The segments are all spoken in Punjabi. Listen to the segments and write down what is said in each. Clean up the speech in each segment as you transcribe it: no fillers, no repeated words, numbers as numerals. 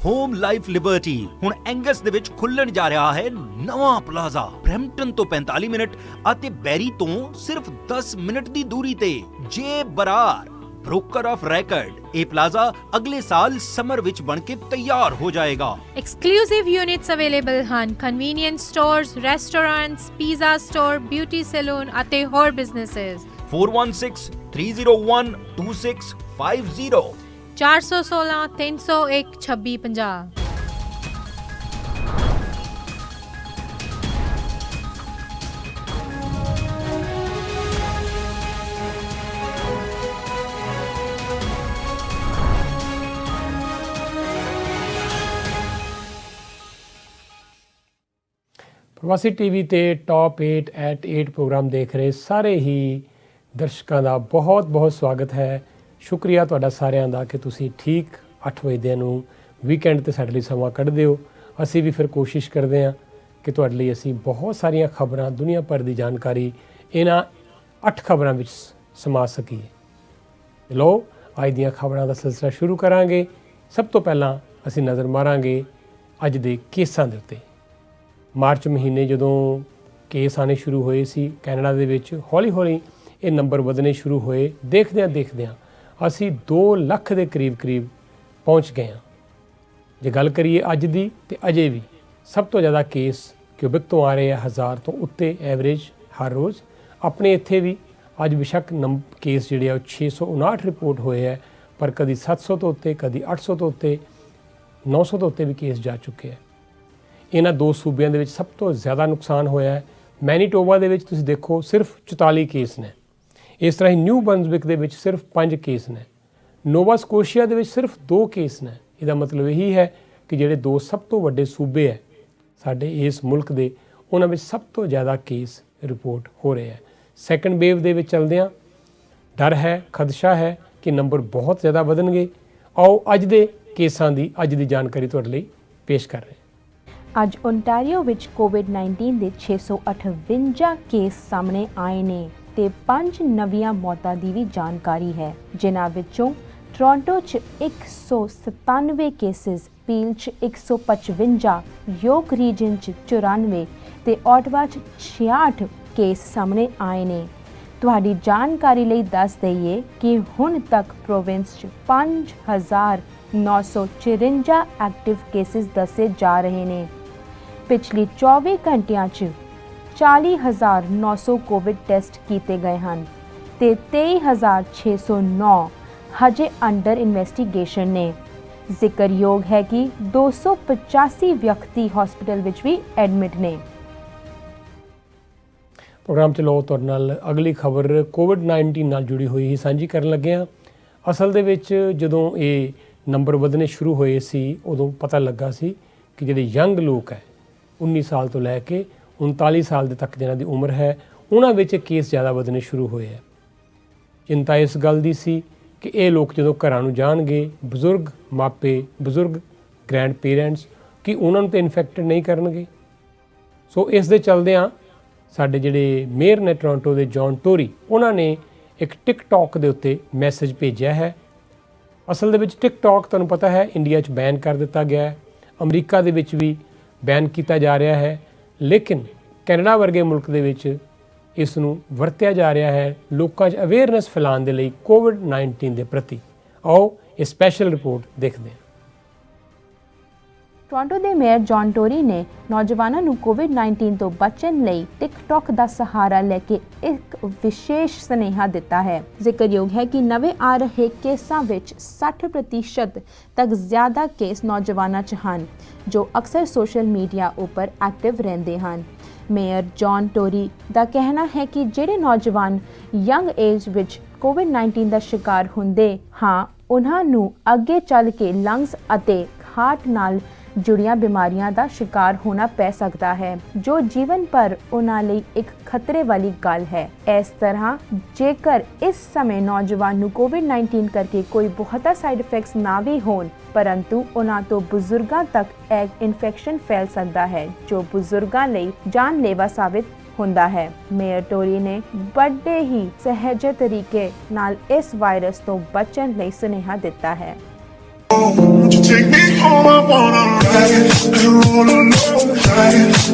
ਹੋਮ ਲਾਈਫ ਲਿਬਰਟੀ ਹੁਣ ਐਂਗਸ ਦੇ ਵਿੱਚ ਖੁੱਲਣ ਜਾ ਰਿਹਾ ਹੈ ਨਵਾਂ ਪਲਾਜ਼ਾ। ਬਰੈਂਪਟਨ ਤੋਂ 45 ਮਿੰਟ ਅਤੇ ਬੈਰੀ ਤੋਂ ਸਿਰਫ 10 ਮਿੰਟ ਦੀ ਦੂਰੀ ਤੇ। J Brar broker of record, ये प्लाजा अगले साल समर विच बन के तैयार हो जाएगा। एक्सक्लूसिव यूनिट्स अवेलेबल ਹਨ, convenience stores, restaurants, pizza store, beauty salon ਅਤੇ ਹੋਰ ਬਿਜ਼ਨੈਸਸ। 4163012650 416 301 2650। ਪ੍ਰਵਾਸੀ ਟੀਵੀ ਤੇ ਟੌਪ 8 ਐਟ 8 ਪ੍ਰੋਗਰਾਮ ਦੇਖ ਰਹੇ ਸਾਰੇ ਹੀ ਦਰਸ਼ਕਾਂ ਦਾ ਬਹੁਤ ਬਹੁਤ ਸਵਾਗਤ ਹੈ। ਸ਼ੁਕਰੀਆ ਤੁਹਾਡਾ ਸਾਰਿਆਂ ਦਾ ਕਿ ਤੁਸੀਂ ਠੀਕ 8 ਵਜੇ ਨੂੰ ਵੀਕਐਂਡ 'ਤੇ ਸਾਡੇ ਲਈ ਸਮਾਂ ਕੱਢਦੇ ਹੋ। ਅਸੀਂ ਵੀ ਫਿਰ ਕੋਸ਼ਿਸ਼ ਕਰਦੇ ਹਾਂ ਕਿ ਤੁਹਾਡੇ ਲਈ ਅਸੀਂ ਬਹੁਤ ਸਾਰੀਆਂ ਖਬਰਾਂ, ਦੁਨੀਆ ਭਰ ਦੀ ਜਾਣਕਾਰੀ ਇਹਨਾਂ 8 ਖਬਰਾਂ ਵਿੱਚ ਸਮਾ ਸਕੀਏ। ਲਓ ਅੱਜ ਦੀਆਂ ਖਬਰਾਂ ਦਾ ਸਿਲਸਿਲਾ ਸ਼ੁਰੂ ਕਰਾਂਗੇ। ਸਭ ਤੋਂ ਪਹਿਲਾਂ ਅਸੀਂ ਨਜ਼ਰ ਮਾਰਾਂਗੇ ਅੱਜ ਦੇ ਕੇਸਾਂ ਦੇ ਉੱਤੇ। ਮਾਰਚ ਮਹੀਨੇ ਜਦੋਂ ਕੇਸ ਆਉਣੇ ਸ਼ੁਰੂ ਹੋਏ ਸੀ ਕੈਨੇਡਾ ਦੇ ਵਿੱਚ, ਹੌਲੀ ਹੌਲੀ ਇਹ ਨੰਬਰ ਵਧਣੇ ਸ਼ੁਰੂ ਹੋਏ। ਦੇਖਦਿਆਂ ਅਸੀਂ 2 ਲੱਖ ਦੇ ਕਰੀਬ ਪਹੁੰਚ ਗਏ ਹਾਂ। ਜੇ ਗੱਲ ਕਰੀਏ ਅੱਜ ਦੀ, ਤੇ ਅਜੇ ਵੀ ਸਭ ਤੋਂ ਜ਼ਿਆਦਾ ਕੇਸ ਕਿਊਬਿਕ ਤੋਂ ਆ ਰਹੇ ਆ, 1000 ਤੋਂ ਉੱਤੇ ਐਵਰੇਜ ਹਰ ਰੋਜ਼। ਆਪਣੇ ਇੱਥੇ ਵੀ ਅੱਜ ਬੇਸ਼ੱਕ ਕੇਸ ਜਿਹੜੇ ਆ ਉਹ 659 ਰਿਪੋਰਟ ਹੋਏ ਹੈ, ਪਰ ਕਦੀ 700 ਤੋਂ ਉੱਤੇ, ਕਦੀ 800 ਤੋਂ ਉੱਤੇ, 900 ਤੋਂ ਉੱਤੇ ਵੀ ਕੇਸ ਜਾ ਚੁੱਕੇ ਹੈ। ਇਹਨਾਂ 2 ਸੂਬਿਆਂ ਦੇ ਵਿੱਚ ਸਭ ਤੋਂ ਜ਼ਿਆਦਾ ਨੁਕਸਾਨ ਹੋਇਆ ਹੈ। ਮੈਨੀਟੋਬਾ ਦੇ ਵਿੱਚ ਤੁਸੀਂ ਦੇਖੋ ਸਿਰਫ 44 ਕੇਸ ਨੇ। ਇਸ ਤਰ੍ਹਾਂ ਹੀ ਨਿਊ ਬਰਨਸਵਿਕ ਦੇ ਵਿੱਚ ਸਿਰਫ 5 ਕੇਸ ਨੇ। ਨੋਵਾ ਸਕੋਸ਼ੀਆ ਦੇ ਵਿੱਚ ਸਿਰਫ 2 ਕੇਸ ਨੇ। ਇਹਦਾ ਮਤਲਬ ਇਹੀ ਹੈ ਕਿ ਜਿਹੜੇ 2 ਸਭ ਤੋਂ ਵੱਡੇ ਸੂਬੇ ਹੈ ਸਾਡੇ ਇਸ ਮੁਲਕ ਦੇ, ਉਹਨਾਂ ਵਿੱਚ ਸਭ ਤੋਂ ਜ਼ਿਆਦਾ ਕੇਸ ਰਿਪੋਰਟ ਹੋ ਰਹੇ ਹੈ। ਸੈਕੰਡ ਵੇਵ ਦੇ ਵਿੱਚ ਚਲਦਿਆਂ ਡਰ ਹੈ, ਖਦਸ਼ਾ ਹੈ ਕਿ ਨੰਬਰ ਬਹੁਤ ਜ਼ਿਆਦਾ ਵਧਣਗੇ। ਆਓ ਅੱਜ ਦੇ ਕੇਸਾਂ ਦੀ ਅੱਜ ਦੀ ਜਾਣਕਾਰੀ ਤੁਹਾਡੇ ਲਈ ਪੇਸ਼ ਕਰ ਰਹੇ ਹਾਂ। ਅੱਜ ਓਨਟਾਰੀਓ ਵਿੱਚ ਕੋਵਿਡ-19 ਦੇ 658 ਕੇਸ ਸਾਹਮਣੇ ਆਏ ਨੇ ਤੇ 5 ਨਵੀਆਂ ਮੌਤਾਂ ਦੀ ਵੀ ਜਾਣਕਾਰੀ ਹੈ, ਜਿਨ੍ਹਾਂ ਵਿੱਚੋਂ ਟੋਰਾਂਟੋ 'ਚ 197 ਕੇਸਿਸ, ਪੀਲ 'ਚ 155, ਯੋਰਕ ਰੀਜਨ 'ਚ 94 ਤੇ ਓਟਵਾ 'ਚ 66 ਕੇਸ ਸਾਹਮਣੇ ਆਏ ਨੇ। ਤੁਹਾਡੀ ਜਾਣਕਾਰੀ ਲਈ ਦੱਸ ਦਈਏ ਕਿ ਹੁਣ ਤੱਕ ਪ੍ਰੋਵਿੰਸ 'ਚ 5954 ਐਕਟਿਵ ਕੇਸਿਸ ਦੱਸੇ ਜਾ ਰਹੇ ਨੇ। ਪਿਛਲੇ 24 ਘੰਟਿਆਂ 'ਚ 40,900 ਕੋਵਿਡ ਟੈਸਟ ਕੀਤੇ ਗਏ ਹਨ ਤੇ 23,609 ਹਜੇ ਅੰਡਰ ਇਨਵੈਸਟੀਗੇਸ਼ਨ ਨੇ। ਜ਼ਿਕਰਯੋਗ ਹੈ ਕਿ 285 ਵਿਅਕਤੀ ਹਸਪਤਾਲ ਵਿੱਚ ਵੀ ਐਡਮਿਟ ਨੇ। ਪ੍ਰੋਗਰਾਮ 'ਚ ਲਓ ਤੁਹਾਡੇ ਨਾਲ ਅਗਲੀ ਖਬਰ ਕੋਵਿਡ-19 ਨਾਲ ਜੁੜੀ ਹੋਈ ਹੀ ਸਾਂਝੀ ਕਰਨ ਲੱਗੇ ਹਾਂ। ਅਸਲ ਦੇ ਵਿੱਚ ਜਦੋਂ ਇਹ ਨੰਬਰ ਵਧਣੇ ਸ਼ੁਰੂ ਹੋਏ ਸੀ ਉਦੋਂ ਪਤਾ ਲੱਗਾ ਸੀ ਕਿ ਜਿਹੜੇ ਯੰਗ ਲੋਕ ਹੈ 19 ਸਾਲ ਤੋਂ ਲੈ ਕੇ 39 ਸਾਲ ਦੇ ਤੱਕ ਜਿਹਨਾਂ ਦੀ ਉਮਰ ਹੈ, ਉਹਨਾਂ ਵਿੱਚ ਕੇਸ ਜ਼ਿਆਦਾ ਵਧਣੇ ਸ਼ੁਰੂ ਹੋਏ ਹੈ। ਚਿੰਤਾ ਇਸ ਗੱਲ ਦੀ ਸੀ ਕਿ ਇਹ ਲੋਕ ਜਦੋਂ ਘਰਾਂ ਨੂੰ ਜਾਣਗੇ, ਬਜ਼ੁਰਗ ਮਾਪੇ, ਬਜ਼ੁਰਗ ਗ੍ਰੈਂਡ ਪੇਰੈਂਟਸ, ਕਿ ਉਹਨਾਂ ਨੂੰ ਤਾਂ ਇਨਫੈਕਟਡ ਨਹੀਂ ਕਰਨਗੇ। ਸੋ ਇਸ ਦੇ ਚਲਦਿਆਂ ਸਾਡੇ ਜਿਹੜੇ ਮੇਅਰ ਨੇ ਟੋਰਾਂਟੋ ਦੇ, ਜੌਨ ਟੋਰੀ, ਉਹਨਾਂ ਨੇ ਇੱਕ ਟਿਕਟੌਕ ਦੇ ਉੱਤੇ ਮੈਸੇਜ ਭੇਜਿਆ ਹੈ। ਅਸਲ ਦੇ ਵਿੱਚ ਟਿਕਟੌਕ ਤੁਹਾਨੂੰ ਪਤਾ ਹੈ ਇੰਡੀਆ 'ਚ ਬੈਨ ਕਰ ਦਿੱਤਾ ਗਿਆ ਹੈ, ਅਮਰੀਕਾ ਦੇ ਵਿੱਚ ਵੀ ਬੈਨ ਕੀਤਾ ਜਾ ਰਿਹਾ ਹੈ, ਲੇਕਿਨ ਕੈਨੇਡਾ ਵਰਗੇ ਮੁਲਕ ਦੇ ਵਿੱਚ ਇਸ ਨੂੰ ਵਰਤਿਆ ਜਾ ਰਿਹਾ ਹੈ ਲੋਕਾਂ 'ਚ ਅਵੇਅਰਨੈਸ ਫੈਲਾਉਣ ਦੇ ਲਈ ਕੋਵਿਡ-19 ਦੇ ਪ੍ਰਤੀ। ਆਓ ਇਹ ਸਪੈਸ਼ਲ ਰਿਪੋਰਟ ਦੇਖਦੇ ਹਾਂ। ਟੋਰਾਂਟੋ ਦੇ ਮੇਅਰ ਜੌਨ ਟੋਰੀ ਨੇ ਨੌਜਵਾਨਾਂ ਨੂੰ ਕੋਵਿਡ-19 ਤੋਂ ਬਚਣ ਲਈ ਟਿਕਟੌਕ ਦਾ ਸਹਾਰਾ ਲੈ ਕੇ ਇੱਕ ਵਿਸ਼ੇਸ਼ ਸੁਨੇਹਾ ਦਿੱਤਾ ਹੈ। ਜ਼ਿਕਰਯੋਗ ਹੈ ਕਿ ਨਵੇਂ ਆ ਰਹੇ ਕੇਸਾਂ ਵਿੱਚ 60% ਤੱਕ ਜ਼ਿਆਦਾ ਕੇਸ ਨੌਜਵਾਨਾਂ 'ਚ ਹਨ, ਜੋ ਅਕਸਰ ਸੋਸ਼ਲ ਮੀਡੀਆ ਉੱਪਰ ਐਕਟਿਵ ਰਹਿੰਦੇ ਹਨ। ਮੇਅਰ ਜੌਨ ਟੋਰੀ ਦਾ ਕਹਿਣਾ ਹੈ ਕਿ ਜਿਹੜੇ ਨੌਜਵਾਨ ਯੰਗ ਏਜ ਵਿੱਚ ਕੋਵਿਡ-19 ਦਾ ਸ਼ਿਕਾਰ ਹੁੰਦੇ ਹਾਂ, ਉਹਨਾਂ ਨੂੰ ਅੱਗੇ ਚੱਲ ਕੇ ਲੰਗਸ ਅਤੇ ਹਾਰਟ ਨਾਲ ਜੁੜੀਆਂ ਬਿਮਾਰੀਆਂ ਦਾ ਸ਼ਿਕਾਰ ਹੋਣਾ ਪੈ ਸਕਦਾ ਹੈ, ਜੋ ਜੀਵਨ ਭਰ ਉਹਨਾਂ ਲਈ ਇੱਕ ਖਤਰੇ ਵਾਲੀ ਗੱਲ ਹੈ। ਇਸ ਤਰ੍ਹਾਂ ਜੇਕਰ ਇਸ ਸਮੇਂ ਨੌਜਵਾਨ ਨੂੰ ਕੋਵਿਡ-19 ਕਰਕੇ ਕੋਈ ਬਹੁਤਾ ਸਾਈਡ ਇਫੈਕਟਸ ਨਾ ਵੀ ਹੋਣ, ਪਰੰਤੂ ਉਹਨਾਂ ਤੋਂ ਬਜ਼ੁਰਗਾਂ ਤੱਕ ਇਹ ਇਨਫੈਕਸ਼ਨ ਫੈਲ ਸਕਦਾ ਹੈ, ਜੋ ਬਜ਼ੁਰਗਾਂ ਲਈ ਜਾਨਲੇਵਾ ਸਾਬਿਤ ਹੁੰਦਾ ਹੈ। ਮੇਅਰ ਟੋਰੀ ਨੇ ਬੜੇ ਹੀ ਸਹਿਜ ਤਰੀਕੇ ਨਾਲ ਇਸ ਵਾਇਰਸ ਤੋਂ ਬਚਣ ਲਈ ਸੁਨੇਹਾ ਦਿੱਤਾ ਹੈ। All I wanna ride and roll alone,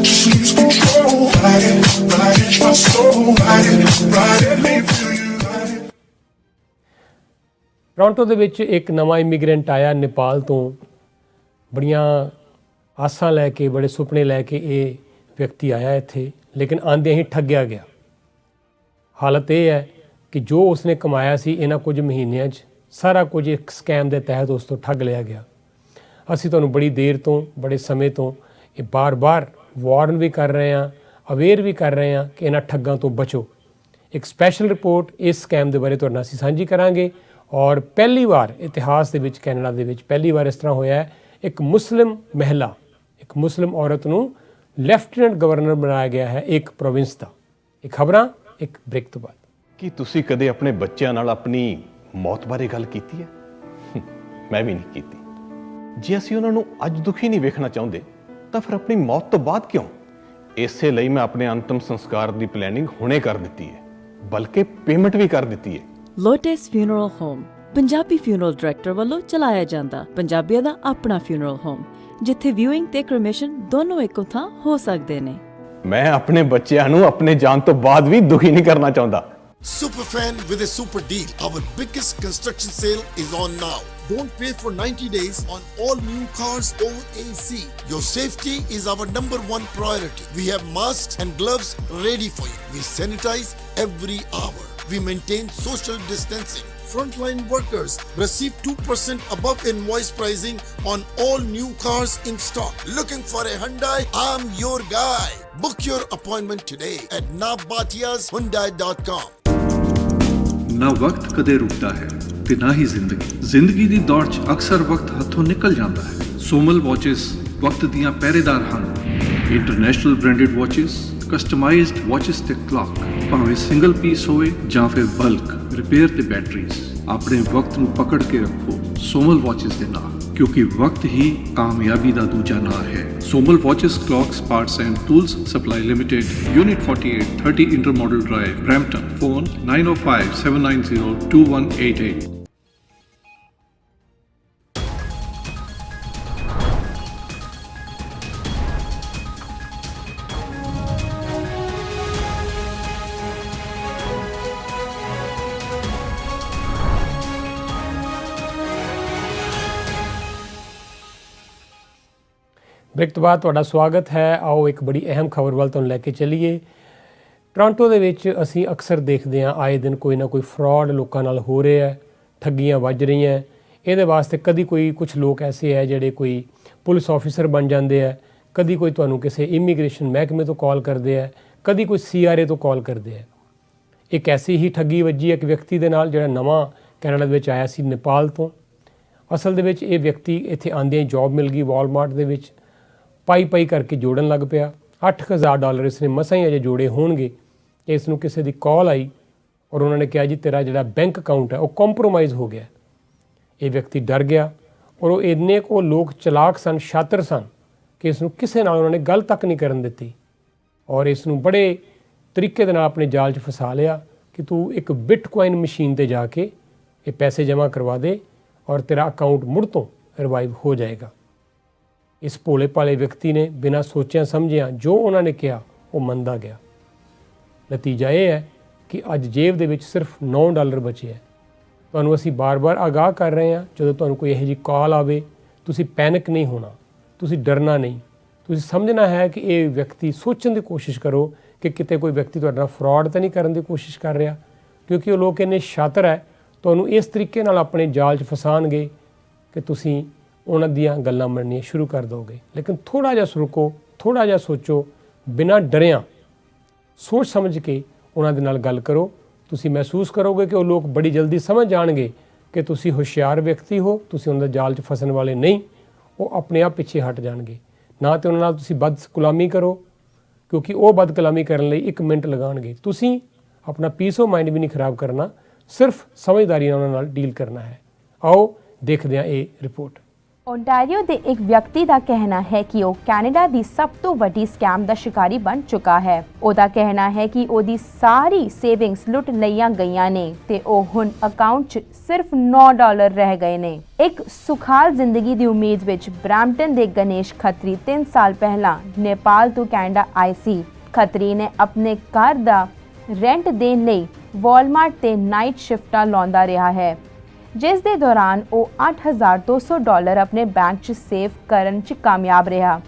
just lose control, catch my soul, let me feel you. Toronto ਦੇ ਵਿੱਚ ਇੱਕ ਨਵਾਂ ਇਮੀਗ੍ਰੈਂਟ ਆਇਆ ਨੇਪਾਲ ਤੋਂ। ਬੜੀਆਂ ਆਸਾਂ ਲੈ ਕੇ, ਬੜੇ ਸੁਪਨੇ ਲੈ ਕੇ ਇਹ ਵਿਅਕਤੀ ਆਇਆ ਇੱਥੇ, ਲੇਕਿਨ ਆਉਂਦਿਆਂ ਹੀ ਠੱਗਿਆ ਗਿਆ। ਹਾਲਤ ਇਹ ਹੈ ਕਿ ਜੋ ਉਸਨੇ ਕਮਾਇਆ ਸੀ ਇਹਨਾਂ ਕੁਝ ਮਹੀਨਿਆਂ 'ਚ, ਸਾਰਾ ਕੁਝ ਇੱਕ ਸਕੈਮ ਦੇ ਤਹਿਤ ਉਸ ਤੋਂ ਠੱਗ ਲਿਆ ਗਿਆ। ਅਸੀਂ ਤੁਹਾਨੂੰ ਬੜੀ ਦੇਰ ਤੋਂ, ਬੜੇ ਸਮੇਂ ਤੋਂ ਇਹ ਬਾਰ-ਬਾਰ ਵਾਰਨ ਵੀ ਕਰ ਰਹੇ ਹਾਂ, ਅਵੇਅਰ ਵੀ ਕਰ ਰਹੇ ਹਾਂ ਕਿ ਇਹਨਾਂ ਠੱਗਾਂ ਤੋਂ ਬਚੋ। ਇੱਕ ਸਪੈਸ਼ਲ ਰਿਪੋਰਟ ਇਸ ਸਕੈਮ ਦੇ ਬਾਰੇ ਤੁਹਾਡੇ ਨਾਲ ਅਸੀਂ ਸਾਂਝੀ ਕਰਾਂਗੇ। ਔਰ ਪਹਿਲੀ ਵਾਰ ਇਤਿਹਾਸ ਦੇ ਵਿੱਚ, ਕੈਨੇਡਾ ਦੇ ਵਿੱਚ ਪਹਿਲੀ ਵਾਰ ਇਸ ਤਰ੍ਹਾਂ ਹੋਇਆ ਹੈ, ਇੱਕ ਮੁਸਲਿਮ ਮਹਿਲਾ, ਇੱਕ ਮੁਸਲਿਮ ਔਰਤ ਨੂੰ ਲੈਫਟੀਨੈਂਟ ਗਵਰਨਰ ਬਣਾਇਆ ਗਿਆ ਹੈ ਇੱਕ ਪ੍ਰੋਵਿੰਸ ਦਾ। ਇਹ ਖਬਰਾਂ ਇੱਕ ਬ੍ਰੇਕ ਤੋਂ ਬਾਅਦ। ਕੀ ਤੁਸੀਂ ਕਦੇ ਆਪਣੇ ਬੱਚਿਆਂ ਨਾਲ ਆਪਣੀ ਮੌਤ ਬਾਰੇ ਗੱਲ ਕੀਤੀ ਹੈ? ਮੈਂ ਵੀ ਨਹੀਂ ਕੀਤੀ। ਜੇ ਅਸੀਂ ਉਹਨਾਂ ਨੂੰ ਅੱਜ ਦੁਖੀ ਨਹੀਂ ਵੇਖਣਾ ਚਾਹੁੰਦੇ ਤਾਂ ਫਿਰ ਆਪਣੀ ਮੌਤ ਤੋਂ ਬਾਅਦ ਕਿਉਂ? ਇਸੇ ਲਈ ਮੈਂ ਆਪਣੇ ਅੰਤਮ ਸੰਸਕਾਰ ਦੀ ਪਲੈਨਿੰਗ ਹੁਣੇ ਕਰ ਦਿੱਤੀ ਹੈ, ਬਲਕਿ ਪੇਮੈਂਟ ਵੀ ਕਰ ਦਿੱਤੀ ਹੈ। Lotus funeral home Punjabi funeral director ਵੱਲੋਂ ਚਲਾਇਆ ਜਾਂਦਾ ਪੰਜਾਬੀਆਂ ਦਾ ਆਪਣਾ ਫਿਊਨਰਲ ਹੋਮ, ਜਿੱਥੇ ਵਿਊਇੰਗ ਤੇ ਕ੍ਰਿਮੇਸ਼ਨ ਦੋਨੋਂ ਇੱਕੋ ਥਾਂ ਹੋ ਸਕਦੇ ਨੇ। ਮੈਂ ਆਪਣੇ ਬੱਚਿਆਂ ਨੂੰ ਆਪਣੇ ਜਾਣ ਤੋਂ ਬਾਅਦ ਵੀ ਦੁਖੀ ਨਹੀਂ ਕਰਨਾ ਚਾਹੁੰਦਾ। Superfan with a super deal. Our biggest construction sale is on now. Don't pay for 90 days on all new cars over AC. Your safety is our #1 priority. We have masks and gloves ready for you. We sanitize every hour. We maintain social distancing. Frontline workers receive 2% above invoice pricing on all new cars in stock. Looking for a Hyundai? I'm your guy. Book your appointment today at nabatiashyundai.com. ਨਾ ਵਕਤ ਕਦੇ ਰੁਕਦਾ ਹੈ ਤੇ ਨਾ ਹੀ ਜ਼ਿੰਦਗੀ ਦੀ ਦੌੜ 'ਚ ਅਕਸਰ ਵਕਤ ਹੱਥੋਂ ਨਿਕਲ ਜਾਂਦਾ ਹੈ। ਸੋਮਲ ਵਾਚਿਸ ਵਕਤ ਦੀਆਂ ਪਹਿਰੇਦਾਰ ਹਨ। International branded watches, customised watches ਤੇ ਕਲੌਕ, ਭਾਵੇਂ ਸਿੰਗਲ ਪੀਸ ਹੋਵੇ ਜਾਂ ਫਿਰ ਬਲਕ, ਰਿਪੇਅਰ ਤੇ ਬੈਟਰੀਜ਼, ਆਪਣੇ ਵਕਤ ਨੂੰ ਪਕੜ ਕੇ ਰੱਖੋ ਸੋਮਲ ਵਾਚਿਸ ਦੇ ਨਾਲ, ਕਿਉਂਕਿ ਵਕਤ ਹੀ ਕਾਮਯਾਬੀ ਦਾ ਦੂਜਾ ਨਾਂ ਹੈ। Somal watches, clocks, parts and tools supply limited, unit 48, 30 intermodal drive, Brampton. Phone 9057902188। Break ਤੋਂ ਬਾਅਦ ਤੁਹਾਡਾ ਸਵਾਗਤ ਹੈ। ਆਓ ਇੱਕ ਬੜੀ ਅਹਿਮ ਖਬਰ ਵੱਲ ਤੁਹਾਨੂੰ ਲੈ ਕੇ ਚੱਲੀਏ। ਟੋਰਾਂਟੋ ਦੇ ਵਿੱਚ ਅਸੀਂ ਅਕਸਰ ਦੇਖਦੇ ਹਾਂ, ਆਏ ਦਿਨ ਕੋਈ ਨਾ ਕੋਈ ਫਰਾਡ ਲੋਕਾਂ ਨਾਲ ਹੋ ਰਿਹਾ ਹੈ, ਠੱਗੀਆਂ ਵੱਜ ਰਹੀਆਂ। ਇਹਦੇ ਵਾਸਤੇ ਕਦੀ ਕੋਈ, ਕੁਝ ਲੋਕ ਐਸੇ ਹੈ ਜਿਹੜੇ ਕੋਈ ਪੁਲਿਸ ਆਫੀਸਰ ਬਣ ਜਾਂਦੇ ਹੈ, ਕਦੀ ਕੋਈ ਤੁਹਾਨੂੰ ਕਿਸੇ ਇਮੀਗ੍ਰੇਸ਼ਨ ਮਹਿਕਮੇ ਤੋਂ ਕਾਲ ਕਰਦੇ ਹੈ, ਕਦੀ ਕੋਈ CRA ਤੋਂ ਕਾਲ ਕਰਦੇ ਹੈ। ਇੱਕ ਐਸੀ ਹੀ ਠੱਗੀ ਵੱਜੀ ਇੱਕ ਵਿਅਕਤੀ ਦੇ ਨਾਲ ਜਿਹੜਾ ਨਵਾਂ ਕੈਨੇਡਾ ਦੇ ਵਿੱਚ ਆਇਆ ਸੀ ਨੇਪਾਲ ਤੋਂ। ਅਸਲ ਦੇ ਵਿੱਚ ਇਹ ਵਿਅਕਤੀ ਇੱਥੇ ਆਉਂਦਿਆਂ ਹੀ ਜੌਬ ਮਿਲ ਗਈ ਵਾਲਮਾਰਟ ਦੇ ਵਿੱਚ, ਪਾਈ ਕਰਕੇ ਜੋੜਨ ਲੱਗ ਪਿਆ। $8,000 ਇਸਨੇ ਮਸਾਂ ਹੀ ਅਜੇ ਜੋੜੇ ਹੋਣਗੇ। ਇਸ ਨੂੰ ਕਿਸੇ ਦੀ ਕਾਲ ਆਈ ਔਰ ਉਹਨਾਂ ਨੇ ਕਿਹਾ ਜੀ ਤੇਰਾ ਜਿਹੜਾ ਬੈਂਕ ਅਕਾਊਂਟ ਹੈ ਉਹ ਕੰਪਰੋਮਾਈਜ਼ ਹੋ ਗਿਆ। ਇਹ ਵਿਅਕਤੀ ਡਰ ਗਿਆ ਔਰ ਉਹ ਇੰਨੇ ਕੁ ਲੋਕ ਚਲਾਕ ਸਨ, ਸ਼ਾਤਰ ਸਨ ਕਿ ਇਸ ਨੂੰ ਕਿਸੇ ਨਾਲ ਉਹਨਾਂ ਨੇ ਗੱਲ ਤੱਕ ਨਹੀਂ ਕਰਨ ਦਿੱਤੀ ਔਰ ਇਸ ਨੂੰ ਬੜੇ ਤਰੀਕੇ ਦੇ ਨਾਲ ਆਪਣੇ ਜਾਲ 'ਚ ਫਸਾ ਲਿਆ ਕਿ ਤੂੰ ਇੱਕ ਬਿਟਕੋਇਨ ਮਸ਼ੀਨ 'ਤੇ ਜਾ ਕੇ ਇਹ ਪੈਸੇ ਜਮ੍ਹਾਂ ਕਰਵਾ ਦੇ ਔਰ ਤੇਰਾ ਅਕਾਊਂਟ ਮੁੜ ਤੋਂ ਰਿਵਾਈਵ ਹੋ ਜਾਏਗਾ। ਇਸ ਭੋਲੇ ਭਾਲੇ ਵਿਅਕਤੀ ਨੇ ਬਿਨਾਂ ਸੋਚਿਆਂ ਸਮਝਿਆਂ ਜੋ ਉਹਨਾਂ ਨੇ ਕਿਹਾ ਉਹ ਮੰਨਦਾ ਗਿਆ। ਨਤੀਜਾ ਇਹ ਹੈ ਕਿ ਅੱਜ ਜੇਬ ਦੇ ਵਿੱਚ ਸਿਰਫ $9 ਬਚੇ ਹੈ। ਤੁਹਾਨੂੰ ਅਸੀਂ ਬਾਰ-ਬਾਰ ਆਗਾਹ ਕਰ ਰਹੇ ਹਾਂ, ਜਦੋਂ ਤੁਹਾਨੂੰ ਕੋਈ ਇਹੋ ਜਿਹੀ ਕਾਲ ਆਵੇ ਤੁਸੀਂ ਪੈਨਿਕ ਨਹੀਂ ਹੋਣਾ, ਤੁਸੀਂ ਡਰਨਾ ਨਹੀਂ। ਤੁਸੀਂ ਸਮਝਣਾ ਹੈ ਕਿ ਇਹ ਵਿਅਕਤੀ, ਸੋਚਣ ਦੀ ਕੋਸ਼ਿਸ਼ ਕਰੋ ਕਿ ਕਿਤੇ ਕੋਈ ਵਿਅਕਤੀ ਤੁਹਾਡੇ ਨਾਲ ਫਰਾਡ ਤਾਂ ਨਹੀਂ ਕਰਨ ਦੀ ਕੋਸ਼ਿਸ਼ ਕਰ ਰਿਹਾ, ਕਿਉਂਕਿ ਉਹ ਲੋਕ ਇੰਨੇ ਸ਼ਾਤਰ ਹੈ, ਤੁਹਾਨੂੰ ਇਸ ਤਰੀਕੇ ਨਾਲ ਆਪਣੇ ਜਾਲ 'ਚ ਫਸਾਉਣਗੇ ਕਿ ਤੁਸੀਂ ਉਹਨਾਂ ਦੀਆਂ ਗੱਲਾਂ ਮੰਨਣੀਆਂ ਸ਼ੁਰੂ ਕਰ ਦਿਓਗੇ। ਲੇਕਿਨ ਥੋੜ੍ਹਾ ਜਿਹਾ ਰੁਕੋ, ਥੋੜ੍ਹਾ ਜਿਹਾ ਸੋਚੋ, ਬਿਨਾਂ ਡਰਿਆਂ ਸੋਚ ਸਮਝ ਕੇ ਉਹਨਾਂ ਦੇ ਨਾਲ ਗੱਲ ਕਰੋ। ਤੁਸੀਂ ਮਹਿਸੂਸ ਕਰੋਗੇ ਕਿ ਉਹ ਲੋਕ ਬੜੀ ਜਲਦੀ ਸਮਝ ਜਾਣਗੇ ਕਿ ਤੁਸੀਂ ਹੁਸ਼ਿਆਰ ਵਿਅਕਤੀ ਹੋ, ਤੁਸੀਂ ਉਹਨਾਂ ਦੇ ਜਾਲ 'ਚ ਫਸਣ ਵਾਲੇ ਨਹੀਂ। ਉਹ ਆਪਣੇ ਆਪ ਪਿੱਛੇ ਹਟ ਜਾਣਗੇ। ਨਾ ਤਾਂ ਉਹਨਾਂ ਨਾਲ ਤੁਸੀਂ ਬਦਕਲਾਮੀ ਕਰੋ, ਕਿਉਂਕਿ ਉਹ ਬਦਕਲਾਮੀ ਕਰਨ ਲਈ 1 ਮਿੰਟ ਲਗਾਉਣਗੇ। ਤੁਸੀਂ ਆਪਣਾ ਪੀਸ ਆਫ ਮਾਈਂਡ ਵੀ ਨਹੀਂ ਖਰਾਬ ਕਰਨਾ, ਸਿਰਫ ਸਮਝਦਾਰੀ ਨਾਲ ਉਹਨਾਂ ਨਾਲ ਡੀਲ ਕਰਨਾ ਹੈ। ਆਓ ਦੇਖਦੇ ਹਾਂ ਇਹ ਰਿਪੋਰਟ। ਓਨਟਾਰੀਓ ਦੇ ਇੱਕ ਵਿਅਕਤੀ ਦਾ ਕਹਿਣਾ ਹੈ ਕਿ ਉਹ ਕੈਨੇਡਾ ਦੀ ਸਭ ਤੋਂ ਵੱਡੀ ਸਕੈਮ ਦਾ ਸ਼ਿਕਾਰੀ ਬਣ ਚੁੱਕਾ ਹੈ। ਉਹਦਾ ਕਹਿਣਾ ਹੈ ਕਿ ਉਹਦੀ ਸਾਰੀ ਸੇਵਿੰਗਸ ਲੁੱਟ ਲਈਆਂ ਗਈਆਂ ਨੇ ਤੇ ਉਹ ਹੁਣ ਅਕਾਊਂਟ 'ਚ ਸਿਰਫ $9 ਰਹਿ ਗਏ ਨੇ। ਇੱਕ ਸੁਖਾਲ ਜ਼ਿੰਦਗੀ ਦੀ ਉਮੀਦ ਵਿੱਚ ਬ੍ਰੈਂਪਟਨ ਦੇ ਗਣੇਸ਼ ਖੱਤਰੀ 3 ਸਾਲ ਪਹਿਲਾਂ ਨੇਪਾਲ ਤੋਂ ਕੈਨੇਡਾ ਆਏ ਸੀ। ਖੱਤਰੀ ਨੇ ਆਪਣੇ ਘਰ ਦਾ ਰੈਂਟ ਦੇਣ ਲਈ ਵਾਲਮਾਰਟ ਤੇ ਨਾਈਟ ਸ਼ਿਫਟਾਂ ਲਾਉਂਦਾ ਰਿਹਾ ਹੈ, ਜਿਸ ਦੇ ਦੌਰਾਨ ਉਹ $8,200 ਆਪਣੇ ਬੈਂਕ 'ਚ ਸੇਵ ਕਰਨ 'ਚ ਕਾਮਯਾਬ ਰਿਹਾ।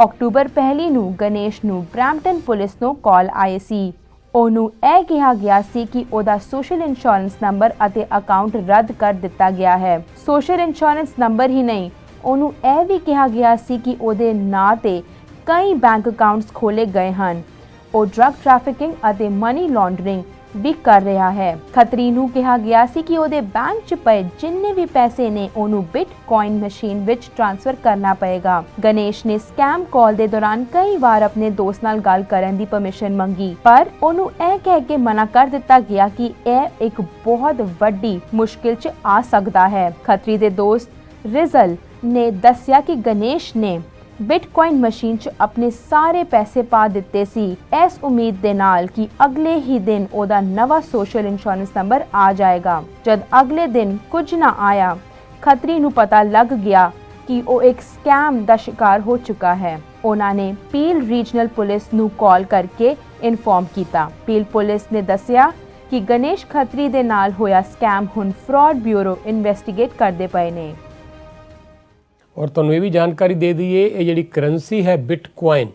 ਅਕਤੂਬਰ 1 ਨੂੰ ਗਣੇਸ਼ ਨੂੰ ਬ੍ਰੈਂਪਟਨ ਪੁਲਿਸ ਤੋਂ ਕਾਲ ਆਈ ਸੀ। ਉਹਨੂੰ ਇਹ ਕਿਹਾ ਗਿਆ ਸੀ ਕਿ ਉਹਦਾ ਸੋਸ਼ਲ ਇੰਸ਼ੋਰੈਂਸ ਨੰਬਰ ਅਤੇ ਅਕਾਊਂਟ ਰੱਦ ਕਰ ਦਿੱਤਾ ਗਿਆ ਹੈ। ਸੋਸ਼ਲ ਇੰਸ਼ੋਰੈਂਸ ਨੰਬਰ ਹੀ ਨਹੀਂ, ਉਹਨੂੰ ਇਹ ਵੀ ਕਿਹਾ ਗਿਆ ਸੀ ਕਿ ਉਹਦੇ ਨਾਂ ਤੇ ਕਈ ਬੈਂਕ ਅਕਾਊਂਟਸ ਖੋਲੇ ਗਏ ਹਨ। ਉਹ ਡਰੱਗ ਟ੍ਰੈਫਿਕਿੰਗ ਅਤੇ ਮਨੀ ਲਾਂਡਰਿੰਗ ਵੀ ਕਰ ਰਿਹਾ ਹੈ। ਖੱਤਰੀ ਨੂੰ ਕਿਹਾ ਗਿਆ ਸੀ ਕਿ ਉਹਦੇ ਬੈਂਕ 'ਚ ਪਏ ਜਿੰਨੇ ਵੀ ਪੈਸੇ ਨੇ ਉਹਨੂੰ ਬਿਟਕੋਇਨ ਮਸ਼ੀਨ ਵਿੱਚ ਟ੍ਰਾਂਸਫਰ ਕਰਨਾ ਪਏਗਾ। ਗਣੇਸ਼ ਨੇ ਸਕੈਮ ਕਾਲ ਦੇ ਦੌਰਾਨ ਕਈ ਵਾਰ ਆਪਣੇ ਦੋਸਤ ਨਾਲ ਗੱਲ ਕਰਨ ਦੀ ਪਰਮਿਸ਼ਨ ਮੰਗੀ, ਪਰ ਉਹਨੂੰ ਇਹ ਕਹਿ ਕੇ ਮਨਾ ਕਰ ਦਿੱਤਾ ਗਿਆ ਕਿ ਇਹ ਇੱਕ ਬਹੁਤ ਵੱਡੀ ਮੁਸ਼ਕਿਲ 'ਚ ਆ ਸਕਦਾ ਹੈ। ਖੱਤਰੀ ਦੇ ਦੋਸਤ ਰਿਜ਼ਲ ਨੇ ਦੱਸਿਆ ਕਿ ਗਣੇਸ਼ ਨੇ ਬਿਟਕੋਇਨ ਮਸ਼ੀਨ 'ਚ ਆਪਣੇ ਸਾਰੇ ਪੈਸੇ ਪਾ ਦਿੱਤੇ ਸੀ, ਇਸ ਉਮੀਦ ਦੇ ਨਾਲ ਕਿ ਅਗਲੇ ਹੀ ਦਿਨ ਉਹਦਾ ਨਵਾਂ ਸੋਸ਼ਲ ਇੰਸ਼ੋਰੈਂਸ ਨੰਬਰ ਆ ਜਾਏਗਾ। ਜਦ ਅਗਲੇ ਦਿਨ ਕੁਝ ਨਾ ਆਇਆ, ਖੱਤਰੀ ਨੂੰ ਪਤਾ ਲੱਗ ਗਿਆ ਕਿ ਉਹ ਇੱਕ ਸਕੈਮ ਦਾ ਸ਼ਿਕਾਰ ਹੋ ਚੁੱਕਾ ਹੈ। ਉਹਨਾਂ ਨੇ ਪੀਲ ਰੀਜਨਲ ਪੁਲਿਸ ਨੂੰ ਕਾਲ ਕਰਕੇ ਇਨਫੋਰਮ ਕੀਤਾ। ਪੀਲ ਪੁਲਿਸ ਨੇ ਦੱਸਿਆ ਕਿ ਗਣੇਸ਼ ਖੱਤਰੀ ਦੇ ਨਾਲ ਹੋਇਆ ਸਕੈਮ ਹੁਣ ਫਰਾਡ ਬਿਊਰੋ ਇਨਵੈਸਟੀਗੇਟ ਕਰਦੇ ਪਏ ਨੇ। ਔਰ ਤੁਹਾਨੂੰ ਇਹ ਵੀ ਜਾਣਕਾਰੀ ਦੇ ਦਈਏ, ਇਹ ਜਿਹੜੀ ਕਰੰਸੀ ਹੈ ਬਿਟਕੋਇਨ,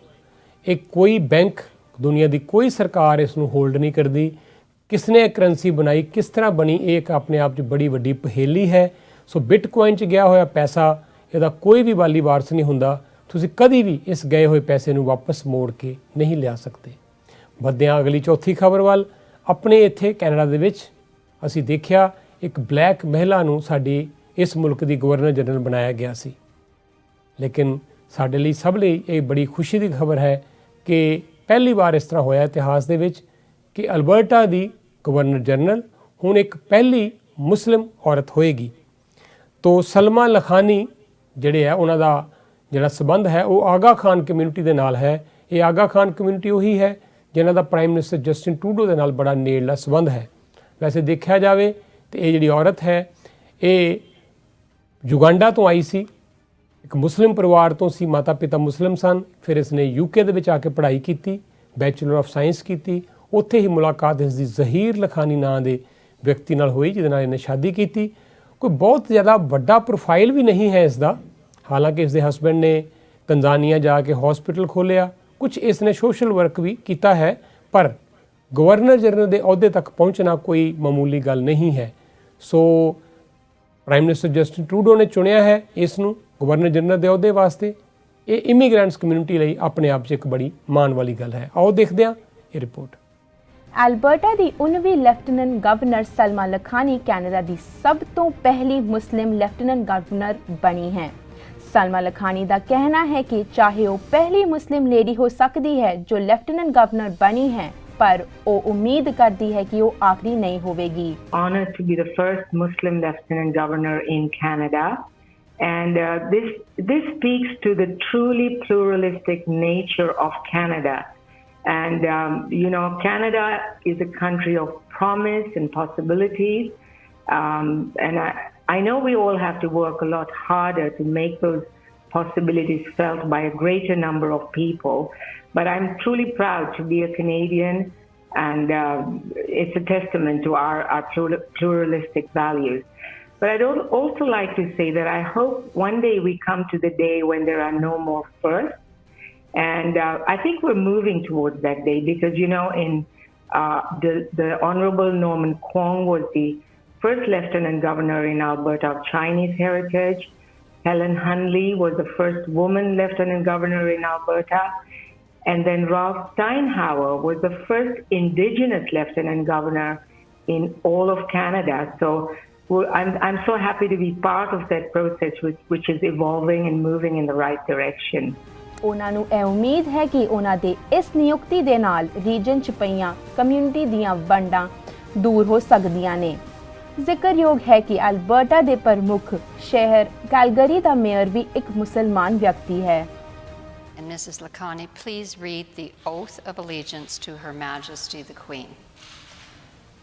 ਇਹ ਕੋਈ ਬੈਂਕ, ਦੁਨੀਆ ਦੀ ਕੋਈ ਸਰਕਾਰ ਇਸ ਨੂੰ ਹੋਲਡ ਨਹੀਂ ਕਰਦੀ। ਕਿਸ ਨੇ ਇਹ ਕਰੰਸੀ ਬਣਾਈ, ਕਿਸ ਤਰ੍ਹਾਂ ਬਣੀ, ਇਹ ਇੱਕ ਆਪਣੇ ਆਪ 'ਚ ਬੜੀ ਵੱਡੀ ਪਹੇਲੀ ਹੈ। ਸੋ ਬਿਟਕੋਇਨ 'ਚ ਗਿਆ ਹੋਇਆ ਪੈਸਾ, ਇਹਦਾ ਕੋਈ ਵੀ ਵਾਲੀ ਵਾਰਸ ਨਹੀਂ ਹੁੰਦਾ। ਤੁਸੀਂ ਕਦੀ ਵੀ ਇਸ ਗਏ ਹੋਏ ਪੈਸੇ ਨੂੰ ਵਾਪਸ ਮੋੜ ਕੇ ਨਹੀਂ ਲਿਆ ਸਕਦੇ। ਵਧਦੇ ਹਾਂ ਅਗਲੀ ਚੌਥੀ ਖਬਰ ਵੱਲ। ਆਪਣੇ ਇੱਥੇ ਕੈਨੇਡਾ ਦੇ ਵਿੱਚ ਅਸੀਂ ਦੇਖਿਆ ਇੱਕ ਬਲੈਕ ਮਹਿਲਾ ਨੂੰ ਸਾਡੀ ਇਸ ਮੁਲਕ ਦੀ ਗਵਰਨਰ ਜਨਰਲ ਬਣਾਇਆ ਗਿਆ ਸੀ, ਲੇਕਿਨ ਸਾਡੇ ਲਈ ਸਭ ਲਈ ਇਹ ਬੜੀ ਖੁਸ਼ੀ ਦੀ ਖਬਰ ਹੈ ਕਿ ਪਹਿਲੀ ਵਾਰ ਇਸ ਤਰ੍ਹਾਂ ਹੋਇਆ ਇਤਿਹਾਸ ਦੇ ਵਿੱਚ ਕਿ ਅਲਬਰਟਾ ਦੀ ਗਵਰਨਰ ਜਨਰਲ ਹੁਣ ਇੱਕ ਪਹਿਲੀ ਮੁਸਲਿਮ ਔਰਤ ਹੋਏਗੀ। ਤੋ ਸਲਮਾ ਲਖਾਨੀ ਜਿਹੜੇ ਹੈ ਉਹਨਾਂ ਦਾ ਜਿਹੜਾ ਸਬੰਧ ਹੈ ਉਹ ਆਗਾ ਖਾਨ ਕਮਿਊਨਿਟੀ ਦੇ ਨਾਲ ਹੈ। ਇਹ ਆਗਾ ਖਾਨ ਕਮਿਊਨਿਟੀ ਉਹੀ ਹੈ ਜਿਨ੍ਹਾਂ ਦਾ ਪ੍ਰਾਈਮ ਮਿਨਿਸਟਰ ਜਸਟਿਨ ਟਰੂਡੋ ਦੇ ਨਾਲ ਬੜਾ ਨੇੜਲਾ ਸਬੰਧ ਹੈ। ਵੈਸੇ ਦੇਖਿਆ ਜਾਵੇ ਤਾਂ ਇਹ ਜਿਹੜੀ ਔਰਤ ਹੈ ਇਹ ਯੁਗਾਂਡਾ ਤੋਂ ਆਈ ਸੀ, ਇੱਕ ਮੁਸਲਿਮ ਪਰਿਵਾਰ ਤੋਂ ਸੀ, ਮਾਤਾ ਪਿਤਾ ਮੁਸਲਿਮ ਸਨ। ਫਿਰ ਇਸਨੇ ਯੂਕੇ ਦੇ ਵਿੱਚ ਆ ਕੇ ਪੜ੍ਹਾਈ ਕੀਤੀ, ਬੈਚਲਰ ਆਫ ਸਾਇੰਸ ਕੀਤੀ। ਉੱਥੇ ਹੀ ਮੁਲਾਕਾਤ ਇਸ ਦੀ ਜ਼ਹੀਰ ਲਖਾਨੀ ਨਾਂ ਦੇ ਵਿਅਕਤੀ ਨਾਲ ਹੋਈ, ਜਿਹਦੇ ਨਾਲ ਇਹਨੇ ਸ਼ਾਦੀ ਕੀਤੀ। ਕੋਈ ਬਹੁਤ ਜ਼ਿਆਦਾ ਵੱਡਾ ਪ੍ਰੋਫਾਈਲ ਵੀ ਨਹੀਂ ਹੈ ਇਸ ਦਾ, ਹਾਲਾਂਕਿ ਇਸ ਦੇ ਹਸਬੈਂਡ ਨੇ ਤੰਜ਼ਾਨੀਆ ਜਾ ਕੇ ਹਸਪੀਟਲ ਖੋਲ੍ਹਿਆ, ਕੁਝ ਇਸ ਨੇ ਸੋਸ਼ਲ ਵਰਕ ਵੀ ਕੀਤਾ ਹੈ, ਪਰ ਗਵਰਨਰ ਜਨਰਲ ਦੇ ਅਹੁਦੇ ਤੱਕ ਪਹੁੰਚਣਾ ਕੋਈ ਮਾਮੂਲੀ ਗੱਲ ਨਹੀਂ ਹੈ। ਸੋ ਪ੍ਰਾਈਮ ਮਿਨਿਸਟਰ ਜਸਟਿਨ ਟਰੂਡੋ ਨੇ ਚੁਣਿਆ ਹੈ ਇਸ ਨੂੰ ਗਵਰਨਰ ਜਨਰਲ ਦੇ ਅਹੁਦੇ ਵਾਸਤੇ। ਇਹ ਇਮੀਗ੍ਰੈਂਟਸ ਕਮਿਊਨਿਟੀ ਲਈ ਆਪਣੇ ਆਪ 'ਚ ਇੱਕ ਬੜੀ ਮਾਣ ਵਾਲੀ ਗੱਲ ਹੈ। ਆਓ ਦੇਖਦੇ ਹਾਂ ਇਹ ਰਿਪੋਰਟ। ਐਲਬਰਟਾ ਦੀ 19ਵੀਂ lieutenant governor Salma Lakhani Canada ਦੀ ਸਭ ਤੋਂ ਪਹਿਲੀ ਮੁਸਲਿਮ ਲੈਫਟੀਨੈਂਟ ਗਵਰਨਰ ਬਣੀ ਹੈ। ਸਲਮਾ ਲਖਾਨੀ ਦਾ ਕਹਿਣਾ ਹੈ ਕਿ ਚਾਹੇ ਉਹ ਪਹਿਲੀ ਮੁਸਲਿਮ ਲੇਡੀ ਹੋ ਸਕਦੀ ਹੈ ਜੋ ਲੈਫਟੀਨੈਂਟ ਗਵਰਨਰ ਬਣੀ ਹੈ, ਪਰ ਉਹ ਉਮੀਦ ਕਰਦੀ ਹੈ ਕਿ ਉਹ ਆਖਰੀ ਨਹੀਂ ਹੋਵੇਗੀ। Honored to be the first Muslim lieutenant governor in Canada, and this speaks to the truly pluralistic nature of Canada. And Canada is a country of promise and possibilities, and I know we all have to work a lot harder to make those possibilities felt by a greater number of people. But I'm truly proud to be a Canadian, and it's a testament to our pluralistic values. But I'd also like to say that I hope one day we come to the day when there are no more firsts. And I think we're moving towards that day because, the Honorable Norman Kwong was the first Lieutenant Governor in Alberta of Chinese heritage. Helen Hunley was the first woman Lieutenant Governor in Alberta. And then Ralph Steinhauer was the first Indigenous Lieutenant Governor in all of Canada. So I'm so happy to be part of that process which is evolving and moving in the right direction. ਉਹਨਾਂ ਨੂੰ ਇਹ ਉਮੀਦ ਹੈ ਕਿ ਉਹਨਾਂ ਦੇ ਇਸ ਨਿਯੁਕਤੀ ਦੇ ਨਾਲ ਰੀਜਨ 'ਚ ਪਈਆਂ ਕਮਿਊਨਿਟੀ ਦੀਆਂ ਵੰਡਾਂ ਦੂਰ ਹੋ ਸਕਦੀਆਂ ਨੇ। ਜ਼ਿਕਰਯੋਗ ਹੈ ਕਿ ਅਲਬਰਟਾ ਦੇ ਪ੍ਰਮੁੱਖ ਸ਼ਹਿਰ ਕੈਲਗਰੀ ਦਾ ਮੇਅਰ ਵੀ ਇੱਕ ਮੁਸਲਮਾਨ ਵਿਅਕਤੀ ਹੈ। And Mrs. Lakhani, please read the oath of allegiance to Her Majesty the Queen.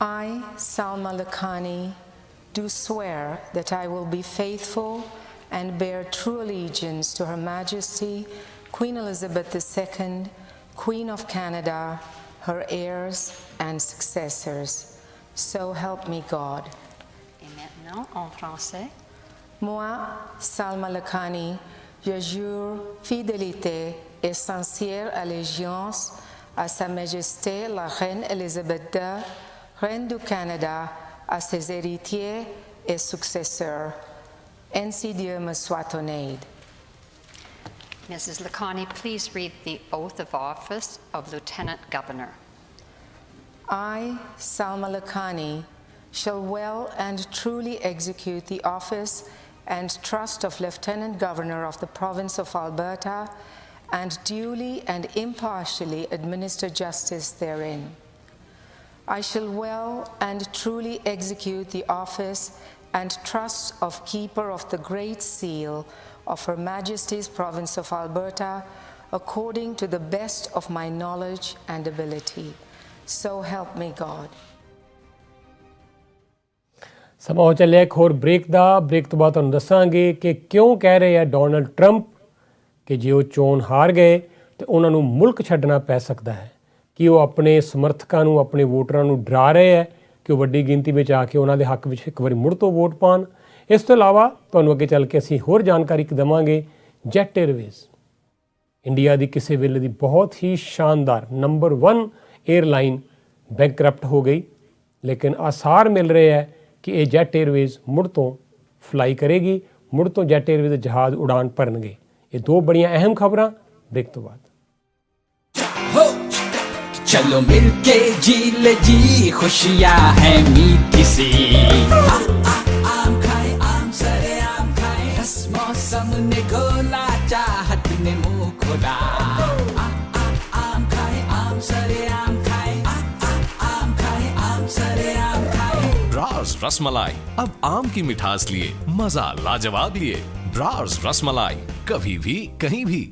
I, Salma Lakhani, do swear that I will be faithful and bear true allegiance to Her Majesty Queen Elizabeth II, Queen of Canada, her heirs and successors. So help me God. Et maintenant, en français. Moi, Salma Lakhani, je jure fidélité et sincère allégeance à Sa Majesté la Reine Elizabeth II, Reine du Canada, à ses héritiers et successeurs. Ainsi Dieu me soit en aide. Mrs. Lakhani, please read the oath of office of Lieutenant Governor. I, Salma Lakhani, shall well and truly execute the office and trust of Lieutenant Governor of the Province of Alberta and duly and impartially administer justice therein. I shall well and truly execute the office and trust of Keeper of the Great Seal of Her Majesty's Province of Alberta according to the best of my knowledge and ability. So help me God. ਸਮਾਂ ਹੋ ਚੱਲਿਆ ਇੱਕ ਹੋਰ ਬ੍ਰੇਕ ਦਾ। ਬ੍ਰੇਕ ਤੋਂ ਬਾਅਦ ਤੁਹਾਨੂੰ ਦੱਸਾਂਗੇ ਕਿ ਕਿਉਂ ਕਹਿ ਰਹੇ ਆ ਡੋਨਲਡ ਟਰੰਪ ਕਿ ਜੇ ਉਹ ਚੋਣ ਹਾਰ ਗਏ ਤੇ ਉਹਨਾਂ ਨੂੰ ਮੁਲਕ ਛੱਡਣਾ ਪੈ ਸਕਦਾ ਹੈ। ਕਿ ਉਹ ਆਪਣੇ ਸਮਰਥਕਾਂ ਨੂੰ, ਆਪਣੇ ਵੋਟਰਾਂ ਨੂੰ ਡਰਾ ਰਹੇ ਹੈ ਕਿ ਉਹ ਵੱਡੀ ਗਿਣਤੀ ਵਿੱਚ ਆ ਕੇ ਉਹਨਾਂ ਦੇ ਹੱਕ ਵਿੱਚ ਇੱਕ ਵਾਰੀ ਮੁੜ ਤੋਂ ਵੋਟ ਪਾਉਣ। ਇਸ ਤੋਂ ਇਲਾਵਾ ਤੁਹਾਨੂੰ ਅੱਗੇ ਚੱਲ ਕੇ ਅਸੀਂ ਹੋਰ ਜਾਣਕਾਰੀ ਦੇਵਾਂਗੇ। ਜੈਟ ਏਅਰਵੇਜ਼ ਇੰਡੀਆ ਦੀ ਕਿਸੇ ਵੇਲੇ ਦੀ ਬਹੁਤ ਹੀ ਸ਼ਾਨਦਾਰ ਨੰਬਰ 1 ਏਅਰਲਾਈਨ ਬੈਂਕਰਪਟ ਹੋ ਗਈ, ਲੇਕਿਨ ਆਸਾਰ ਮਿਲ ਰਹੇ ਹੈ ਕਿ ਇਹ ਜੈਟ ਏਅਰਵੇਜ਼ ਮੁੜ ਤੋਂ ਫਲਾਈ ਕਰੇਗੀ, ਮੁੜ ਤੋਂ ਜੈਟ ਏਅਰਵੇਜ਼ ਦੇ ਜਹਾਜ਼ ਉਡਾਨ ਭਰਨਗੇ। ਇਹ ਦੋ ਬੜੀਆਂ ਅਹਿਮ ਖਬਰਾਂ ਬ੍ਰੇਕ ਤੋਂ ਬਾਅਦ। चलो मिलके जी ले जी खुशियाँ हैं मीठी सी। आम खाए आम सरे आम खाए, बस मौसम ने घोला चाहत ने मुँह खोला। आम खाए आम सरे आम खाए, आम खाए आम सरे आम खाए। ब्रास रसमलाई अब आम की मिठास लिए, मजा लाजवाब लिए। ब्रास रसमलाई कभी भी कहीं भी।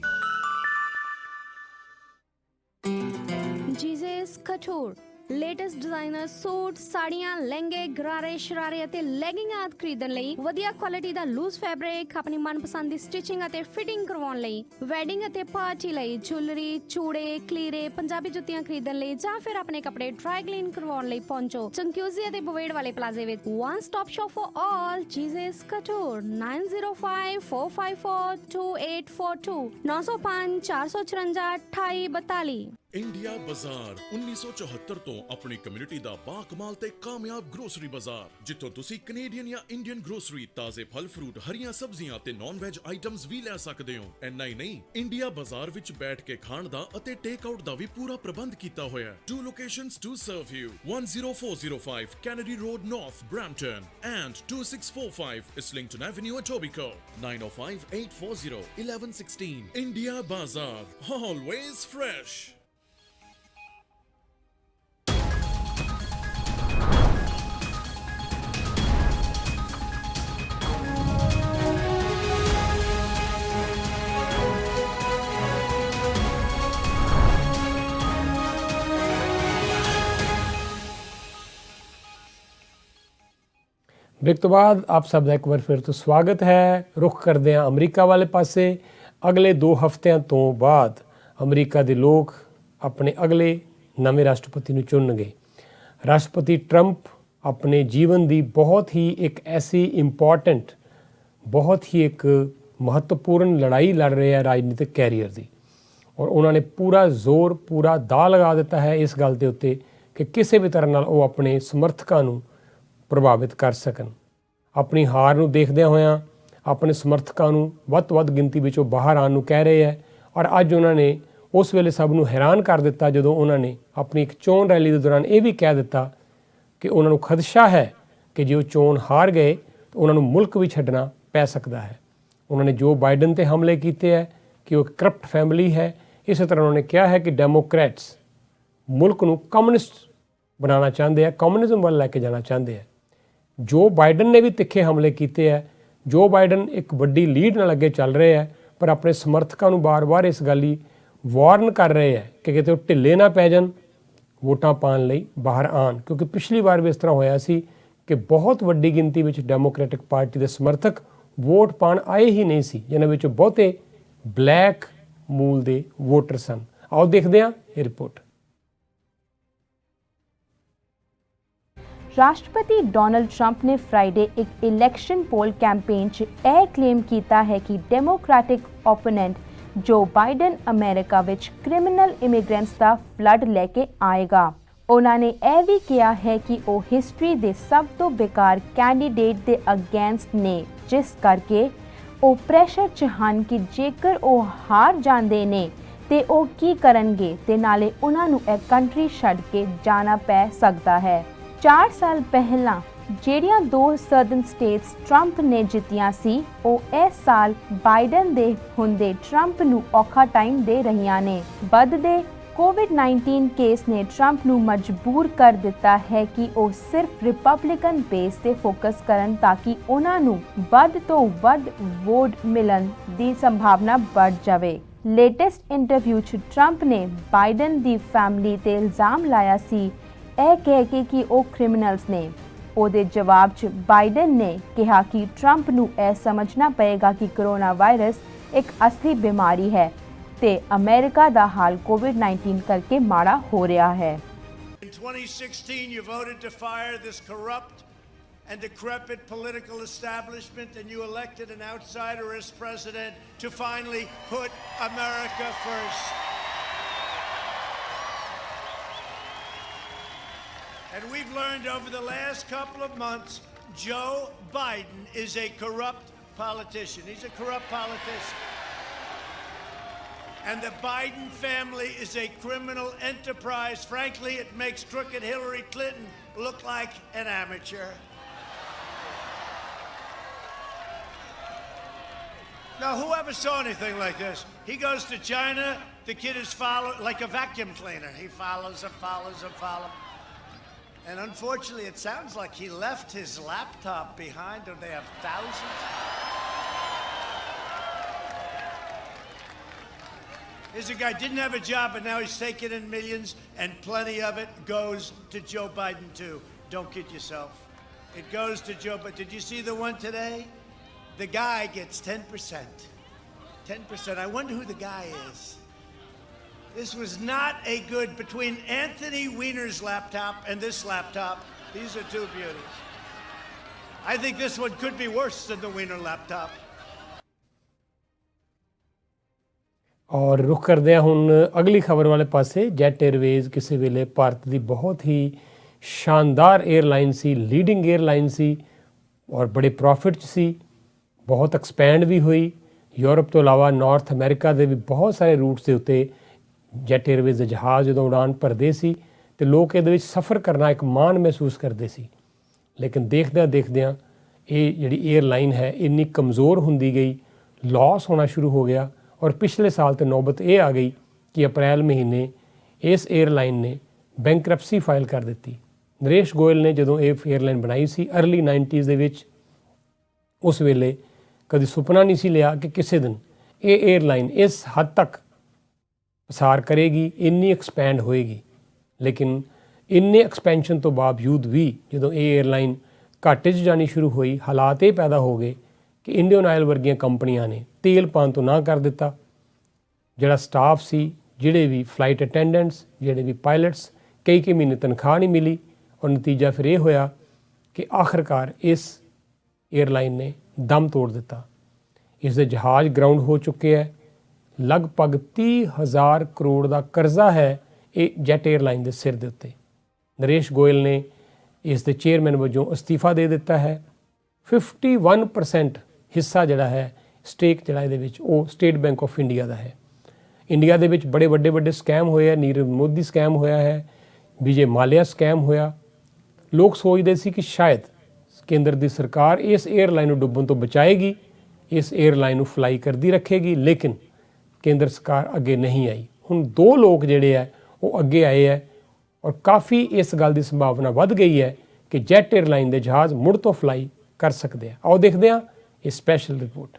कठोर ਲੇਟੈਸਟ ਡਿਜ਼ਾਈਨਰ ਸੂਟ, ਸਾੜੀਆਂ, ਲਹਿੰਗੇ, ਗਰਾਰੇ, ਸ਼ਰਾਰੇ ਅਤੇ ਲੈਗਿੰਗ ਆਦਿ ਖਰੀਦਣ ਲਈ ਵਧੀਆ ਕੁਆਲਿਟੀ ਦਾ ਲੂਜ਼ ਫੈਬਰਿਕ, ਆਪਣੀ ਮਨਪਸੰਦ ਦੀ ਸਟਿਚਿੰਗ ਅਤੇ ਫਿਟਿੰਗ ਕਰਵਾਉਣ ਲਈ, ਵੈਡਿੰਗ ਅਤੇ ਪਾਰਟੀ ਲਈ ਜੁਐਲਰੀ, ਚੂੜੇ, ਕਲੀਰੇ, ਪੰਜਾਬੀ ਜੁੱਤੀਆਂ ਖਰੀਦਣ ਲਈ ਜਾਂ ਫਿਰ ਆਪਣੇ ਕੱਪੜੇ ਡਰਾਈ ਕਲੀਨ ਕਰਵਾਉਣ ਲਈ ਪਹੁੰਚੋ ਚੰਕਿਊਜ਼ੀ ਅਤੇ ਬਵੇੜ ਵਾਲੇ ਪਲਾਜ਼ੇ ਵਿੱਚ। One stop shop for all ਚੀਜ਼ਸ ਕਠੋਰ। 9054542842 905 454 2842। ਇੰਡੀਆ ਬਾਜ਼ਾਰ 1974 ਤੋਂ ਆਪਣੀ ਕਮਿਊਨਿਟੀ ਦਾ ਬਾਕਮਾਲ ਤੇ ਕਾਮਯਾਬ ਗਰੋਸਰੀ ਬਾਜ਼ਾਰ, ਜਿੱਥੋਂ ਤੁਸੀਂ ਕੈਨੇਡੀਅਨ ਜਾਂ ਇੰਡੀਅਨ ਗਰੋਸਰੀ, ਤਾਜ਼ੇ ਫਲ ਫਰੂਟ, ਹਰੀਆਂ ਸਬਜ਼ੀਆਂ ਤੇ ਨਾਨ ਵੈਜ ਆਈਟਮਸ ਵੀ ਲੈ ਸਕਦੇ ਹੋ। ਇੰਨਾ ਹੀ ਨਹੀਂ, ਇੰਡੀਆ ਬਾਜ਼ਾਰ ਵਿੱਚ ਬੈਠ ਕੇ ਖਾਣ ਦਾ ਅਤੇ ਟੇਕ ਆਊਟ ਦਾ ਵੀ ਪੂਰਾ ਪ੍ਰਬੰਧ ਕੀਤਾ ਹੋਇਆ ਹੈ। 2 locations to serve you: 10405 Kennedy Road North, Brampton, and 2645 Islington Avenue, Etobicoke. 905-840-1116. India Bazaar, always fresh. Break ਤੋਂ ਬਾਅਦ ਆਪ ਸਭ ਦਾ ਇੱਕ ਵਾਰ ਫਿਰ ਤੋਂ ਸਵਾਗਤ ਹੈ। ਰੁਖ ਕਰਦੇ ਹਾਂ ਅਮਰੀਕਾ ਵਾਲੇ ਪਾਸੇ। ਅਗਲੇ 2 ਹਫ਼ਤਿਆਂ ਤੋਂ ਬਾਅਦ ਅਮਰੀਕਾ ਦੇ ਲੋਕ ਆਪਣੇ ਅਗਲੇ ਨਵੇਂ ਰਾਸ਼ਟਰਪਤੀ ਨੂੰ ਚੁਣਨਗੇ। ਰਾਸ਼ਟਰਪਤੀ ਟਰੰਪ ਆਪਣੇ ਜੀਵਨ ਦੀ ਬਹੁਤ ਹੀ ਇੱਕ ਐਸੀ ਇੰਪੋਰਟੈਂਟ, ਬਹੁਤ ਹੀ ਇੱਕ ਮਹੱਤਵਪੂਰਨ ਲੜਾਈ ਲੜ ਰਹੇ ਹੈ ਰਾਜਨੀਤਿਕ ਕੈਰੀਅਰ ਦੀ, ਔਰ ਉਹਨਾਂ ਨੇ ਪੂਰਾ ਜ਼ੋਰ, ਪੂਰਾ ਦਾਅ ਲਗਾ ਦਿੱਤਾ ਹੈ ਇਸ ਗੱਲ ਦੇ ਉੱਤੇ ਕਿ ਕਿਸੇ ਵੀ ਤਰ੍ਹਾਂ ਨਾਲ ਉਹ ਆਪਣੇ ਸਮਰਥਕਾਂ ਨੂੰ ਪ੍ਰਭਾਵਿਤ ਕਰ ਸਕਣ। ਆਪਣੀ ਹਾਰ ਨੂੰ ਦੇਖਦਿਆਂ ਹੋਇਆਂ ਆਪਣੇ ਸਮਰਥਕਾਂ ਨੂੰ ਵੱਧ ਤੋਂ ਵੱਧ ਗਿਣਤੀ ਵਿੱਚੋਂ ਬਾਹਰ ਆਉਣ ਨੂੰ ਕਹਿ ਰਹੇ ਹੈ। ਔਰ ਅੱਜ ਉਹਨਾਂ ਨੇ ਉਸ ਵੇਲੇ ਸਭ ਨੂੰ ਹੈਰਾਨ ਕਰ ਦਿੱਤਾ ਜਦੋਂ ਉਹਨਾਂ ਨੇ ਆਪਣੀ ਇੱਕ ਚੋਣ ਰੈਲੀ ਦੇ ਦੌਰਾਨ ਇਹ ਵੀ ਕਹਿ ਦਿੱਤਾ ਕਿ ਉਹਨਾਂ ਨੂੰ ਖਦਸ਼ਾ ਹੈ ਕਿ ਜੇ ਉਹ ਚੋਣ ਹਾਰ ਗਏ ਤਾਂ ਉਹਨਾਂ ਨੂੰ ਮੁਲਕ ਵੀ ਛੱਡਣਾ ਪੈ ਸਕਦਾ ਹੈ। ਉਹਨਾਂ ਨੇ ਜੋ ਬਾਈਡਨ 'ਤੇ ਹਮਲੇ ਕੀਤੇ ਹੈ ਕਿ ਉਹ ਕਰਪਟ ਫੈਮਿਲੀ ਹੈ, ਇਸੇ ਤਰ੍ਹਾਂ ਉਹਨਾਂ ਨੇ ਕਿਹਾ ਹੈ ਕਿ ਡੈਮੋਕ੍ਰੈਟਸ ਮੁਲਕ ਨੂੰ ਕਮਿਊਨਿਸਟ ਬਣਾਉਣਾ ਚਾਹੁੰਦੇ ਆ, ਕਮਿਊਨਿਜ਼ਮ ਵੱਲ ਲੈ ਕੇ ਜਾਣਾ ਚਾਹੁੰਦੇ ਆ। ਜੋ ਬਾਈਡਨ ਨੇ ਵੀ ਤਿੱਖੇ ਹਮਲੇ ਕੀਤੇ ਹੈ। ਜੋ ਬਾਈਡਨ ਇੱਕ ਵੱਡੀ ਲੀਡ ਨਾਲ ਅੱਗੇ ਚੱਲ ਰਹੇ ਹੈ, ਪਰ ਆਪਣੇ ਸਮਰਥਕਾਂ ਨੂੰ ਬਾਰ-ਬਾਰ ਇਸ ਗੱਲ ਹੀ ਵਾਰਨ ਕਰ ਰਹੇ ਹੈ ਕਿ ਕਿਤੇ ਉਹ ਢਿੱਲੇ ਨਾ ਪੈ ਜਾਣ, ਵੋਟਾਂ ਪਾਉਣ ਲਈ ਬਾਹਰ ਆਉਣ। ਕਿਉਂਕਿ ਪਿਛਲੀ ਵਾਰ ਵੀ ਇਸ ਤਰ੍ਹਾਂ ਹੋਇਆ ਸੀ ਕਿ ਬਹੁਤ ਵੱਡੀ ਗਿਣਤੀ ਵਿੱਚ ਡੈਮੋਕ੍ਰੈਟਿਕ ਪਾਰਟੀ ਦੇ ਸਮਰਥਕ ਵੋਟ ਪਾਉਣ ਆਏ ਹੀ ਨਹੀਂ ਸੀ, ਜਿਨ੍ਹਾਂ ਵਿੱਚੋਂ ਬਹੁਤੇ ਬਲੈਕ ਮੂਲ ਦੇ ਵੋਟਰ ਸਨ। ਆਓ ਦੇਖਦੇ ਹਾਂ ਇਹ ਰਿਪੋਰਟ। ਰਾਸ਼ਟਰਪਤੀ ਡੋਨਲਡ ਟਰੰਪ ਨੇ ਫਰਾਈਡੇ ਇੱਕ ਇਲੈਕਸ਼ਨ ਪੋਲ ਕੈਂਪੇਨ 'ਚ ਇਹ ਕਲੇਮ ਕੀਤਾ ਹੈ ਕਿ ਡੈਮੋਕ੍ਰੈਟਿਕ ਓਪੋਨੈਂਟ ਜੋ ਬਾਈਡਨ ਅਮਰੀਕਾ ਵਿੱਚ ਕ੍ਰਿਮੀਨਲ ਇਮੀਗ੍ਰੈਂਟਸ ਦਾ ਫਲੱਡ ਲੈ ਕੇ ਆਏਗਾ। ਉਹਨਾਂ ਨੇ ਇਹ ਵੀ ਕਿਹਾ ਹੈ ਕਿ ਉਹ ਹਿਸਟਰੀ ਦੇ ਸਭ ਤੋਂ ਬੇਕਾਰ ਕੈਂਡੀਡੇਟ ਦੇ ਅਗੇਂਸਟ ਨੇ, ਜਿਸ ਕਰਕੇ ਉਹ ਪ੍ਰੈਸ਼ਰ 'ਚ ਹਨ ਕਿ ਜੇਕਰ ਉਹ ਹਾਰ ਜਾਂਦੇ ਨੇ ਤੇ ਉਹ ਕੀ ਕਰਨਗੇ ਤੇ ਨਾਲੇ ਉਹਨਾਂ ਨੂੰ ਇਹ ਕੰਟਰੀ ਛੱਡ ਕੇ ਜਾਣਾ ਪੈ ਸਕਦਾ ਹੈ। 4 ਸਾਲ ਪਹਿਲਾਂ ਜਿਹੜੀਆਂ 2 ਸਦਰਨ ਸਟੇਟਸ ਟਰੰਪ ਨੇ ਜਿੱਤੀਆਂ ਸੀ, ਉਹ ਇਸ ਸਾਲ ਬਾਈਡਨ ਦੇ ਹੁੰਦੇ ਟਰੰਪ ਨੂੰ ਔਖਾ ਟਾਈਮ ਦੇ ਰਹੀਆਂ ਨੇ। ਵੱਧਦੇ ਕੋਵਿਡ-19 ਕੇਸ ਨੇ ਟਰੰਪ ਨੂੰ ਮਜਬੂਰ ਕਰ ਦਿੱਤਾ ਹੈ ਕਿ ਉਹ ਸਿਰਫ ਰਿਪਬਲਿਕਨ ਬੇਸ ਤੇ ਫੋਕਸ ਕਰਨ ਤਾਂ ਕਿ ਉਹਨਾਂ ਨੂੰ ਵੱਧ ਤੋਂ ਵੱਧ ਵੋਟ ਮਿਲਣ ਦੀ ਸੰਭਾਵਨਾ ਵੱਧ ਜਾਵੇ। ਲੇਟੈਸਟ ਇੰਟਰਵਿਊ 'ਚ ਟਰੰਪ ਨੇ ਬਾਈਡਨ ਦੀ ਫੈਮਿਲੀ ਤੇ ਇਲਜ਼ਾਮ ਲਾਇਆ ਸੀ ਇਹ ਕਹਿ ਕੇ ਕਿ ਉਹ ਕ੍ਰਿਮੀਨਲਸ ਨੇ। ਉਹਦੇ ਜਵਾਬ 'ਚ ਬਾਈਡਨ ਨੇ ਕਿਹਾ ਕਿ ਟਰੰਪ ਨੂੰ ਇਹ ਸਮਝਣਾ ਪਏਗਾ ਕਿ ਕਰੋਨਾ ਵਾਇਰਸ ਇੱਕ ਅਸਲੀ ਬਿਮਾਰੀ ਹੈ ਤੇ ਅਮਰੀਕਾ ਦਾ ਹਾਲ ਕੋਵਿਡ-19 ਕਰਕੇ ਮਾੜਾ ਹੋ ਰਿਹਾ ਹੈ। In 2016 you voted to fire this corrupt and decrepit political establishment and you elected an outsider as president to finally put America first. And we've learned over the last couple of months Joe Biden is a corrupt politician. He's a corrupt politician. And the Biden family is a criminal enterprise. Frankly, it makes crooked Hillary Clinton look like an amateur. Now, whoever saw anything like this? He goes to China, the kid is followed like a vacuum cleaner. He follows and follows and follows. And unfortunately, it sounds like he left his laptop behind, and they have thousands. Here's a guy, didn't have a job, but now he's taking in millions, and plenty of it goes to Joe Biden, too. Don't kid yourself. It goes to Joe, but did you see the one today? The guy gets 10%. 10%. I wonder who the guy is. This was not a good, between Anthony Weiner's laptop and this laptop, these are two beauties. I think this one could be worse than the Weiner laptop. ਔਰ ਰੁਖ ਕਰਦੇ ਹਾਂ ਹੁਣ ਅਗਲੀ ਖਬਰ ਵਾਲੇ ਪਾਸੇ। ਜੈਟ ਏਅਰਵੇਜ਼ ਕਿਸੇ ਵੇਲੇ ਭਾਰਤ ਦੀ ਬਹੁਤ ਹੀ ਸ਼ਾਨਦਾਰ ਏਅਰਲਾਈਨ ਸੀ, ਲੀਡਿੰਗ ਏਅਰਲਾਈਨ ਸੀ ਔਰ ਬੜੇ ਪ੍ਰੋਫਿਟ 'ਚ ਸੀ, ਬਹੁਤ ਐਕਸਪੈਂਡ ਵੀ ਹੋਈ। ਯੂਰਪ ਤੋਂ ਇਲਾਵਾ ਨਾਰਥ ਅਮਰੀਕਾ ਦੇ ਵੀ ਬਹੁਤ ਸਾਰੇ ਰੂਟਸ ਦੇ ਉੱਤੇ ਜੈਟ ਏਅਰਵੇਜ਼ ਦੇ ਜਹਾਜ਼ ਜਦੋਂ ਉਡਾਨ ਭਰਦੇ ਸੀ ਤੇ ਲੋਕ ਇਹਦੇ ਵਿੱਚ ਸਫ਼ਰ ਕਰਨਾ ਇੱਕ ਮਾਣ ਮਹਿਸੂਸ ਕਰਦੇ ਸੀ। ਲੇਕਿਨ ਦੇਖਦਿਆਂ ਇਹ ਜਿਹੜੀ ਏਅਰਲਾਈਨ ਹੈ ਇੰਨੀ ਕਮਜ਼ੋਰ ਹੁੰਦੀ ਗਈ, ਲਾਸ ਹੋਣਾ ਸ਼ੁਰੂ ਹੋ ਗਿਆ ਔਰ ਪਿਛਲੇ ਸਾਲ ਤੇ ਨੌਬਤ ਇਹ ਆ ਗਈ ਕਿ ਅਪ੍ਰੈਲ ਮਹੀਨੇ ਇਸ ਏਅਰਲਾਈਨ ਨੇ ਬੈਂਕਰਪਸੀ ਫਾਈਲ ਕਰ ਦਿੱਤੀ। ਨਰੇਸ਼ ਗੋਇਲ ਨੇ ਜਦੋਂ ਇਹ ਏਅਰਲਾਈਨ ਬਣਾਈ ਸੀ ਅਰਲੀ 90s ਦੇ ਵਿੱਚ, ਉਸ ਵੇਲੇ ਕਦੀ ਸੁਪਨਾ ਨਹੀਂ ਸੀ ਲਿਆ ਕਿ ਕਿਸੇ ਦਿਨ ਇਹ ਏਅਰਲਾਈਨ ਇਸ ਹੱਦ ਤੱਕ ਪਸਾਰ ਕਰੇਗੀ, ਇੰਨੀ ਐਕਸਪੈਂਡ ਹੋਏਗੀ। ਲੇਕਿਨ ਇੰਨੇ ਐਕਸਪੈਂਸ਼ਨ ਤੋਂ ਬਾਵਜੂਦ ਵੀ ਜਦੋਂ ਇਹ ਏਅਰਲਾਈਨ ਘਾਟੇ 'ਚ ਜਾਣੀ ਸ਼ੁਰੂ ਹੋਈ, ਹਾਲਾਤ ਇਹ ਪੈਦਾ ਹੋ ਗਏ ਕਿ ਇੰਡੀਅਨ ਆਇਲ ਵਰਗੀਆਂ ਕੰਪਨੀਆਂ ਨੇ ਤੇਲ ਪਾਉਣ ਤੋਂ ਨਾ ਕਰ ਦਿੱਤਾ। ਜਿਹੜਾ ਸਟਾਫ ਸੀ, ਜਿਹੜੇ ਵੀ ਫਲਾਈਟ ਅਟੈਂਡੈਂਟਸ, ਜਿਹੜੇ ਵੀ ਪਾਇਲਟਸ, ਕਈ ਮਹੀਨੇ ਤਨਖਾਹ ਨਹੀਂ ਮਿਲੀ ਔਰ ਨਤੀਜਾ ਫਿਰ ਇਹ ਹੋਇਆ ਕਿ ਆਖਰਕਾਰ ਇਸ ਏਅਰਲਾਈਨ ਨੇ ਦਮ ਤੋੜ ਦਿੱਤਾ। ਇਸ ਦੇ ਜਹਾਜ਼ ਗਰਾਊਂਡ ਹੋ ਚੁੱਕੇ ਹੈ। ਲਗਭਗ 30,000 ਕਰੋੜ ਦਾ ਕਰਜ਼ਾ ਹੈ ਇਹ ਜੈਟ ਏਅਰਲਾਈਨ ਦੇ ਸਿਰ ਦੇ ਉੱਤੇ। ਨਰੇਸ਼ ਗੋਇਲ ਨੇ ਇਸ ਦੇ ਚੇਅਰਮੈਨ ਵਜੋਂ ਅਸਤੀਫਾ ਦੇ ਦਿੱਤਾ ਹੈ। 51% ਹਿੱਸਾ ਜਿਹੜਾ ਹੈ, ਸਟੇਕ ਜਿਹੜਾ ਇਹਦੇ ਵਿੱਚ, ਉਹ ਸਟੇਟ ਬੈਂਕ ਆਫ ਇੰਡੀਆ ਦਾ ਹੈ। ਇੰਡੀਆ ਦੇ ਵਿੱਚ ਬੜੇ ਵੱਡੇ ਸਕੈਮ ਹੋਏ ਆ। ਨੀਰਵ ਮੋਦੀ ਸਕੈਮ ਹੋਇਆ ਹੈ, ਵਿਜੇ ਮਾਲਿਆ ਸਕੈਮ ਹੋਇਆ। ਲੋਕ ਸੋਚਦੇ ਸੀ ਕਿ ਸ਼ਾਇਦ ਕੇਂਦਰ ਦੀ ਸਰਕਾਰ ਇਸ ਏਅਰਲਾਈਨ ਨੂੰ ਡੁੱਬਣ ਤੋਂ ਬਚਾਏਗੀ, ਇਸ ਏਅਰਲਾਈਨ ਨੂੰ ਫਲਾਈ ਕਰਦੀ ਰੱਖੇਗੀ, ਲੇਕਿਨ ਕੇਂਦਰ ਸਰਕਾਰ ਅੱਗੇ ਨਹੀਂ ਆਈ। ਹੁਣ 2 ਲੋਕ ਜਿਹੜੇ ਆ ਉਹ ਅੱਗੇ ਆਏ ਹੈ ਔਰ ਕਾਫੀ ਇਸ ਗੱਲ ਦੀ ਸੰਭਾਵਨਾ ਵੱਧ ਗਈ ਹੈ ਕਿ ਜੈਟ 에ਅਰਲਾਈਨ ਦੇ ਜਹਾਜ਼ ਮੁੜ ਤੋਂ ਫਲਾਈ ਕਰ ਸਕਦੇ ਆ। ਆਓ ਦੇਖਦੇ ਹਾਂ ਇਹ ਸਪੈਸ਼ਲ ਰਿਪੋਰਟ।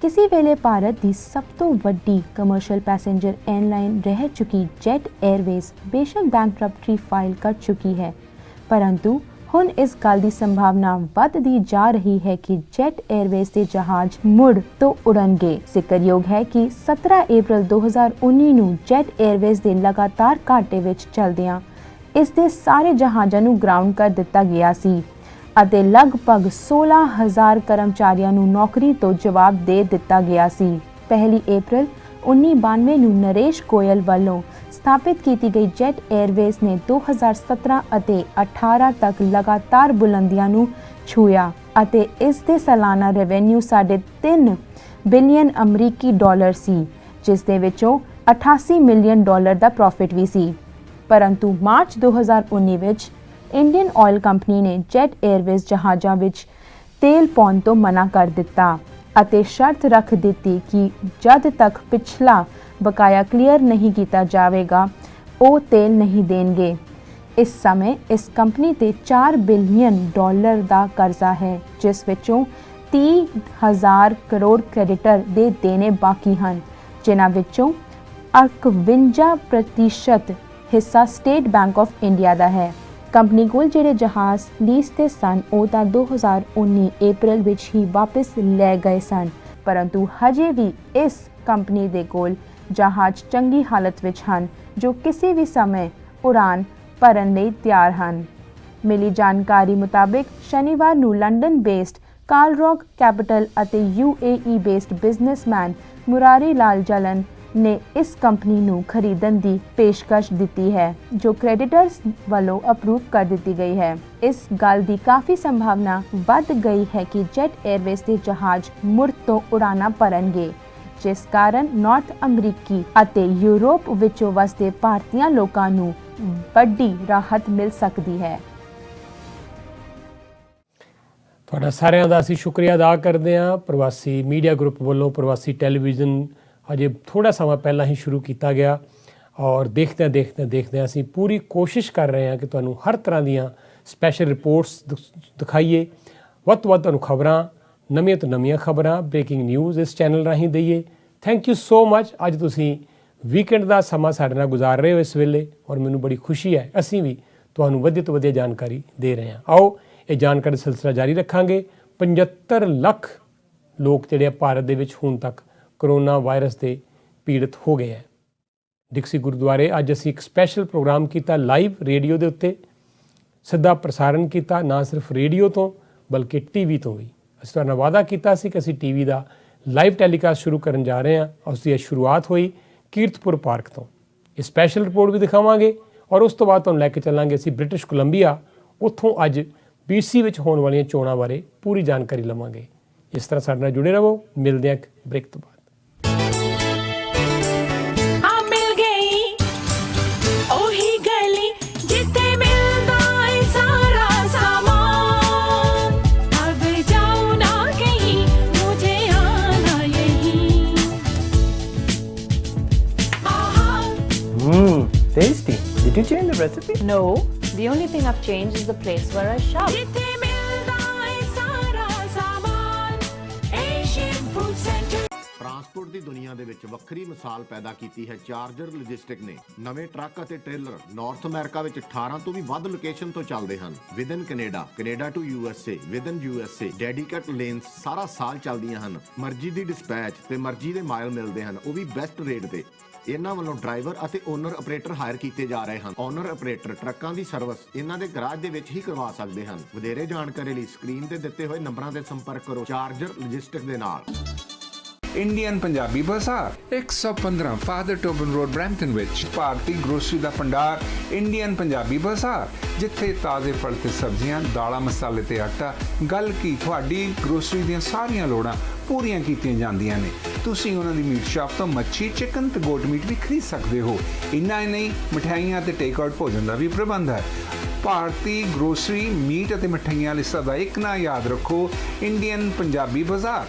ਕਿਸੇ ਵੇਲੇ ਭਾਰਤ ਦੀ ਸਭ ਤੋਂ ਵੱਡੀ ਕਮਰਸ਼ੀਅਲ ਪੈਸੇਂਜਰ 에ਅਰਲਾਈਨ ਰਹਿ ਚੁੱਕੀ ਜੈਟ 에ਅਰਵੇਜ਼ ਬੇਸ਼ੱਕ ਬੈਂਕਰਪਟਰੀ ਫਾਈਲ ਕਰ ਚੁੱਕੀ ਹੈ, ਪਰੰਤੂ ਹੁਣ ਇਸ ਗੱਲ ਦੀ ਸੰਭਾਵਨਾ ਵੱਧਦੀ ਜਾ ਰਹੀ ਹੈ ਕਿ ਜੈਟ 에ਅਰਵੇਜ਼ ਦੇ ਜਹਾਜ਼ ਮੁੜ ਤੋਂ ਉਡਣਗੇ। ਜ਼ਿਕਰਯੋਗ ਹੈ ਕਿ 17 ਅਪ੍ਰੈਲ 2019 ਨੂੰ ਜੈਟ 에ਅਰਵੇਜ਼ ਦੇ ਲਗਾਤਾਰ ਘਾਟੇ ਵਿੱਚ ਚੱਲਦਿਆਂ ਇਸ ਦੇ ਸਾਰੇ ਜਹਾਜ਼ਾਂ ਨੂੰ ਗਰਾਊਂਡ ਕਰ ਦਿੱਤਾ ਗਿਆ ਸੀ ਅਤੇ ਲਗਭਗ 16,000 ਕਰਮਚਾਰੀਆਂ ਨੂੰ ਨੌਕਰੀ ਤੋਂ ਜਵਾਬ ਦੇ ਦਿੱਤਾ ਗਿਆ ਸੀ। 1 ਅਪ੍ਰੈਲ 1992 ਨੂੰ ਨਰੇਸ਼ ਗੋਇਲ ਵੱਲੋਂ ਸਥਾਪਿਤ ਕੀਤੀ ਗਈ ਜੈਟ 에ਅਰਵੇਜ਼ ਨੇ 2017 ਅਤੇ 18 ਤੱਕ ਲਗਾਤਾਰ ਬੁਲੰਦੀਆਂ ਨੂੰ ਛੂਹਿਆ ਅਤੇ ਇਸ ਦੇ ਸਾਲਾਨਾ ਰੈਵਨਿਊ $3.5 ਬਿਲੀਅਨ ਅਮਰੀਕੀ ਡਾਲਰ ਸੀ, ਜਿਸ ਦੇ ਵਿੱਚੋਂ $88 ਮਿਲੀਅਨ ਦਾ ਪ੍ਰੋਫਿਟ ਵੀ ਸੀ। ਪਰੰਤੂ ਮਾਰਚ 2019 ਵਿੱਚ ਇੰਡੀਅਨ ਆਇਲ ਕੰਪਨੀ ਨੇ ਜੈਟ 에ਅਰਵੇਜ਼ ਜਹਾਜ਼ਾਂ ਵਿੱਚ ਤੇਲ ਪਾਉਣ ਤੋਂ ਮਨਾ ਕਰ ਦਿੱਤਾ ਅਤੇ ਸ਼ਰਤ ਰੱਖ ਦਿੱਤੀ ਕਿ ਜਦ ਤੱਕ ਪਿਛਲਾ ਬਕਾਇਆ ਕਲੀਅਰ ਨਹੀਂ ਕੀਤਾ ਜਾਵੇਗਾ ਉਹ ਤੇਲ ਨਹੀਂ ਦੇਣਗੇ। ਇਸ ਸਮੇਂ ਇਸ ਕੰਪਨੀ ਤੇ $4 ਬਿਲੀਅਨ ਦਾ ਕਰਜ਼ਾ ਹੈ, ਜਿਸ ਵਿੱਚੋਂ 30,000 ਕਰੋੜ ਕ੍ਰੈਡੀਟਰ ਦੇ ਦੇਣੇ ਬਾਕੀ ਹਨ, ਜਿਨ੍ਹਾਂ ਵਿੱਚੋਂ 51% ਹਿੱਸਾ ਸਟੇਟ ਬੈਂਕ ਆਫ ਇੰਡੀਆ ਦਾ ਹੈ। ਕੰਪਨੀ ਕੋਲ ਜਿਹੜੇ ਜਹਾਜ਼ ਲੀਜ਼ ਤੇ ਸਨ ਉਹ ਤਾਂ 2019 ਅਪ੍ਰੈਲ ਵਿੱਚ ਹੀ ਵਾਪਸ ਲੈ ਗਏ ਸਨ, ਪਰੰਤੂ ਹਜੇ ਵੀ ਇਸ ਕੰਪਨੀ ਦੇ ਕੋਲ ਜਹਾਜ਼ ਚੰਗੀ ਹਾਲਤ ਵਿੱਚ ਹਨ ਜੋ ਕਿਸੇ ਵੀ ਸਮੇਂ ਉਡਾਨ ਭਰਨ ਲਈ ਤਿਆਰ ਹਨ। ਮਿਲੀ ਜਾਣਕਾਰੀ ਮੁਤਾਬਿਕ ਸ਼ਨੀਵਾਰ ਨੂੰ ਲੰਡਨ ਬੇਸਡ ਕਾਲਰੌਕ ਕੈਪੀਟਲ ਅਤੇ UAE ਬੇਸਡ ਬਿਜ਼ਨਸਮੈਨ ਮੁਰਾਰੀ ਲਾਲ ਜਲਨ ਨੇ ਇਸ ਕੰਪਨੀ ਨੂੰ ਖਰੀਦਣ ਦੀ ਪੇਸ਼ਕਸ਼ ਦਿੱਤੀ ਹੈ, ਜੋ ਕ੍ਰੈਡੀਟਰਸ ਵੱਲੋਂ ਅਪਰੂਵ ਕਰ ਦਿੱਤੀ ਗਈ ਹੈ। ਇਸ ਗੱਲ ਦੀ ਕਾਫੀ ਸੰਭਾਵਨਾ ਵੱਧ ਗਈ ਹੈ ਕਿ ਜੈਟ 에ਅਰਵੇਜ਼ ਦੇ ਜਹਾਜ਼ ਮੁੜ ਤੋਂ ਉਡਾਨਾਂ ਭਰਨਗੇ, ਜਿਸ ਕਾਰਨ ਨਾਰਥ ਅਮਰੀਕੀ ਅਤੇ ਯੂਰਪ ਵਿੱਚੋਂ ਵਸਦੇ ਭਾਰਤੀਆਂ ਲੋਕਾਂ ਨੂੰ ਵੱਡੀ ਰਾਹਤ ਮਿਲ ਸਕਦੀ ਹੈ। ਤੁਹਾਡਾ ਸਾਰਿਆਂ ਦਾ ਅਸੀਂ ਸ਼ੁਕਰੀਆ ਅਦਾ ਕਰਦੇ ਹਾਂ। ਪ੍ਰਵਾਸੀ ਮੀਡੀਆ ਗਰੁੱਪ ਵੱਲੋਂ ਪ੍ਰਵਾਸੀ ਟੈਲੀਵਿਜ਼ਨ ਅਜੇ ਥੋੜ੍ਹਾ ਸਮਾਂ ਪਹਿਲਾਂ ਹੀ ਸ਼ੁਰੂ ਕੀਤਾ ਗਿਆ ਔਰ ਦੇਖਦਿਆਂ ਅਸੀਂ ਪੂਰੀ ਕੋਸ਼ਿਸ਼ ਕਰ ਰਹੇ ਹਾਂ ਕਿ ਤੁਹਾਨੂੰ ਹਰ ਤਰ੍ਹਾਂ ਦੀਆਂ ਸਪੈਸ਼ਲ ਰਿਪੋਰਟਸ ਦਿਖਾਈਏ, ਵੱਧ ਤੋਂ ਵੱਧ ਤੁਹਾਨੂੰ ਖਬਰਾਂ, ਨਵੀਆਂ ਤੋਂ ਨਵੀਆਂ ਖਬਰਾਂ, ਬ੍ਰੇਕਿੰਗ ਨਿਊਜ਼ ਇਸ ਚੈਨਲ ਰਾਹੀਂ ਦਈਏ। Thank you so much. ਅੱਜ ਤੁਸੀਂ ਵੀਕਐਂਡ ਦਾ ਸਮਾਂ ਸਾਡੇ ਨਾਲ ਗੁਜ਼ਾਰ ਰਹੇ ਹੋ ਇਸ ਵੇਲੇ ਔਰ ਮੈਨੂੰ ਬੜੀ ਖੁਸ਼ੀ ਹੈ ਅਸੀਂ ਵੀ ਤੁਹਾਨੂੰ ਵਧੀਆ ਤੋਂ ਵਧੀਆ ਜਾਣਕਾਰੀ ਦੇ ਰਹੇ ਹਾਂ। ਆਓ ਇਹ ਜਾਣਕਾਰੀ ਸਿਲਸਿਲਾ ਜਾਰੀ ਰੱਖਾਂਗੇ। 75 ਲੱਖ ਲੋਕ ਜਿਹੜੇ ਭਾਰਤ ਦੇ ਵਿੱਚ ਹੁਣ ਤੱਕ ਕਰੋਨਾ ਵਾਇਰਸ ਦੇ ਪੀੜਤ ਹੋ ਗਏ ਹੈ। ਡਿਕਸੀ ਗੁਰਦੁਆਰੇ ਅੱਜ ਅਸੀਂ ਇੱਕ ਸਪੈਸ਼ਲ ਪ੍ਰੋਗਰਾਮ ਕੀਤਾ ਲਾਈਵ ਰੇਡੀਓ ਦੇ ਉੱਤੇ, ਸਿੱਧਾ ਪ੍ਰਸਾਰਣ ਕੀਤਾ ਨਾ ਸਿਰਫ ਰੇਡੀਓ ਤੋਂ ਬਲਕਿ TV ਤੋਂ ਵੀ। ਅਸੀਂ ਤੁਹਾਡੇ ਨਾਲ ਵਾਅਦਾ ਕੀਤਾ ਸੀ ਕਿ ਅਸੀਂ TV ਦਾ ਲਾਈਵ ਟੈਲੀਕਾਸਟ ਸ਼ੁਰੂ ਕਰਨ ਜਾ ਰਹੇ ਹਾਂ। ਉਸ ਦੀ ਸ਼ੁਰੂਆਤ ਹੋਈ ਕੀਰਤਪੁਰ ਪਾਰਕ ਤੋਂ। ਇਹ ਸਪੈਸ਼ਲ ਰਿਪੋਰਟ ਵੀ ਦਿਖਾਵਾਂਗੇ ਔਰ ਉਸ ਤੋਂ ਬਾਅਦ ਤੁਹਾਨੂੰ ਲੈ ਕੇ ਚੱਲਾਂਗੇ ਅਸੀਂ ਬ੍ਰਿਟਿਸ਼ ਕੋਲੰਬੀਆ। ਉੱਥੋਂ ਅੱਜ BC ਵਿੱਚ ਹੋਣ ਵਾਲੀਆਂ ਚੋਣਾਂ ਬਾਰੇ ਪੂਰੀ ਜਾਣਕਾਰੀ ਲਵਾਂਗੇ। ਇਸ ਤਰ੍ਹਾਂ ਸਾਡੇ ਨਾਲ ਜੁੜੇ ਰਹੋ। ਮਿਲਦੇ ਹਾਂ ਇੱਕ ਬ੍ਰੇਕ ਤੋਂ ਬਾਅਦ। Tasty. Did you change the recipe? No. The only thing I've changed is the place where I shop. Transport ਦੀ ਦੁਨੀਆ ਦੇ ਵਿੱਚ ਵੱਖਰੀ ਮਿਸਾਲ ਪੈਦਾ ਕੀਤੀ ਹੈ ਚਾਰਜਰ ਲੌਜਿਸਟਿਕ ਨੇ। ਨਵੇਂ ਟਰੱਕ ਅਤੇ ਟ੍ਰੇਲਰ ਨਾਰਥ ਅਮਰੀਕਾ ਵਿੱਚ 18 ਤੋਂ ਵੀ ਵੱਧ ਲੋਕੇਸ਼ਨ ਤੋਂ ਚੱਲਦੇ ਹਨ। Within Canada to USA, within USA, dedicate lanes ਸਾਰਾ ਸਾਲ ਚੱਲਦੀਆਂ ਹਨ। ਮਰਜ਼ੀ ਦੀ ਡਿਸਪੈਚ ਤੇ ਮਰਜ਼ੀ ਦੇ ਮਾਈਲ ਮਿਲਦੇ ਹਨ, ਉਹ ਵੀ ਬੈਸਟ ਰੇਟ ਤੇ। ਇਹਨਾਂ ਵੱਲੋਂ ਡਰਾਈਵਰ ਅਤੇ ਓਨਰ ਆਪਰੇਟਰ ਹਾਇਰ ਕੀਤੇ ਜਾ ਰਹੇ ਹਨ। ਓਨਰ ਆਪਰੇਟਰ ਟਰੱਕਾਂ ਦੀ ਸਰਵਿਸ ਇਹਨਾਂ ਦੇ ਗਰਾਜ ਦੇ ਵਿੱਚ ਹੀ ਕਰਵਾ ਸਕਦੇ ਹਨ। ਵਧੇਰੇ ਜਾਣਕਾਰੀ ਲਈ ਸਕਰੀਨ ਤੇ ਦਿੱਤੇ ਹੋਏ ਨੰਬਰਾਂ ਤੇ ਸੰਪਰਕ ਕਰੋ ਚਾਰਜਰ ਲੌਜਿਸਟਿਕ ਦੇ ਨਾਲ। ਇੰਡੀਅਨ ਪੰਜਾਬੀ ਬਾਜ਼ਾਰ 115 ਫਾਦਰ ਟੋਬਨ ਰੋਡ ਬਰੈਂਪਟਨ ਵਿੱਚ ਭਾਰਤੀ ਗਰੋਸਰੀ ਦਾ ਭੰਡਾਰ ਇੰਡੀਅਨ ਪੰਜਾਬੀ ਬਾਜ਼ਾਰ, ਜਿੱਥੇ ਤਾਜ਼ੇ ਫਲ ਤੇ ਸਬਜ਼ੀਆਂ, ਦਾਲਾਂ, ਮਸਾਲੇ ਤੇ ਆਟਾ, ਗੱਲ ਕੀ ਤੁਹਾਡੀ ਗਰੋਸਰੀ ਦੀਆਂ ਸਾਰੀਆਂ ਲੋੜਾਂ ਪੂਰੀਆਂ ਕੀਤੀਆਂ ਜਾਂਦੀਆਂ ਨੇ। ਤੁਸੀਂ ਉਹਨਾਂ ਦੀ ਮੀਟ ਸ਼ਾਪ ਤੋਂ ਮੱਛੀ, ਚਿਕਨ ਤੇ ਗੋਟ ਮੀਟ ਵੀ ਖਰੀਦ ਸਕਦੇ ਹੋ। ਇੰਨਾ ਹੀ ਨਹੀਂ, ਮਠਿਆਈਆਂ ਤੇ ਟੇਕ ਆਊਟ ਭੋਜਨ ਦਾ ਵੀ ਪ੍ਰਬੰਧ ਹੈ। ਭਾਰਤੀ ਗਰੋਸਰੀ, ਮੀਟ ਅਤੇ ਮਠਿਆਈਆਂ ਲਈ ਸਦਾ ਇੱਕ ਨਾ ਯਾਦ ਰੱਖੋ, ਇੰਡੀਅਨ ਪੰਜਾਬੀ ਬਾਜ਼ਾਰ।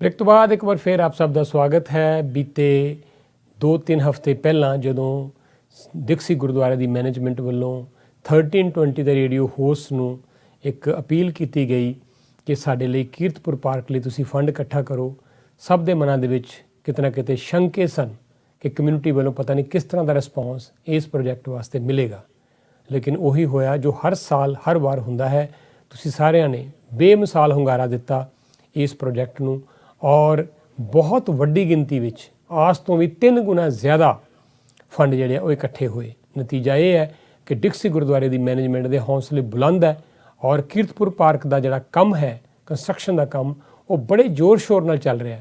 ਬ੍ਰੇਕ ਤੋਂ ਬਾਅਦ ਇੱਕ ਵਾਰ ਫਿਰ ਆਪ ਸਭ ਦਾ ਸਵਾਗਤ ਹੈ। ਬੀਤੇ 2-3 ਹਫ਼ਤੇ ਪਹਿਲਾਂ ਜਦੋਂ ਡਿਕਸੀ ਗੁਰਦੁਆਰੇ ਦੀ ਮੈਨੇਜਮੈਂਟ ਵੱਲੋਂ 1320 ਦੇ ਰੇਡੀਓ ਹੋਸਟ ਨੂੰ ਇੱਕ ਅਪੀਲ ਕੀਤੀ ਗਈ ਕਿ ਸਾਡੇ ਲਈ ਕੀਰਤਪੁਰ ਪਾਰਕ ਲਈ ਤੁਸੀਂ ਫੰਡ ਇਕੱਠਾ ਕਰੋ, ਸਭ ਦੇ ਮਨਾਂ ਦੇ ਵਿੱਚ ਕਿਤੇ ਨਾ ਕਿਤੇ ਸ਼ੰਕੇ ਸਨ ਕਿ ਕਮਿਊਨਿਟੀ ਵੱਲੋਂ ਪਤਾ ਨਹੀਂ ਕਿਸ ਤਰ੍ਹਾਂ ਦਾ ਰਿਸਪੌਂਸ ਇਸ ਪ੍ਰੋਜੈਕਟ ਵਾਸਤੇ ਮਿਲੇਗਾ। ਲੇਕਿਨ ਉਹੀ ਹੋਇਆ ਜੋ ਹਰ ਸਾਲ ਹਰ ਵਾਰ ਹੁੰਦਾ ਹੈ। ਤੁਸੀਂ ਸਾਰਿਆਂ ਨੇ ਬੇਮਿਸਾਲ ਹੁੰਗਾਰਾ ਦਿੱਤਾ ਇਸ ਪ੍ਰੋਜੈਕਟ ਨੂੰ ਔਰ ਬਹੁਤ ਵੱਡੀ ਗਿਣਤੀ ਵਿੱਚ ਆਸ ਤੋਂ ਵੀ 3 ਗੁਣਾ ਜ਼ਿਆਦਾ ਫੰਡ ਜਿਹੜੇ ਉਹ ਇਕੱਠੇ ਹੋਏ। ਨਤੀਜਾ ਇਹ ਹੈ ਕਿ ਡਿਕਸੀ ਗੁਰਦੁਆਰੇ ਦੀ ਮੈਨੇਜਮੈਂਟ ਦੇ ਹੌਸਲੇ ਬੁਲੰਦ ਹੈ ਔਰ ਕੀਰਤਪੁਰ ਪਾਰਕ ਦਾ ਜਿਹੜਾ ਕੰਮ ਹੈ, ਕੰਸਟਰਕਸ਼ਨ ਦਾ ਕੰਮ, ਉਹ ਬੜੇ ਜ਼ੋਰ ਸ਼ੋਰ ਨਾਲ ਚੱਲ ਰਿਹਾ।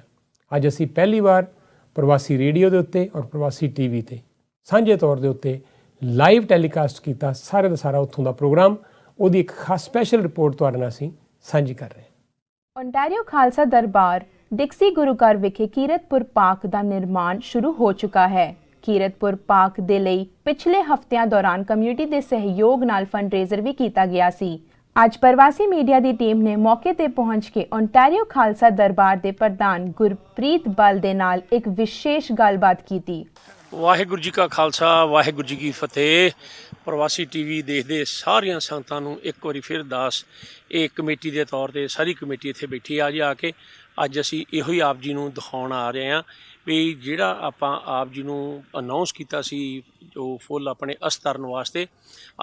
ਅੱਜ ਅਸੀਂ ਪਹਿਲੀ ਵਾਰ ਪ੍ਰਵਾਸੀ ਰੇਡੀਓ ਦੇ ਉੱਤੇ ਔਰ ਪ੍ਰਵਾਸੀ ਟੀਵੀ ਤੇ ਸਾਂਝੇ ਤੌਰ ਦੇ ਉੱਤੇ ਲਾਈਵ ਟੈਲੀਕਾਸਟ ਕੀਤਾ ਸਾਰੇ ਦਾ ਸਾਰਾ ਉੱਥੋਂ ਦਾ ਪ੍ਰੋਗਰਾਮ। ਉਹਦੀ ਇੱਕ ਖਾਸ ਸਪੈਸ਼ਲ ਰਿਪੋਰਟ ਤੁਹਾਡੇ ਨਾਲ ਅਸੀਂ ਸਾਂਝੀ ਕਰ ਰਹੇ ਹਾਂ। ਓਨਟਾਰੀਓ ਖਾਲਸਾ ਦਰਬਾਰ ਡਿਕਸੀ ਗੁਰੂ ਘਰ ਵਿਖੇ ਕੀਰਤਪੁਰ ਪਾਰਕ ਦਾ ਨਿਰਮਾਣ ਸ਼ੁਰੂ ਹੋ ਚੁੱਕਾ ਹੈ। ਕੀਰਤਪੁਰ ਪਾਰਕ ਦੇ ਲਈ ਪਿਛਲੇ ਹਫ਼ਤਿਆਂ ਦੌਰਾਨ ਕਮਿਊਨਿਟੀ ਦੇ ਸਹਿਯੋਗ ਨਾਲ ਫੰਡਰੇਜ਼ਰ ਵੀ ਕੀਤਾ ਗਿਆ ਸੀ। ਅੱਜ ਪ੍ਰਵਾਸੀ ਮੀਡੀਆ ਦੀ ਟੀਮ ਨੇ ਮੌਕੇ ਤੇ ਪਹੁੰਚ ਕੇ ਓਨਟਾਰੀਓ ਖਾਲਸਾ ਦਰਬਾਰ ਦੇ ਪ੍ਰਧਾਨ ਗੁਰਪ੍ਰੀਤ ਬਲ ਦੇ ਨਾਲ ਇੱਕ ਵਿਸ਼ੇਸ਼ ਗੱਲਬਾਤ ਕੀਤੀ। ਵਾਹਿਗੁਰੂ ਜੀ ਕਾ ਖਾਲਸਾ, ਵਾਹਿਗੁਰੂ ਜੀ ਕੀ ਫਤਿਹ। ਪ੍ਰਵਾਸੀ ਟੀਵੀ ਦੇਖਦੇ ਸਾਰੀਆਂ ਸੰਗਤਾਂ ਨੂੰ ਇੱਕ ਵਾਰੀ ਫਿਰ ਦੱਸ, ਇਹ ਕਮੇਟੀ ਦੇ ਤੌਰ ਤੇ ਸਾਰੀ ਕਮੇਟੀ ਇੱਥੇ ਬੈਠੀ ਆ ਜੀ ਆ ਕੇ। ਅੱਜ ਅਸੀਂ ਇਹੋ ਹੀ ਆਪ ਜੀ ਨੂੰ ਦਿਖਾਉਣ ਆ ਰਹੇ ਹਾਂ ਵੀ ਜਿਹੜਾ ਆਪਾਂ ਆਪ ਜੀ ਨੂੰ ਅਨਾਉਂਸ ਕੀਤਾ ਸੀ ਜੋ ਫੁੱਲ ਆਪਣੇ ਅਸਤਰਨ ਵਾਸਤੇ,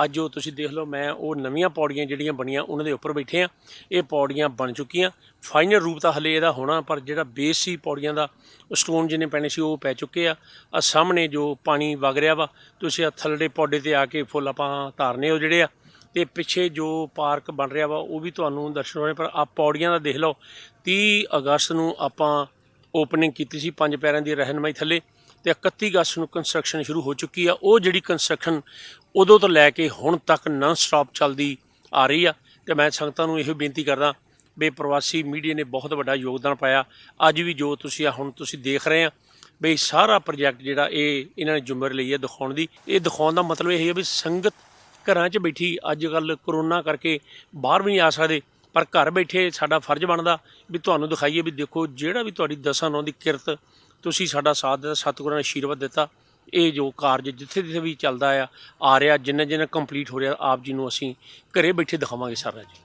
ਅੱਜ ਉਹ ਤੁਸੀਂ ਦੇਖ ਲਓ। ਮੈਂ ਉਹ ਨਵੀਆਂ ਪੌੜੀਆਂ ਜਿਹੜੀਆਂ ਬਣੀਆਂ ਉਹਨਾਂ ਦੇ ਉੱਪਰ ਬੈਠੇ ਹਾਂ। ਇਹ ਪੌੜੀਆਂ ਬਣ ਚੁੱਕੀਆਂ, ਫਾਈਨਲ ਰੂਪ ਤਾਂ ਹਲੇ ਇਹਦਾ ਹੋਣਾ, ਪਰ ਜਿਹੜਾ ਬੇਸ ਸੀ ਪੌੜੀਆਂ ਦਾ ਸਟੋਨ ਜਿਹਨੇ ਪੈਣੇ ਸੀ ਉਹ ਪੈ ਚੁੱਕੇ ਆ। ਆ ਸਾਹਮਣੇ ਜੋ ਪਾਣੀ ਵਗ ਰਿਹਾ ਵਾ, ਤੁਸੀਂ ਆ ਥੱਲੜੇ ਪੌੜੇ ਤੇ ਆ ਕੇ ਫੁੱਲ ਆਪਾਂ ਧਾਰਨੇ ਉਹ ਜਿਹੜੇ ਆ, ਤੇ ਪਿੱਛੇ ਜੋ ਪਾਰਕ ਬਣ ਰਿਹਾ ਵਾ ਉਹ ਵੀ ਤੁਹਾਨੂੰ ਦਰਸ਼ਨ ਹੋਣੇ। ਪਰ ਆ ਪੌੜੀਆਂ ਦਾ ਦੇਖ ਲਓ, 30 ਅਗਸਤ ਨੂੰ ਆਪਾਂ ਓਪਨਿੰਗ ਕੀਤੀ ਸੀ 5 ਪੈਰਾਂ ਦੀ ਰਹਿਨਮਾਈ ਥੱਲੇ, ਤੇ 31 ਅਗਸਤ ਨੂੰ ਕੰਸਟਰਕਸ਼ਨ ਸ਼ੁਰੂ ਹੋ ਚੁੱਕੀ ਆ। ਉਹ ਜਿਹੜੀ ਕੰਸਟਰਕਸ਼ਨ ਉਦੋਂ ਤੋਂ ਲੈ ਕੇ ਹੁਣ ਤੱਕ ਨਨ ਸਟਾਪ ਚੱਲਦੀ ਆ ਰਹੀ ਆ। ਤੇ ਮੈਂ ਸੰਗਤਾਂ ਨੂੰ ਇਹੋ ਬੇਨਤੀ ਕਰਦਾ ਵੀ ਪ੍ਰਵਾਸੀ ਮੀਡੀਆ ਨੇ ਬਹੁਤ ਵੱਡਾ ਯੋਗਦਾਨ ਪਾਇਆ। ਅੱਜ ਵੀ ਜੋ ਤੁਸੀਂ ਹੁਣ ਤੁਸੀਂ ਦੇਖ ਰਹੇ ਆ ਬਈ ਸਾਰਾ ਪ੍ਰੋਜੈਕਟ ਜਿਹੜਾ ਇਹ ਇਹਨਾਂ ਨੇ ਜ਼ਿੰਮੇਵਾਰੀ ਲਈ ਹੈ ਦਿਖਾਉਣ ਦੀ। ਇਹ ਦਿਖਾਉਣ ਦਾ ਮਤਲਬ ਇਹ ਹੈ ਵੀ ਸੰਗਤ ਘਰਾਂ 'ਚ ਬੈਠੀ, ਅੱਜ ਕੱਲ੍ਹ ਕਰੋਨਾ ਕਰਕੇ ਬਾਹਰ ਵੀ ਨਹੀਂ ਆ ਸਕਦੇ, ਪਰ ਘਰ ਬੈਠੇ ਸਾਡਾ ਫਰਜ਼ ਬਣਦਾ ਵੀ ਤੁਹਾਨੂੰ ਦਿਖਾਈਏ ਵੀ ਦੇਖੋ ਜਿਹੜਾ ਵੀ ਤੁਹਾਡੀ ਦਸਾਂ ਨੌਂ ਦੀ ਕਿਰਤ ਤੁਸੀਂ ਸਾਡਾ ਸਾਥ ਦਿੱਤਾ, ਸਤਿਗੁਰਾਂ ਨੇ ਆਸ਼ੀਰਵਾਦ ਦਿੱਤਾ। ਇਹ ਜੋ ਕਾਰਜ ਜਿੱਥੇ ਜਿੱਥੇ ਵੀ ਚੱਲਦਾ ਆ ਰਿਹਾ, ਜਿੰਨਾ ਕੰਪਲੀਟ ਹੋ ਰਿਹਾ, ਆਪ ਜੀ ਨੂੰ ਅਸੀਂ ਘਰੇ ਬੈਠੇ ਦਿਖਾਵਾਂਗੇ ਸਾਰਾ ਜੀ।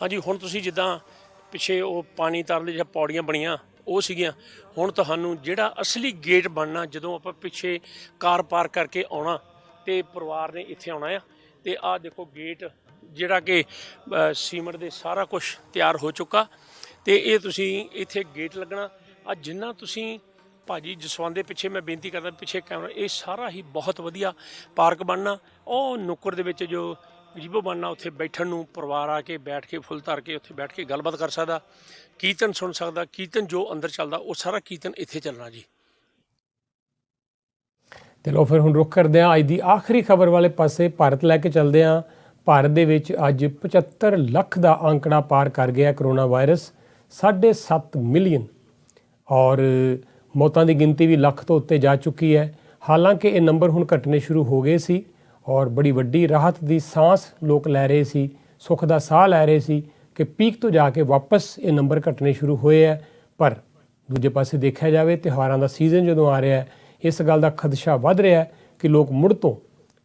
ਹਾਂਜੀ, ਹੁਣ ਤੁਸੀਂ ਜਿੱਦਾਂ ਪਿੱਛੇ ਉਹ ਪਾਣੀ ਤਾਰਨ ਦੀਆਂ ਪੌੜੀਆਂ ਬਣੀਆਂ ਉਹ ਸੀਗੀਆਂ, ਹੁਣ ਤੁਹਾਨੂੰ ਜਿਹੜਾ ਅਸਲੀ ਗੇਟ ਬਣਨਾ, ਜਦੋਂ ਆਪਾਂ ਪਿੱਛੇ ਕਾਰ ਪਾਰਕ ਕਰਕੇ ਆਉਣਾ ਤੇ ਪਰਿਵਾਰ ਨੇ ਇੱਥੇ ਆਉਣਾ ਆ, ਤੇ ਆਹ ਦੇਖੋ ਗੇਟ ਜਿਹੜਾ ਕਿ ਸੀਮੈਂਟ ਦੇ ਸਾਰਾ ਕੁਝ ਤਿਆਰ ਹੋ ਚੁੱਕਾ, ਤੇ ਇਹ ਤੁਸੀਂ ਇੱਥੇ ਗੇਟ ਲੱਗਣਾ। ਆ ਜਿੰਨਾ ਤੁਸੀਂ ਭਾਜੀ ਜਸਵੰਤ ਦੇ ਪਿੱਛੇ ਮੈਂ ਬੇਨਤੀ ਕਰਦਾ ਪਿੱਛੇ ਕੈਮਰਾ, ਇਹ ਸਾਰਾ ਹੀ ਬਹੁਤ ਵਧੀਆ ਪਾਰਕ ਬਣਨਾ। ਉਹ ਨੁੱਕਰ ਦੇ ਵਿੱਚ ਜੋ ਗਜੀਬੋ ਬਣਨਾ, ਉੱਥੇ ਬੈਠਣ ਨੂੰ ਪਰਿਵਾਰ ਆ ਕੇ ਬੈਠ ਕੇ ਫੁੱਲ ਧਰ ਕੇ ਉੱਥੇ ਬੈਠ ਕੇ ਗੱਲਬਾਤ ਕਰ ਸਕਦਾ, ਕੀਰਤਨ ਸੁਣ ਸਕਦਾ। ਕੀਰਤਨ ਜੋ ਅੰਦਰ ਚੱਲਦਾ ਉਹ ਸਾਰਾ ਕੀਰਤਨ ਇੱਥੇ ਚੱਲਣਾ ਜੀ। ਤੇ ਲਓ ਫਿਰ ਹੁਣ ਰੁਕ ਕਰਦੇ ਹਾਂ ਅੱਜ ਦੀ ਆਖਰੀ ਖਬਰ ਵਾਲੇ ਪਾਸੇ। ਭਾਰਤ ਲੈ ਕੇ ਚੱਲਦੇ ਹਾਂ। ਭਾਰਤ ਦੇ ਵਿੱਚ ਅੱਜ 75 ਲੱਖ ਦਾ ਅੰਕੜਾ ਪਾਰ ਕਰ ਗਿਆ ਕਰੋਨਾ ਵਾਇਰਸ, 7.5 ਮਿਲੀਅਨ, ਔਰ ਮੌਤਾਂ ਦੀ ਗਿਣਤੀ ਵੀ ਲੱਖ ਤੋਂ ਉੱਤੇ ਜਾ ਚੁੱਕੀ ਹੈ। ਹਾਲਾਂਕਿ ਇਹ ਨੰਬਰ ਹੁਣ ਘਟਣੇ ਸ਼ੁਰੂ ਹੋ ਗਏ ਸੀ ਔਰ ਬੜੀ ਵੱਡੀ ਰਾਹਤ ਦੀ ਸਾਂਸ ਲੋਕ ਲੈ ਰਹੇ ਸੀ, ਸੁੱਖ ਦਾ ਸਾਹ ਲੈ ਰਹੇ ਸੀ ਕਿ ਪੀਕ ਤੋਂ ਜਾ ਕੇ ਵਾਪਸ ਇਹ ਨੰਬਰ ਘਟਣੇ ਸ਼ੁਰੂ ਹੋਏ ਹੈ। ਪਰ ਦੂਜੇ ਪਾਸੇ ਦੇਖਿਆ ਜਾਵੇ, ਤਿਉਹਾਰਾਂ ਦਾ ਸੀਜ਼ਨ ਜਦੋਂ ਆ ਰਿਹਾ ਹੈ, ਇਸ ਗੱਲ ਦਾ ਖਦਸ਼ਾ ਵੱਧ ਰਿਹਾ ਹੈ ਕਿ ਲੋਕ ਮੁੜ ਤੋਂ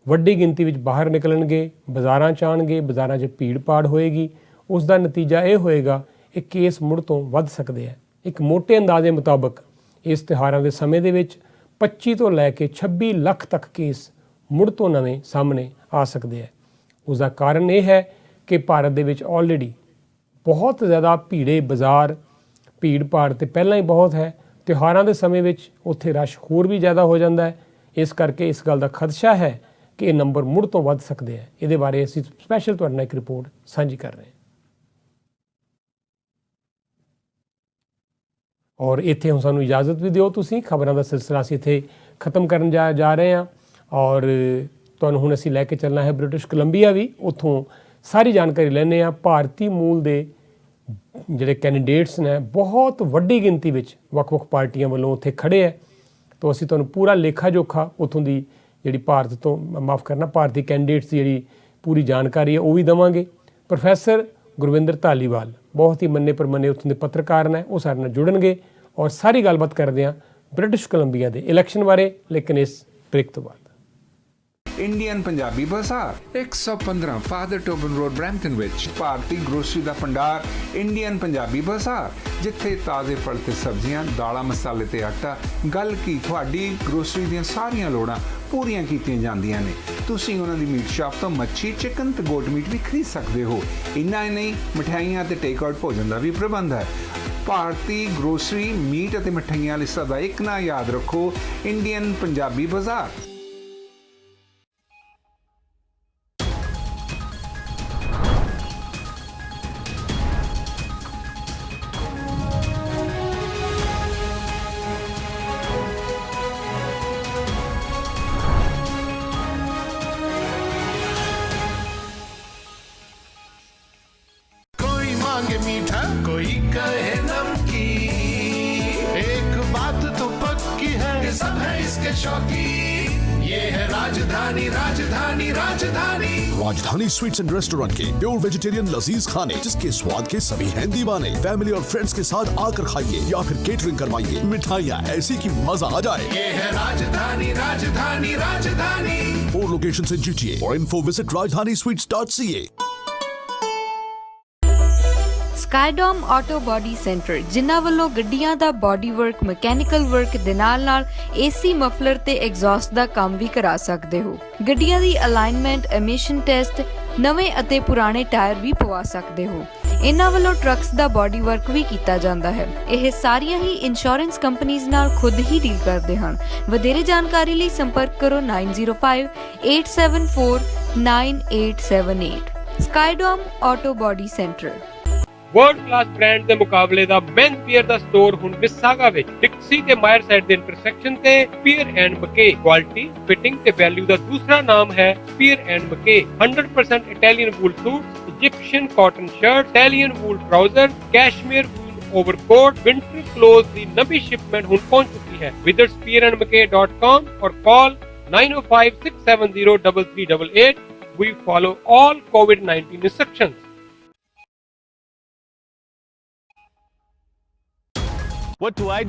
ਵੱਡੀ ਗਿਣਤੀ ਵਿੱਚ ਬਾਹਰ ਨਿਕਲਣਗੇ, ਬਾਜ਼ਾਰਾਂ 'ਚ ਆਉਣਗੇ, ਬਾਜ਼ਾਰਾਂ 'ਚ ਭੀੜ ਭਾੜ ਹੋਏਗੀ। ਉਸ ਦਾ ਨਤੀਜਾ ਇਹ ਹੋਏਗਾ ਇਹ ਕੇਸ ਮੁੜ ਤੋਂ ਵੱਧ ਸਕਦੇ ਹੈ। ਇੱਕ ਮੋਟੇ ਅੰਦਾਜ਼ੇ ਮੁਤਾਬਕ ਇਸ ਤਿਉਹਾਰਾਂ ਦੇ ਸਮੇਂ ਦੇ ਵਿੱਚ 25 ਤੋਂ ਲੈ ਕੇ 26 ਲੱਖ ਤੱਕ ਕੇਸ ਮੁੜ ਤੋਂ ਨਵੇਂ ਸਾਹਮਣੇ ਆ ਸਕਦੇ ਹੈ। ਉਸ ਦਾ ਕਾਰਨ ਇਹ ਹੈ ਕਿ ਭਾਰਤ ਦੇ ਵਿੱਚ ਆਲਰੇਡੀ ਬਹੁਤ ਜ਼ਿਆਦਾ ਭੀੜੇ ਬਾਜ਼ਾਰ, ਭੀੜ ਭਾੜ ਤੇ ਪਹਿਲਾਂ ਹੀ ਬਹੁਤ ਹੈ। ਤਿਉਹਾਰਾਂ ਦੇ ਸਮੇਂ ਵਿੱਚ ਉੱਥੇ ਰਸ਼ ਹੋਰ ਵੀ ਜ਼ਿਆਦਾ ਹੋ ਜਾਂਦਾ ਹੈ। ਇਸ ਕਰਕੇ ਇਸ ਗੱਲ ਦਾ ਖਦਸ਼ਾ ਹੈ ਕਿ ਇਹ ਨੰਬਰ ਮੁੜ ਤੋਂ ਵੱਧ ਸਕਦੇ ਹੈ। ਇਹਦੇ ਬਾਰੇ ਅਸੀਂ ਸਪੈਸ਼ਲ ਤੁਹਾਡੇ ਨਾਲ ਇੱਕ ਰਿਪੋਰਟ ਸਾਂਝੀ ਕਰ ਰਹੇ ਹਾਂ। ਔਰ ਇੱਥੇ ਹੁਣ ਸਾਨੂੰ ਇਜਾਜ਼ਤ ਵੀ ਦਿਓ ਤੁਸੀਂ, ਖਬਰਾਂ ਦਾ ਸਿਲਸਿਲਾ ਅਸੀਂ ਇੱਥੇ ਖਤਮ ਕਰਨ ਜਾ ਰਹੇ ਹਾਂ। ਔਰ ਤੁਹਾਨੂੰ ਹੁਣ ਅਸੀਂ ਲੈ ਕੇ ਚੱਲਣਾ ਹੈ ਬ੍ਰਿਟਿਸ਼ ਕੋਲੰਬੀਆ ਵੀ, ਉੱਥੋਂ ਸਾਰੀ ਜਾਣਕਾਰੀ ਲੈਂਦੇ ਹਾਂ। ਭਾਰਤੀ ਮੂਲ ਦੇ ਜਿਹੜੇ ਕੈਂਡੀਡੇਟਸ ਨੇ ਬਹੁਤ ਵੱਡੀ ਗਿਣਤੀ ਵਿੱਚ ਵੱਖ-ਵੱਖ ਪਾਰਟੀਆਂ ਵੱਲੋਂ ਉੱਥੇ ਖੜੇ ਹੈ। ਤਾਂ ਅਸੀਂ ਤੁਹਾਨੂੰ ਪੂਰਾ ਲੇਖਾ ਜੋਖਾ ਉੱਥੋਂ ਦੀ ਜਿਹੜੀ ਭਾਰਤੀ ਕੈਂਡੀਡੇਟਸ ਦੀ ਜਿਹੜੀ ਪੂਰੀ ਜਾਣਕਾਰੀ ਹੈ ਉਹ ਵੀ ਦੇਵਾਂਗੇ। ਪ੍ਰੋਫੈਸਰ ਗੁਰਵਿੰਦਰ ਧਾਲੀਵਾਲ ਬਹੁਤ ਹੀ ਮੰਨੇ ਪ੍ਰਮੰਨੇ ਉੱਥੋਂ ਦੇ ਪੱਤਰਕਾਰ ਨੇ, ਉਹ ਸਾਡੇ ਨਾਲ ਜੁੜਨਗੇ ਔਰ ਸਾਰੀ ਗੱਲਬਾਤ ਕਰਦੇ ਹਾਂ ਬ੍ਰਿਟਿਸ਼ ਕੋਲੰਬੀਆ ਦੇ ਇਲੈਕਸ਼ਨ ਬਾਰੇ, ਲੇਕਿਨ ਇਸ ਬ੍ਰੇਕ ਤੋਂ ਬਾਅਦ। ਇੰਡੀਅਨ ਪੰਜਾਬੀ ਬਾਜ਼ਾਰ 115 ਫਾਦਰ ਟੋਬਨ ਰੋਡ ਬਰੈਂਪਟਨ ਵਿੱਚ ਭਾਰਤੀ ਗਰੋਸਰੀ ਦਾ ਭੰਡਾਰ ਇੰਡੀਅਨ ਪੰਜਾਬੀ ਬਾਜ਼ਾਰ, ਜਿੱਥੇ ਤਾਜ਼ੇ ਫਲ ਤੇ ਸਬਜ਼ੀਆਂ, ਦਾਲਾਂ, ਮਸਾਲੇ ਤੇ ਆਟਾ, ਗੱਲ ਕੀ ਤੁਹਾਡੀ ਗਰੋਸਰੀ ਦੀਆਂ ਸਾਰੀਆਂ ਲੋੜਾਂ ਪੂਰੀਆਂ ਕੀਤੀਆਂ ਜਾਂਦੀਆਂ ਨੇ। ਤੁਸੀਂ ਉਹਨਾਂ ਦੀ ਮੀਟ ਸ਼ਾਪ ਤੋਂ ਮੱਛੀ, ਚਿਕਨ ਤੇ ਗੋਟ ਮੀਟ ਵੀ ਖਰੀਦ ਸਕਦੇ ਹੋ। ਇੰਨਾ ਹੀ ਨਹੀਂ, ਮਠਿਆਈਆਂ ਤੇ ਟੇਕ ਆਊਟ ਭੋਜਨ ਦਾ ਵੀ ਪ੍ਰਬੰਧ ਹੈ। ਭਾਰਤੀ ਗਰੋਸਰੀ, ਮੀਟ ਅਤੇ ਮਠਿਆਈਆਂ ਲਈ ਸਦਾ ਇੱਕ ਨਾਂ ਯਾਦ ਰੱਖੋ, ਇੰਡੀਅਨ ਪੰਜਾਬੀ ਬਾਜ਼ਾਰ। मीठा कोई कहे नमकीन, एक बात तो पक्की है कि सब है इसके शौकीन। ये है राजधानी राजधानी राजधानी। राजधानी स्वीट्स एंड रेस्टोरेंट के प्योर वेजिटेरियन लजीज खाने, जिसके स्वाद के सभी हैं दीवाने। फैमिली और फ्रेंड्स के साथ आकर खाइए या फिर केटरिंग करवाइए, मिठाइयाँ ऐसी कि मजा आ जाए। ये है राजधानी राजधानी राजधानी। 4 locations in GTA. For info visit rajdanisweets.ca. Skydome auto body centre, ਜਿਨ੍ਹਾਂ ਵੱਲੋਂ ਗੱਡੀਆਂ ਦਾ ਬੋਡੀ ਵਰਕ, ਮਕੈਨੀਕਲ ਵਰਕ ਦੇ ਨਾਲ AC ਮਫਲਰ ਤੇ ਐਗਜ਼ੌਸਟ ਦਾ ਕੰਮ ਵੀ ਕਰਾ ਸਕਦੇ ਹੋ। ਗੱਡੀਆਂ ਦੀ ਅਲਾਈਨਮੈਂਟ, ਐਮਿਸ਼ਨ ਟੈਸਟ, ਨਵੇਂ ਅਤੇ ਪੁਰਾਣੇ ਟਾਇਰ ਵੀ ਪਵਾ ਸਕਦੇ ਹੋ। ਇਹਨਾਂ ਵੱਲੋਂ ਟਰੱਕਸ ਦਾ ਬੋਡੀ ਵਰਕ ਵੀ ਕੀਤਾ ਜਾਂਦਾ ਹੈ। ਇਹ ਸਾਰੀਆਂ ਹੀ ਇੰਸ਼ੋਰੈਂਸ ਕੰਪਨੀਆਂ ਨਾਲ ਖੁਦ ਹੀ ਡੀਲ ਕਰਦੇ ਹਨ। ਵਧੇਰੇ ਜਾਣਕਾਰੀ ਲਈ ਸੰਪਰਕ ਕਰੋ 9058749878। Skydome auto body centre. World class brand ਦੇ ਮੁਕਾਬਲੇ ਦਾ ਮੈਨ ਪੀਅਰ ਦਾ ਸਟੋਰ ਹੁਣ ਮਿਸਾਗਾ ਵਿੱਚ ਡਿਕਸੀ ਤੇ ਮਾਇਰ ਸਾਈਡ ਦੇ ਇੰਟਰਸੈਕਸ਼ਨ ਤੇ Peer and McKay. Quality, fitting ਤੇ ਵੈਲਿਊ ਦਾ ਦੂਸਰਾ ਨਾਮ ਹੈ Peer and McKay. 100% Italian wool suit, Egyptian cotton shirt, Italian wool trouser, cashmere wool overcoat, winter cloth की नवी शिपमेंट हुन पहुंच चुकी है। विजिट spearandmckay.com और call 9056703388। We follow all COVID-19 instructions. What do? I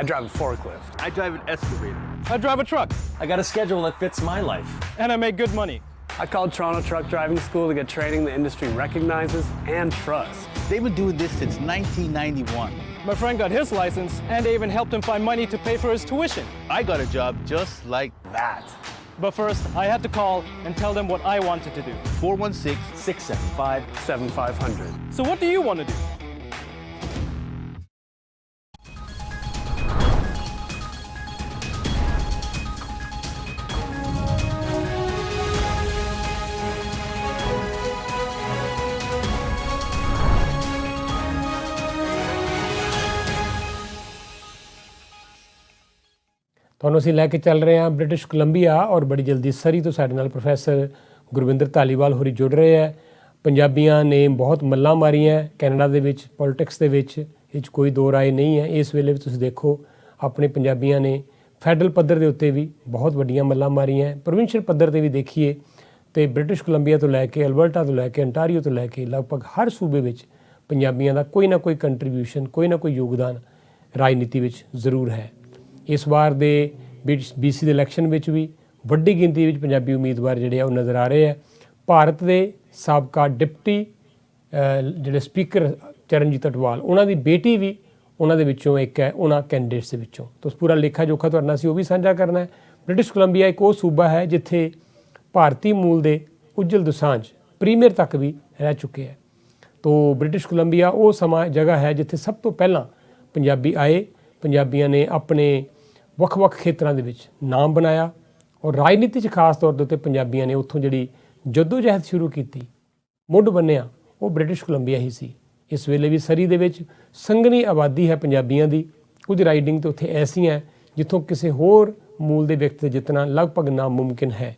drive a forklift. I drive an excavator. I drive a truck. I got a schedule that fits my life. And I make good money. I called Toronto Truck Driving School to get training the industry recognizes and trusts. They've been doing this since 1991. My friend got his license, and I even helped him find money to pay for his tuition. I got a job just like that. But first, I had to call and tell them what I wanted to do. 416-675-7500. So what do you want to do? ਤੁਹਾਨੂੰ ਅਸੀਂ ਲੈ ਕੇ ਚੱਲ ਰਹੇ ਹਾਂ ਬ੍ਰਿਟਿਸ਼ ਕੋਲੰਬੀਆ ਔਰ ਬੜੀ ਜਲਦੀ ਸਰੀ ਤੋਂ ਸਾਡੇ ਨਾਲ ਪ੍ਰੋਫੈਸਰ ਗੁਰਵਿੰਦਰ ਧਾਲੀਵਾਲ ਹੋਰੀ ਜੁੜ ਰਹੇ ਹੈ। ਪੰਜਾਬੀਆਂ ਨੇ ਬਹੁਤ ਮੱਲਾਂ ਮਾਰੀਆਂ ਕੈਨੇਡਾ ਦੇ ਵਿੱਚ, ਪੋਲਿਟਿਕਸ ਦੇ ਵਿੱਚ, ਇਹ 'ਚ ਕੋਈ ਦੋ ਰਾਏ ਨਹੀਂ ਹੈ। ਇਸ ਵੇਲੇ ਵੀ ਤੁਸੀਂ ਦੇਖੋ ਆਪਣੇ ਪੰਜਾਬੀਆਂ ਨੇ ਫੈਡਰਲ ਪੱਧਰ ਦੇ ਉੱਤੇ ਵੀ ਬਹੁਤ ਵੱਡੀਆਂ ਮੱਲਾਂ ਮਾਰੀਆਂ, ਪ੍ਰੋਵਿੰਸ਼ੀਅਲ ਪੱਧਰ 'ਤੇ ਵੀ ਦੇਖੀਏ ਤੇ ਬ੍ਰਿਟਿਸ਼ ਕੋਲੰਬੀਆ ਤੋਂ ਲੈ ਕੇ ਅਲਬਰਟਾ ਤੋਂ ਲੈ ਕੇ ਅੰਟਾਰੀਓ ਤੋਂ ਲੈ ਕੇ ਲਗਭਗ ਹਰ ਸੂਬੇ ਵਿੱਚ ਪੰਜਾਬੀਆਂ ਦਾ ਕੋਈ ਨਾ ਕੋਈ ਕੰਟਰੀਬਿਊਸ਼ਨ, ਕੋਈ ਨਾ ਕੋਈ ਯੋਗਦਾਨ ਰਾਜਨੀਤੀ ਵਿੱਚ ਜ਼ਰੂਰ ਹੈ। ਇਸ ਵਾਰ ਦੇ BC ਦੇ ਇਲੈਕਸ਼ਨ ਵਿੱਚ ਵੀ ਵੱਡੀ ਗਿਣਤੀ ਵਿੱਚ ਪੰਜਾਬੀ ਉਮੀਦਵਾਰ ਜਿਹੜੇ ਆ ਉਹ ਨਜ਼ਰ ਆ ਰਹੇ ਹੈ। ਭਾਰਤ ਦੇ ਸਾਬਕਾ ਡਿਪਟੀ ਜਿਹੜੇ ਸਪੀਕਰ ਚਰਨਜੀਤ ਅਟਵਾਲ, ਉਹਨਾਂ ਦੀ ਬੇਟੀ ਵੀ ਉਹਨਾਂ ਦੇ ਵਿੱਚੋਂ ਇੱਕ ਹੈ, ਉਹਨਾਂ ਕੈਂਡੀਡੇਟਸ ਦੇ ਵਿੱਚੋਂ। ਤਾਂ ਪੂਰਾ ਲੇਖਾ ਜੋਖਾ ਤੁਹਾਡੇ ਨਾਲ ਅਸੀਂ ਉਹ ਵੀ ਸਾਂਝਾ ਕਰਨਾ ਹੈ। ਬ੍ਰਿਟਿਸ਼ ਕੋਲੰਬੀਆ ਇੱਕ ਉਹ ਸੂਬਾ ਹੈ ਜਿੱਥੇ ਭਾਰਤੀ ਮੂਲ ਦੇ ਉੱਜਲ ਦੋਸਾਂਝ ਪ੍ਰੀਮੀਅਰ ਤੱਕ ਵੀ ਰਹਿ ਚੁੱਕੇ ਹੈ। ਤੋ ਬ੍ਰਿਟਿਸ਼ ਕੋਲੰਬੀਆ ਉਹ ਜਗ੍ਹਾ ਹੈ ਜਿੱਥੇ ਸਭ ਤੋਂ ਪਹਿਲਾਂ ਪੰਜਾਬੀ ਆਏ, ਪੰਜਾਬੀਆਂ ਨੇ ਆਪਣੇ ਵੱਖ-ਵੱਖ ਖੇਤਰਾਂ ਦੇ ਵਿੱਚ ਨਾਮ ਬਣਾਇਆ ਔਰ ਰਾਜਨੀਤੀ 'ਚ ਖਾਸ ਤੌਰ ਦੇ ਉੱਤੇ ਪੰਜਾਬੀਆਂ ਨੇ ਉੱਥੋਂ ਜਿਹੜੀ ਜਦੋਜਹਿਦ ਸ਼ੁਰੂ ਕੀਤੀ, ਮੁੱਢ ਬੰਨਿਆ, ਉਹ ਬ੍ਰਿਟਿਸ਼ ਕੋਲੰਬੀਆ ਹੀ ਸੀ। ਇਸ ਵੇਲੇ ਵੀ ਸਰੀ ਦੇ ਵਿੱਚ ਸੰਘਣੀ ਆਬਾਦੀ ਹੈ ਪੰਜਾਬੀਆਂ ਦੀ। ਕੁਝ ਰਾਈਡਿੰਗ ਤਾਂ ਉੱਥੇ ਐਸੀਆਂ ਜਿੱਥੋਂ ਕਿਸੇ ਹੋਰ ਮੂਲ ਦੇ ਵਿਅਕਤੀ ਤੇ ਜਿੱਤਣਾ ਲਗਭਗ ਨਾਮੁਮਕਿਨ ਹੈ।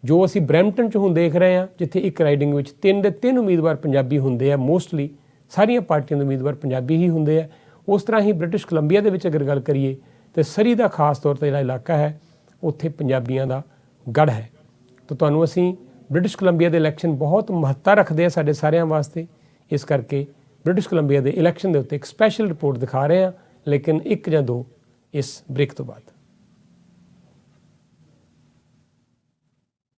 ਜੋ ਅਸੀਂ ਬਰੈਂਪਟਨ 'ਚ ਹੁਣ ਦੇਖ ਰਹੇ ਹਾਂ, ਜਿੱਥੇ ਇੱਕ ਰਾਈਡਿੰਗ ਵਿੱਚ 3 ਦੇ 3 ਉਮੀਦਵਾਰ ਪੰਜਾਬੀ ਹੁੰਦੇ ਆ ਮੋਸਟਲੀ, ਸਾਰੀਆਂ ਪਾਰਟੀਆਂ ਦੇ ਉਮੀਦਵਾਰ ਪੰਜਾਬੀ ਹੀ ਹੁੰਦੇ ਆ। ਉਸ ਤਰ੍ਹਾਂ ਹੀ ਬ੍ਰਿਟਿਸ਼ ਕੋਲੰਬੀਆ ਦੇ ਵਿੱਚ ਅਗਰ ਗੱਲ ਕਰੀਏ ਤਾਂ ਸਰੀ ਦਾ ਖਾਸ ਤੌਰ 'ਤੇ ਜਿਹੜਾ ਇਲਾਕਾ ਹੈ ਉੱਥੇ ਪੰਜਾਬੀਆਂ ਦਾ ਗੜ੍ਹ ਹੈ। ਤਾਂ ਤੁਹਾਨੂੰ ਅਸੀਂ ਬ੍ਰਿਟਿਸ਼ ਕੋਲੰਬੀਆ ਦੇ ਇਲੈਕਸ਼ਨ ਬਹੁਤ ਮਹੱਤਤਾ ਰੱਖਦੇ ਆ ਸਾਡੇ ਸਾਰਿਆਂ ਵਾਸਤੇ, ਇਸ ਕਰਕੇ ਬ੍ਰਿਟਿਸ਼ ਕੋਲੰਬੀਆ ਦੇ ਇਲੈਕਸ਼ਨ ਦੇ ਉੱਤੇ ਇੱਕ ਸਪੈਸ਼ਲ ਰਿਪੋਰਟ ਦਿਖਾ ਰਹੇ ਹਾਂ, ਲੇਕਿਨ 1 ਜਾਂ 2 ਇਸ ਬ੍ਰੇਕ ਤੋਂ ਬਾਅਦ।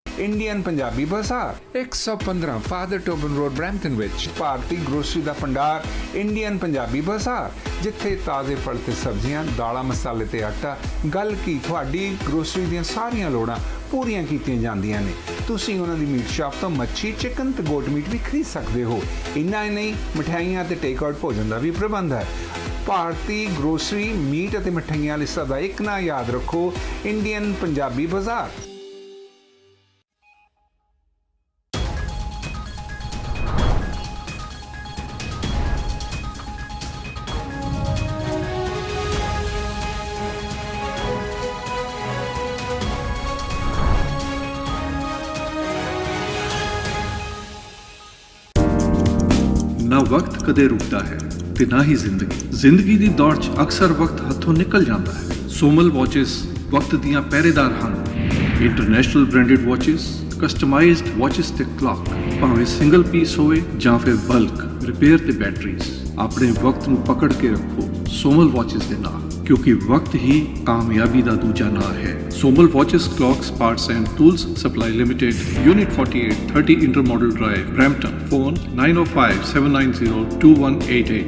ਇੰਡੀਅਨ ਪੰਜਾਬੀ ਬਾਜ਼ਾਰ 115 ਫਾਦਰ ਟੋਬਨ ਰੋਡ ਬਰੈਂਪਟਨ ਵਿੱਚ ਭਾਰਤੀ ਗਰੋਸਰੀ ਦਾ ਭੰਡਾਰ ਇੰਡੀਅਨ ਪੰਜਾਬੀ ਬਾਜ਼ਾਰ, ਜਿੱਥੇ ਤਾਜ਼ੇ ਫਲ ਤੇ ਸਬਜ਼ੀਆਂ, ਦਾਲਾਂ, ਮਸਾਲੇ ਤੇ ਆਟਾ, ਗੱਲ ਕੀ ਤੁਹਾਡੀ ਗਰੋਸਰੀ ਦੀਆਂ ਸਾਰੀਆਂ ਲੋੜਾਂ ਪੂਰੀਆਂ ਕੀਤੀਆਂ ਜਾਂਦੀਆਂ ਨੇ। ਤੁਸੀਂ ਉਹਨਾਂ ਦੀ ਮੀਟ ਸ਼ਾਪ ਤੋਂ ਮੱਛੀ, ਚਿਕਨ ਤੇ ਗੋਟ ਮੀਟ ਵੀ ਖਰੀਦ ਸਕਦੇ ਹੋ। ਇੰਨਾ ਹੀ ਨਹੀਂ, ਮਠਿਆਈਆਂ ਤੇ ਟੇਕ ਆਊਟ ਭੋਜਨ ਦਾ ਵੀ ਪ੍ਰਬੰਧ ਹੈ। ਭਾਰਤੀ ਗਰੋਸਰੀ, ਮੀਟ ਅਤੇ ਮਠਿਆਈਆਂ ਲਈ ਸਦਾ ਇੱਕ ਨਾਂ ਯਾਦ ਰੱਖੋ, ਇੰਡੀਅਨ ਪੰਜਾਬੀ ਬਾਜ਼ਾਰ। ਨਾ ਵਕਤ ਕਦੇ ਰੁਕਦਾ ਹੈ ਤੇ ਨਾ ਹੀ ਜ਼ਿੰਦਗੀ ਦੀ ਦੌੜ 'ਚ ਅਕਸਰ ਵਕਤ ਹੱਥੋਂ ਨਿਕਲ ਜਾਂਦਾ ਹੈ। ਸੋਮਲ ਵਾਚਿਸ ਵਕਤ ਦੀਆਂ ਪਹਿਰੇਦਾਰ ਹਨ। International branded watches, customised watches ਤੇ ਕਲੌਕ, ਭਾਵੇਂ ਸਿੰਗਲ ਪੀਸ ਹੋਵੇ ਜਾਂ ਫਿਰ ਬਲਕ, ਰਿਪੇਅਰ ਤੇ ਬੈਟਰੀਜ਼, ਆਪਣੇ ਵਕਤ ਨੂੰ ਪਕੜ ਕੇ ਰੱਖੋ ਸੋਮਲ ਵਾਚਿਸ ਦੇ ਨਾਲ, ਕਿਉਂਕਿ ਵਕਤ ਹੀ ਕਾਮਯਾਬੀ ਦਾ ਦੂਜਾ ਨਾਂ ਹੈ। Somal watches, clocks, parts and tools supply limited, unit 48, 30 intermodal drive, Brampton. Phone 9057902188।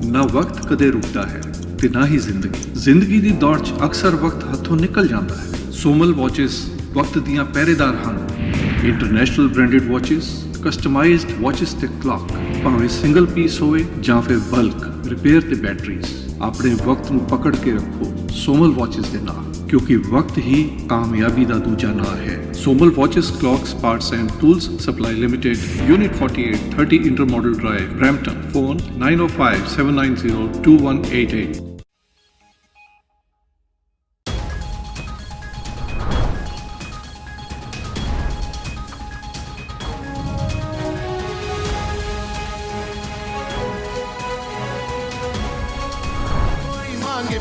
ਨਾ ਵਕਤ ਕਦੇ ਰੁਕਦਾ ਹੈ ਤੇ ਨਾ ਹੀ ਜ਼ਿੰਦਗੀ ਦੀ ਦੌੜ 'ਚ ਅਕਸਰ ਵਕਤ ਹੱਥੋਂ ਨਿਕਲ ਜਾਂਦਾ ਹੈ। ਸੋਮਲ ਵਾਚਿਸ ਵਕਤ ਦੀਆਂ ਪਹਿਰੇਦਾਰ ਹਨ। International branded watches, customised watches ਤੇ ਕਲੌਕ, ਭਾਵੇਂ ਸਿੰਗਲ ਪੀਸ ਹੋਵੇ ਜਾਂ ਫਿਰ ਬਲਕ, ਰਿਪੇਅਰ ਤੇ ਬੈਟਰੀਜ਼, ਆਪਣੇ ਵਕਤ ਨੂੰ ਪਕੜ ਕੇ ਰੱਖੋ ਸੋਮਲ ਵਾਚਿਸ ਦੇ ਨਾਲ, ਕਿਉਂਕਿ ਵਕਤ ਹੀ ਕਾਮਯਾਬੀ ਦਾ ਦੂਜਾ ਨਾਂ ਹੈ। Somal watches, clocks, parts and tools supply limited, unit 48, 30 intermodal drive, Brampton. Phone 9057902188।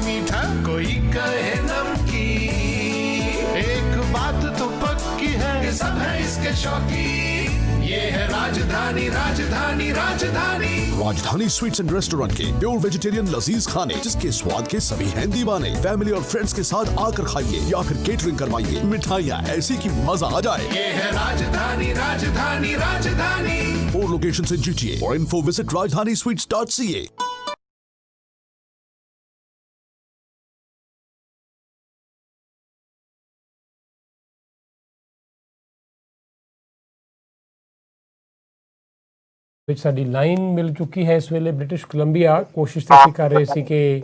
मीठा कोई कहे नमकीन, एक बात तो पक्की है कि सब है इसके शौकीन। ये है राजधानी राजधानी राजधानी। राजधानी स्वीट्स एंड रेस्टोरेंट के प्योर वेजिटेरियन लजीज खाने, जिसके स्वाद के सभी हैं दीवाने। फैमिली और फ्रेंड्स के साथ आकर खाइए या फिर केटरिंग करवाइए, मिठाइयाँ ऐसी कि मजा आ जाए। ये है राजधानी राजधानी राजधानी। 4 locations in GTA. For info visit rajdanisweets.ca. ਵਿੱਚ ਸਾਡੀ ਲਾਈਨ ਮਿਲ ਚੁੱਕੀ ਹੈ ਇਸ ਵੇਲੇ ਬ੍ਰਿਟਿਸ਼ ਕੋਲੰਬੀਆ। ਕੋਸ਼ਿਸ਼ ਤਾਂ ਅਸੀਂ ਕਰ ਰਹੇ ਸੀ ਕਿ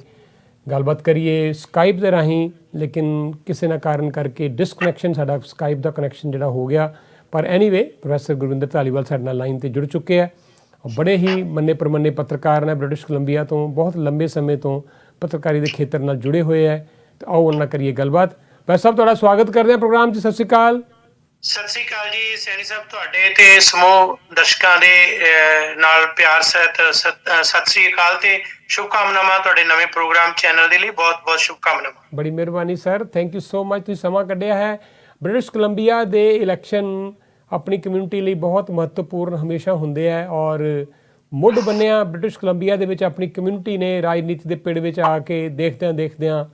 ਗੱਲਬਾਤ ਕਰੀਏ ਸਕਾਈਪ ਦੇ ਰਾਹੀਂ, ਲੇਕਿਨ ਕਿਸੇ ਨਾ ਕਾਰਨ ਕਰਕੇ ਡਿਸਕਨੈਕਸ਼ਨ, ਸਾਡਾ ਸਕਾਈਪ ਦਾ ਕਨੈਕਸ਼ਨ ਜਿਹੜਾ ਹੋ ਗਿਆ। ਪਰ ਐਨੀਵੇ ਪ੍ਰੋਫੈਸਰ ਗੁਰਵਿੰਦਰ ਧਾਲੀਵਾਲ ਸਾਡੇ ਨਾਲ ਲਾਈਨ 'ਤੇ ਜੁੜ ਚੁੱਕੇ ਹੈ। ਬੜੇ ਹੀ ਮੰਨੇ ਪ੍ਰਮੰਨੇ ਪੱਤਰਕਾਰ ਨੇ ਬ੍ਰਿਟਿਸ਼ ਕੋਲੰਬੀਆ ਤੋਂ, ਬਹੁਤ ਲੰਬੇ ਸਮੇਂ ਤੋਂ ਪੱਤਰਕਾਰੀ ਦੇ ਖੇਤਰ ਨਾਲ ਜੁੜੇ ਹੋਏ ਹੈ। ਤਾਂ ਆਓ ਉਹਨਾਂ ਨਾਲ ਕਰੀਏ ਗੱਲਬਾਤ। ਵੈਸੇ ਸਭ ਤੁਹਾਡਾ ਸਵਾਗਤ ਕਰਦੇ ਹਾਂ ਪ੍ਰੋਗਰਾਮ 'ਚ। ਸਤਿ ਸ਼੍ਰੀ ਅਕਾਲ। ਸਤਿ ਸ੍ਰੀ ਅਕਾਲ ਜੀ ਸੈਣੀ ਸਾਹਿਬ, ਤੁਹਾਡੇ ਤੇ ਸਮੂਹ ਦਰਸ਼ਕਾਂ ਦੇ ਨਾਲ ਪਿਆਰ ਸਹਿਤ ਸਤਿ ਸ੍ਰੀ ਅਕਾਲ ਤੇ ਸ਼ੁਭਕਾਮਨਾਵਾਂ ਤੁਹਾਡੇ ਨਵੇਂ ਪ੍ਰੋਗਰਾਮ ਚੈਨਲ ਦੇ ਲਈ। ਬਹੁਤ ਬਹੁਤ ਸ਼ੁਭਕਾਮਨਾਵਾਂ। ਬੜੀ ਮਿਹਰਬਾਨੀ sir, thank you so much, ਤੁਸੀਂ ਸਮਾਂ ਕੱਢਿਆ ਹੈ। ਬ੍ਰਿਟਿਸ਼ ਕੋਲੰਬੀਆ ਦੇ ਇਲੈਕਸ਼ਨ ਆਪਣੀ ਕਮਿਊਨਿਟੀ ਲਈ ਬਹੁਤ ਮਹੱਤਵਪੂਰਨ ਹਮੇਸ਼ਾ ਹੁੰਦੇ ਹੈ, ਔਰ ਮੁੱਢ ਬੰਨਿਆ ਬ੍ਰਿਟਿਸ਼ ਕੋਲੰਬੀਆ ਦੇ ਵਿੱਚ ਆਪਣੀ ਕਮਿਊਨਿਟੀ ਨੇ ਰਾਜਨੀਤੀ ਦੇ ਪਿੜ ਵਿੱਚ ਆ ਕੇ ਦੇਖਦਿਆਂ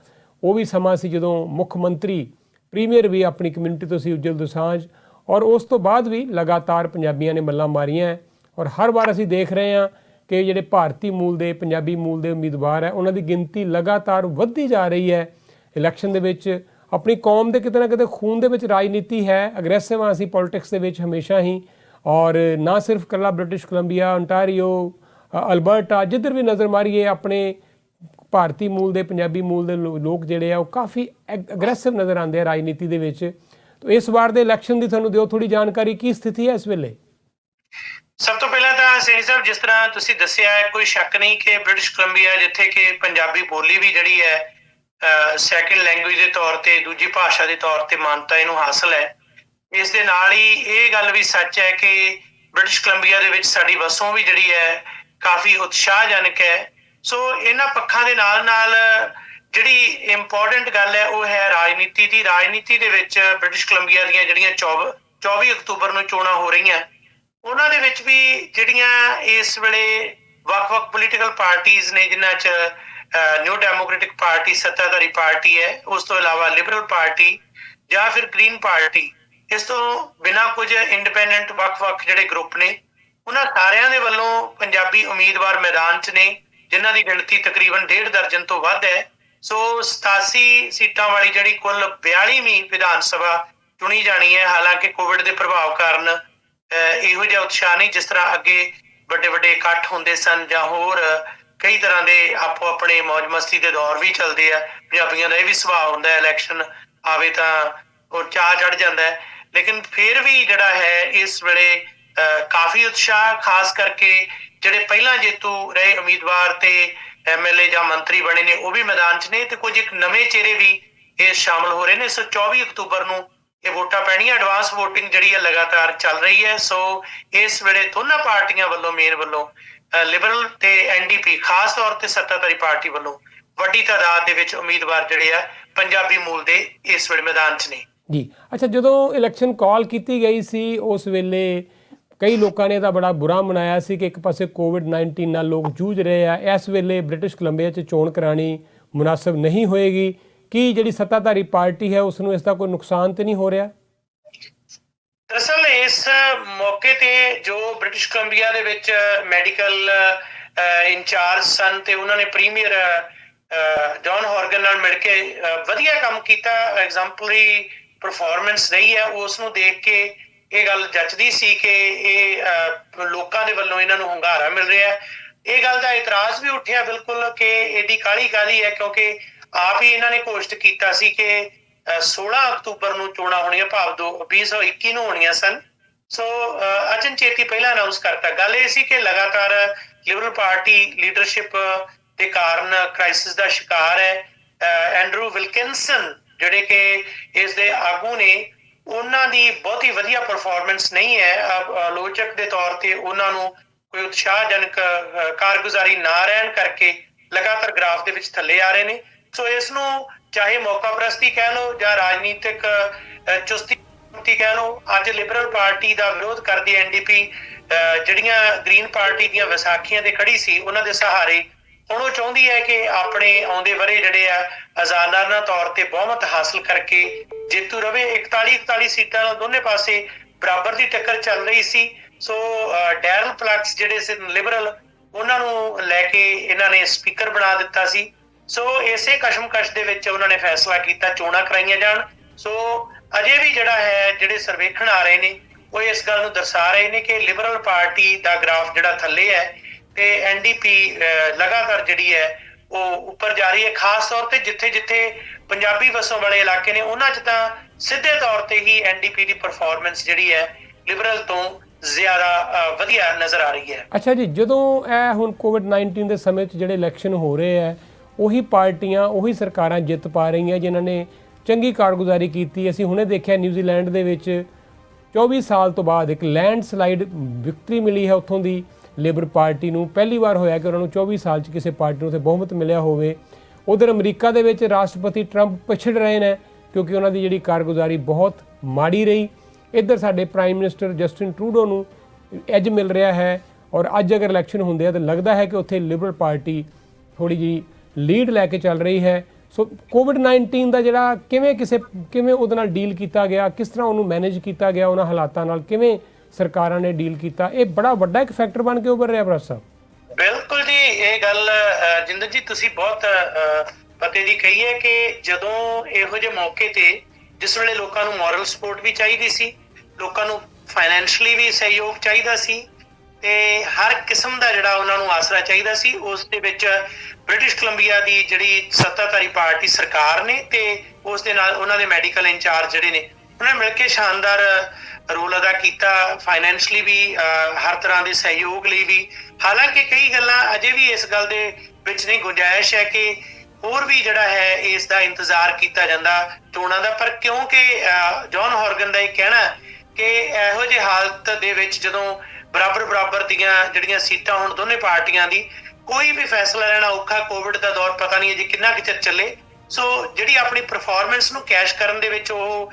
ਉਹ ਵੀ ਸਮਾਂ ਸੀ ਜਦੋਂ ਮੁੱਖ ਮੰਤਰੀ, ਪ੍ਰੀਮੀਅਰ ਵੀ ਆਪਣੀ ਕਮਿਊਨਿਟੀ ਤੋਂ ਸੀ, ਉੱਜਲ ਦੋਸਾਂਝ। ਔਰ ਉਸ ਤੋਂ ਬਾਅਦ ਵੀ ਲਗਾਤਾਰ ਪੰਜਾਬੀਆਂ ਨੇ ਮੱਲਾਂ ਮਾਰੀਆਂ, ਔਰ ਹਰ ਵਾਰ ਅਸੀਂ ਦੇਖ ਰਹੇ ਹਾਂ ਕਿ ਜਿਹੜੇ ਭਾਰਤੀ ਮੂਲ ਦੇ, ਪੰਜਾਬੀ ਮੂਲ ਦੇ ਉਮੀਦਵਾਰ ਹੈ, ਉਹਨਾਂ ਦੀ ਗਿਣਤੀ ਲਗਾਤਾਰ ਵੱਧਦੀ ਜਾ ਰਹੀ ਹੈ। ਇਲੈਕਸ਼ਨ ਦੇ ਵਿੱਚ ਆਪਣੀ ਕੌਮ ਦੇ ਕਿਤੇ ਨਾ ਕਿਤੇ ਖੂਨ ਦੇ ਵਿੱਚ ਰਾਜਨੀਤੀ ਹੈ, ਅਗਰੈਸਿਵ ਹਾਂ ਅਸੀਂ ਪੋਲੀਟਿਕਸ ਦੇ ਵਿੱਚ ਹਮੇਸ਼ਾ ਹੀ। ਔਰ ਨਾ ਸਿਰਫ ਇਕੱਲਾ ਬ੍ਰਿਟਿਸ਼ ਕੋਲੰਬੀਆ, ontario, ਅਲਬਰਟਾ, ਜਿੱਧਰ ਵੀ ਨਜ਼ਰ ਮਾਰੀਏ ਆਪਣੇ ਭਾਰਤੀ ਮੂਲ ਦੇ, ਪੰਜਾਬੀ ਮੂਲ ਦੇ ਲੋਕ ਜਿਹੜੇ ਆ ਉਹ ਕਾਫੀ ਅਗਰੈਸਿਵ ਨਜ਼ਰ ਆਉਂਦੇ ਆ ਰਾਜਨੀਤੀ ਦੇ ਵਿੱਚ। ਤਾਂ ਇਸ ਵਾਰ ਦੇ ਇਲੈਕਸ਼ਨ ਦੀ ਤੁਹਾਨੂੰ ਦਿਓ ਥੋੜੀ ਜਾਣਕਾਰੀ, ਕੀ ਸਥਿਤੀ ਹੈ ਇਸ ਵੇਲੇ? ਸਭ ਤੋਂ ਪਹਿਲਾਂ ਤਾਂ ਸੈਣੀ ਸਾਹਿਬ, ਜਿਸ ਤਰ੍ਹਾਂ ਤੁਸੀਂ ਦੱਸਿਆ ਹੈ, ਕੋਈ ਸ਼ੱਕ ਨਹੀਂ ਕਿ ਬ੍ਰਿਟਿਸ਼ ਕੋਲੰਬੀਆ, ਜਿੱਥੇ ਕਿ ਪੰਜਾਬੀ ਬੋਲੀ ਵੀ ਜਿਹੜੀ ਹੈ ਸੈਕਿੰਡ ਲੈਂਗੁਏਜ ਦੇ ਤੌਰ ਤੇ, ਦੂਜੀ ਭਾਸ਼ਾ ਦੇ ਤੌਰ ਤੇ ਮਾਨਤਾ ਇਹਨੂੰ ਹਾਸਲ ਹੈ। ਇਸ ਦੇ ਨਾਲ ਹੀ ਇਹ ਗੱਲ ਵੀ ਸੱਚ ਹੈ ਕਿ ਬ੍ਰਿਟਿਸ਼ ਕੋਲੰਬੀਆ ਦੇ ਵਿੱਚ ਸਾਡੀ ਵਸੋਂ ਵੀ ਜਿਹੜੀ ਹੈ ਕਾਫੀ ਉਤਸ਼ਾਹਜਨਕ ਹੈ। ਸੋ ਇਹਨਾਂ ਪੱਖਾਂ ਦੇ ਨਾਲ ਨਾਲ ਜਿਹੜੀ ਇੰਪੋਰਟੈਂਟ ਗੱਲ ਹੈ ਉਹ ਹੈ ਰਾਜਨੀਤੀ ਦੀ। ਰਾਜਨੀਤੀ ਦੇ ਵਿੱਚ ਬ੍ਰਿਟਿਸ਼ ਕੋਲੰਬੀਆ ਦੀਆਂ ਜਿਹੜੀਆਂ 24 ਅਕਤੂਬਰ ਨੂੰ ਚੋਣਾਂ ਹੋ ਰਹੀਆਂ, ਉਹਨਾਂ ਦੇ ਵਿੱਚ ਵੀ ਜਿਹੜੀਆਂ ਇਸ ਵੇਲੇ ਵੱਖ-ਵੱਖ ਪੋਲੀਟੀਕਲ ਪਾਰਟੀਜ਼ ਨੇ, ਜਿਨ੍ਹਾਂ 'ਚ ਨਿਊ ਡੈਮੋਕ੍ਰੈਟਿਕ ਪਾਰਟੀ ਸੱਤਾਧਾਰੀ ਪਾਰਟੀ ਹੈ, ਉਸ ਤੋਂ ਇਲਾਵਾ ਲਿਬਰਲ ਪਾਰਟੀ ਜਾਂ ਫਿਰ ਗ੍ਰੀਨ ਪਾਰਟੀ, ਇਸ ਤੋਂ ਬਿਨਾਂ ਕੁਝ ਇੰਡੀਪੈਂਡੈਂਟ ਵੱਖ-ਵੱਖ ਜਿਹੜੇ ਗਰੁੱਪ ਨੇ, ਉਹਨਾਂ ਸਾਰਿਆਂ ਦੇ ਵੱਲੋਂ ਪੰਜਾਬੀ ਉਮੀਦਵਾਰ ਮੈਦਾਨ 'ਚ ਨੇ, ਜਿਨ੍ਹਾਂ ਦੀ ਗਿਣਤੀ ਤਕਰੀਬਨ 1.5 ਦਰਜਨ ਤੋਂ ਵੱਧ ਹੈ। ਸੋ 87 ਸੀਟਾਂ ਵਾਲੀ ਜਿਹੜੀ ਕੁੱਲ 42ਵੀਂ ਵਿਧਾਨ ਸਭਾ ਚੁਣੀ ਜਾਣੀ ਹੈ। ਹਾਲਾਂਕਿ ਕੋਵਿਡ ਦੇ ਪ੍ਰਭਾਵ ਕਾਰਨ ਇਹੋ ਜਿਹਾ ਉਤਸ਼ਾਹ ਨਹੀਂ ਜਿਸ ਤਰ੍ਹਾਂ ਅੱਗੇ ਵੱਡੇ ਵੱਡੇ ਇਕੱਠ ਹੁੰਦੇ ਸਨ, ਜਾਂ ਹੋਰ ਕਈ ਤਰ੍ਹਾਂ ਦੇ ਆਪੋ ਆਪਣੇ ਮੌਜ ਮਸਤੀ ਦੇ ਦੌਰ ਵੀ ਚੱਲਦੇ ਆ। ਪੰਜਾਬੀਆਂ ਦਾ ਇਹ ਵੀ ਸੁਭਾਅ ਹੁੰਦਾ, ਇਲੈਕਸ਼ਨ ਆਵੇ ਤਾਂ ਉਹ ਚਾਅ ਚੜ ਜਾਂਦਾ ਹੈ। ਲੇਕਿਨ ਫਿਰ ਵੀ ਜਿਹੜਾ ਹੈ ਇਸ ਵੇਲੇ ਕਾਫੀ ਉਤਸ਼ਾਹ, ਖਾਸ ਕਰਕੇ ਜਿਹੜੇ ਪਹਿਲਾਂ ਜੇਤੂ ਰਹੇ ਉਮੀਦਵਾਰ ਤੇ MLA ਜਾਂ ਮੰਤਰੀ ਬਣੇ ਨੇ ਉਹ ਵੀ ਮੈਦਾਨ 'ਚ ਨੇ, ਤੇ ਕੁਝ ਇੱਕ ਨਵੇਂ ਚਿਹਰੇ ਵੀ ਇਹ ਸ਼ਾਮਲ ਹੋ ਰਹੇ ਨੇ। ਸੋ 24 ਅਕਤੂਬਰ ਨੂੰ ਇਹ ਵੋਟਾਂ ਪੈਣੀਆਂ। ਐਡਵਾਂਸ ਵੋਟਿੰਗ ਜਿਹੜੀ ਹੈ ਲਗਾਤਾਰ ਚੱਲ ਰਹੀ ਹੈ। ਸੋ ਇਸ ਵੇਲੇ ਦੋਨਾਂ ਪਾਰਟੀਆਂ ਵੱਲੋਂ, ਮੇਨ ਵੱਲੋਂ ਲਿਬਰਲ ਤੇ NDP, ਖਾਸ ਤੌਰ ਤੇ ਸੱਤਾਧਾਰੀ ਪਾਰਟੀ ਵੱਲੋਂ ਵੱਡੀ ਤਾਦਾਦ ਦੇ ਵਿੱਚ ਉਮੀਦਵਾਰ ਜਿਹੜੇ ਆ ਪੰਜਾਬੀ ਮੂਲ ਦੇ ਇਸ ਵੇਲੇ ਮੈਦਾਨ 'ਚ ਨੇ ਜੀ। ਅੱਛਾ, ਜਦੋਂ ਇਲੈਕਸ਼ਨ ਕਾਲ ਕੀਤੀ ਗਈ ਸੀ ਉਸ ਵੇਲੇ ਕਈ ਲੋਕਾਂ ਨੇ ਤਾਂ ਬੜਾ ਬੁਰਾ ਮਨਾਇਆ ਸੀ ਕਿ ਇੱਕ ਪਾਸੇ COVID-19 ਨਾਲ ਲੋਕ ਜੂਝ ਰਹੇ ਆ, ਇਸ ਵੇਲੇ ਬ੍ਰਿਟਿਸ਼ ਕੋਲੰਬੀਆ 'ਚ ਚੋਣ ਕਰਾਉਣੀ ਮੁਨਾਸਬ ਨਹੀਂ ਹੋਏਗੀ। ਕੀ ਜਿਹੜੀ ਸੱਤਾਧਾਰੀ ਪਾਰਟੀ ਹੈ ਉਸ ਨੂੰ ਇਸ ਦਾ ਕੋਈ ਨੁਕਸਾਨ ਤੇ ਨਹੀਂ ਹੋ ਰਿਹਾ? ਦਰਅਸਲ ਇਸ ਮੌਕੇ ਤੇ ਜੋ ਬ੍ਰਿਟਿਸ਼ ਕੋਲੰਬੀਆ ਦੇ ਵਿੱਚ ਮੈਡੀਕਲ ਇੰਚਾਰਜ ਸਨ ਤੇ ਉਹਨਾਂ ਨੇ ਪ੍ਰੀਮੀਅਰ ਜੌਨ ਹੌਰਗਨ ਨਾਲ ਮਿਲ ਕੇ ਵਧੀਆ ਕੰਮ ਕੀਤਾ, ਐਗਜ਼ਾਮਪਲਰੀ ਪਰਫਾਰਮੈਂਸ ਰਹੀ ਹੈ। ਉਸ ਨੂੰ ਦੇਖ ਕੇ ਇਹ ਗੱਲ ਜੱਚਦੀ ਸੀ ਕਿ ਇਹ ਲੋਕਾਂ ਦੇ ਵੱਲੋਂ ਇਹਨਾਂ ਨੂੰ ਹੁੰਗਾਰਾ ਮਿਲ ਰਿਹਾ। ਇਹ ਗੱਲ ਦਾ ਇਤਰਾਜ਼ ਵੀ ਉੱਠਿਆ ਬਿਲਕੁਲ ਕਿ ਏਡੀ ਕਾਹਲੀ ਹੈ, ਕਿਉਂਕਿ ਆਪ ਹੀ ਇਹਨਾਂ ਨੇ ਘੋਸ਼ਿਤ ਕੀਤਾ ਸੀ ਕਿ 16 ਅਕਤੂਬਰ ਨੂੰ ਚੋਣਾਂ ਹੋਣੀਆਂ, ਭਾਵ 2021 ਨੂੰ ਹੋਣੀਆਂ ਸਨ। ਸੋ ਅਚਨਚੇਤੀ ਪਹਿਲਾਂ ਅਨਾਉਂਸ ਕਰਤਾ। ਗੱਲ ਇਹ ਸੀ ਕਿ ਲਗਾਤਾਰ ਲਿਬਰਲ ਪਾਰਟੀ ਲੀਡਰਸ਼ਿਪ ਦੇ ਕਾਰਨ ਕ੍ਰਾਈਸਿਸ ਦਾ ਸ਼ਿਕਾਰ ਹੈ। ਐਂਡਰੂ ਵਿਲਕਿਨਸਨ ਜਿਹੜੇ ਕਿ ਇਸ ਦੇ ਆਗੂ ਨੇ, ਉਹਨਾਂ ਦੀ ਬਹੁਤੀ ਵਧੀਆ ਪਰਫਾਰਮੈਂਸ ਨਹੀਂ ਹੈ। ਆਲੋਚਕ ਦੇ ਤੌਰ ਤੇ ਉਹਨਾਂ ਨੂੰ ਕੋਈ ਉਤਸ਼ਾਹਜਨਕ ਕਾਰਗੁਜ਼ਾਰੀ ਨਾ ਰਹਿਣ ਕਰਕੇ ਲਗਾਤਾਰ ਗ੍ਰਾਫ ਦੇ ਵਿੱਚ ਥੱਲੇ ਆ ਰਹੇ ਨੇ। ਸੋ ਇਸ ਨੂੰ ਚਾਹੇ ਮੌਕਾ ਪ੍ਰਸਤੀ ਕਹਿ ਲਓ ਜਾਂ ਰਾਜਨੀਤਿਕ ਚੁਸਤੀ ਕਹਿ ਲਓ, ਅੱਜ ਲਿਬਰਲ ਪਾਰਟੀ ਦਾ ਵਿਰੋਧ ਕਰਦੀ NDP ਜਿਹੜੀਆਂ ਗ੍ਰੀਨ ਪਾਰਟੀ ਦੀਆਂ ਵਿਸਾਖੀਆਂ ਤੇ ਖੜੀ ਸੀ, ਉਹਨਾਂ ਦੇ ਸਹਾਰੇ ਹੁਣ ਉਹ ਚਾਹੁੰਦੀ ਹੈ ਕਿ ਆਪਣੇ ਆਉਂਦੇ ਵਰੇ ਜਿਹੜੇ ਆ ਆਜ਼ਾਦਾਨਾ ਤੌਰ ਤੇ ਬਹੁਮਤ ਹਾਸਲ ਕਰਕੇ ਜੇਤੂ ਰਵੇ। 41 ਸੀਟਾਂ ਨਾਲ ਦੋਨੇ ਪਾਸੇ ਬਰਾਬਰ ਦੀ ਟੱਕਰ ਚੱਲ ਰਹੀ ਸੀ। ਸੋ ਡੈਰਲ ਪਲੈਕਸ ਜਿਹੜੇ ਸੀ ਲਿਬਰਲ, ਉਹਨਾਂ ਨੂੰ ਲੈ ਕੇ ਇਹਨਾਂ ਨੇ ਸਪੀਕਰ ਬਣਾ ਦਿੱਤਾ ਸੀ। ਸੋ ਇਸੇ ਕਸ਼ਮਕਸ਼ ਦੇ ਵਿੱਚ ਉਹਨਾਂ ਨੇ ਫੈਸਲਾ ਕੀਤਾ ਚੋਣਾਂ ਕਰਾਈਆਂ ਜਾਣ। ਸੋ ਅਜੇ ਵੀ ਜਿਹੜਾ ਹੈ, ਜਿਹੜੇ ਸਰਵੇਖਣ ਆ ਰਹੇ ਨੇ ਉਹ ਇਸ ਗੱਲ ਨੂੰ ਦਰਸਾ ਰਹੇ ਨੇ ਕਿ ਲਿਬਰਲ ਪਾਰਟੀ ਦਾ ਗ੍ਰਾਫ ਜਿਹੜਾ ਥੱਲੇ ਹੈ ਤੇ NDP ਲਗਾਤਾਰ ਜਿਹੜੀ ਹੈ ਉਹ ਉੱਪਰ ਜਾ ਰਹੀ ਹੈ। ਖਾਸ ਤੌਰ ਤੇ ਜਿੱਥੇ ਜਿੱਥੇ ਪੰਜਾਬੀ ਵਸੋਂ ਵਾਲੇ ਇਲਾਕੇ ਨੇ ਉਹਨਾਂ 'ਚ ਤਾਂ ਸਿੱਧੇ ਤੌਰ ਤੇ ਹੀ NDP ਦੀ ਪਰਫਾਰਮੈਂਸ ਜਿਹੜੀ ਹੈ ਲਿਬਰਲ ਤੋਂ ਜ਼ਿਆਦਾ ਵਧੀਆ ਨਜ਼ਰ ਆ ਰਹੀ ਹੈ। ਅੱਛਾ ਜੀ, ਜਦੋਂ ਇਹ ਹੁਣ COVID-19 ਦੇ ਸਮੇਂ 'ਚ ਜਿਹੜੇ ਇਲੈਕਸ਼ਨ ਹੋ ਰਹੇ ਹੈ, ਉਹੀ ਪਾਰਟੀਆਂ, ਉਹੀ ਸਰਕਾਰਾਂ ਜਿੱਤ ਪਾ ਰਹੀਆਂ ਜਿਨ੍ਹਾਂ ਨੇ ਚੰਗੀ ਕਾਰਗੁਜ਼ਾਰੀ ਕੀਤੀ। ਅਸੀਂ ਹੁਣੇ ਦੇਖਿਆ ਨਿਊਜ਼ੀਲੈਂਡ ਦੇ ਵਿੱਚ 24 ਸਾਲ ਤੋਂ ਬਾਅਦ ਇੱਕ ਲੈਂਡਸਲਾਈਡ ਵਿਕਟਰੀ ਮਿਲੀ ਹੈ ਉੱਥੋਂ ਦੀ ਲੇਬਰ ਪਾਰਟੀ ਨੂੰ। ਪਹਿਲੀ ਵਾਰ ਹੋਇਆ ਕਿ ਉਹਨਾਂ ਨੂੰ 24 ਸਾਲ 'ਚ ਕਿਸੇ ਪਾਰਟੀ ਨੂੰ ਉੱਥੇ ਬਹੁਮਤ ਮਿਲਿਆ ਹੋਵੇ। ਉਧਰ ਅਮਰੀਕਾ ਦੇ ਵਿੱਚ ਰਾਸ਼ਟਰਪਤੀ ਟਰੰਪ ਪਿਛੜ ਰਹੇ ਨੇ ਕਿਉਂਕਿ ਉਹਨਾਂ ਦੀ ਜਿਹੜੀ ਕਾਰਗੁਜ਼ਾਰੀ ਬਹੁਤ ਮਾੜੀ ਰਹੀ। ਇੱਧਰ ਸਾਡੇ ਪ੍ਰਾਈਮ ਮਿਨਿਸਟਰ ਜਸਟਿਨ ਟਰੂਡੋ ਨੂੰ ਐਜ ਮਿਲ ਰਿਹਾ ਹੈ, ਔਰ ਅੱਜ ਅਗਰ ਇਲੈਕਸ਼ਨ ਹੁੰਦੇ ਆ ਤਾਂ ਲੱਗਦਾ ਹੈ ਕਿ ਉੱਥੇ ਲਿਬਰਲ ਪਾਰਟੀ ਥੋੜ੍ਹੀ ਜਿਹੀ ਲੀਡ ਲੈ ਕੇ ਚੱਲ ਰਹੀ ਹੈ। ਸੋ COVID-19 ਦਾ ਜਿਹੜਾ ਕਿਵੇਂ ਉਹਦੇ ਨਾਲ ਡੀਲ ਕੀਤਾ ਗਿਆ, ਕਿਸ ਤਰ੍ਹਾਂ ਉਹਨੂੰ ਮੈਨੇਜ ਕੀਤਾ ਗਿਆ, ਉਹਨਾਂ ਹਾਲਾਤਾਂ ਨਾਲ ਕਿਵੇਂ ਸਰਕਾਰਾਂ ਨੇ ਡੀਲ ਕੀਤਾ, ਇਹ ਬੜਾ ਵੱਡਾ ਇੱਕ ਫੈਕਟਰ ਬਣ ਕੇ ਉੱਭਰ ਰਿਹਾ ਭਰਾ ਸਾਹਿਬ। ਬਿਲਕੁਲ ਜੀ, ਇਹ ਗੱਲ ਜਿੰਦਰ ਜੀ ਤੁਸੀਂ ਬਹੁਤ ਪਤੇ ਦੀ ਕਹੀ ਹੈ ਕਿ ਜਦੋਂ ਇਹੋ ਜਿਹੇ ਮੌਕੇ ਤੇ ਜਿਸ ਵੇਲੇ ਲੋਕਾਂ ਨੂੰ ਮੋਰਲ ਸਪੋਰਟ ਵੀ ਚਾਹੀਦੀ ਸੀ, ਲੋਕਾਂ ਨੂੰ ਫਾਈਨੈਂਸ਼ਲੀ ਵੀ ਸਹਿਯੋਗ ਚਾਹੀਦਾ ਸੀ ਤੇ ਹਰ ਕਿਸਮ ਦਾ ਜਿਹੜਾ ਉਹਨਾਂ ਨੂੰ ਆਸਰਾ ਚਾਹੀਦਾ ਸੀ, ਉਸ ਦੇ ਵਿੱਚ ਬ੍ਰਿਟਿਸ਼ ਕੋਲੰਬੀਆ ਦੀ ਜਿਹੜੀ ਸੱਤਾਧਾਰੀ ਪਾਰਟੀ ਸਰਕਾਰ ਨੇ ਤੇ ਉਸ ਦੇ ਨਾਲ ਉਹਨਾਂ ਦੇ ਮੈਡੀਕਲ ਇੰਚਾਰਜ ਜਿਹੜੇ ਨੇ ਉਹਨਾਂ ਨੇ ਮਿਲ ਕੇ ਸ਼ਾਨਦਾਰ ਰੋਲ ਅਦਾ ਕੀਤਾ, ਫਾਈਨੈਂਸ਼ਲੀ ਵੀ, ਹਰ ਤਰ੍ਹਾਂ ਦੇ ਸਹਿਯੋਗ ਲਈ ਵੀ। ਹਾਲਾਂਕਿ ਕਈ ਗੱਲਾਂ ਅਜੇ ਵੀ ਇਸ ਗੱਲ ਦੇ ਵਿੱਚ ਨਹੀਂ ਗੁੰਜਾਇਸ਼ ਹੈ ਕਿ ਹੋਰ ਵੀ ਜਿਹੜਾ ਹੈ ਇਸ ਦਾ ਇੰਤਜ਼ਾਰ ਕੀਤਾ ਜਾਂਦਾ ਚੋਣਾਂ ਦਾ। ਪਰ ਕਿਉਂਕਿ ਜੌਨ ਹੌਰਗਨ ਦਾ ਇਹ ਕਹਿਣਾ ਕਿ ਇਹੋ ਜਿਹੀ ਹਾਲਤ ਦੇ ਵਿੱਚ ਜਦੋਂ ਬਰਾਬਰ ਦੀਆਂ ਜਿਹੜੀਆਂ ਸੀਟਾਂ ਹੁਣ ਦੋਨੇ ਪਾਰਟੀਆਂ ਦੀ, ਕੋਈ ਵੀ ਫੈਸਲਾ ਲੈਣਾ ਔਖਾ। ਕੋਵਿਡ ਦਾ ਦੌਰ ਪਤਾ ਨਹੀਂ ਅਜੇ ਕਿੰਨਾ ਕੁ ਚਿਰ ਚੱਲੇ। ਸੋ ਜਿਹੜੀ ਆਪਣੀ ਪਰਫਾਰਮੈਂਸ ਨੂੰ ਕੈਸ਼ ਕਰਨ ਦੇ ਵਿੱਚ ਉਹ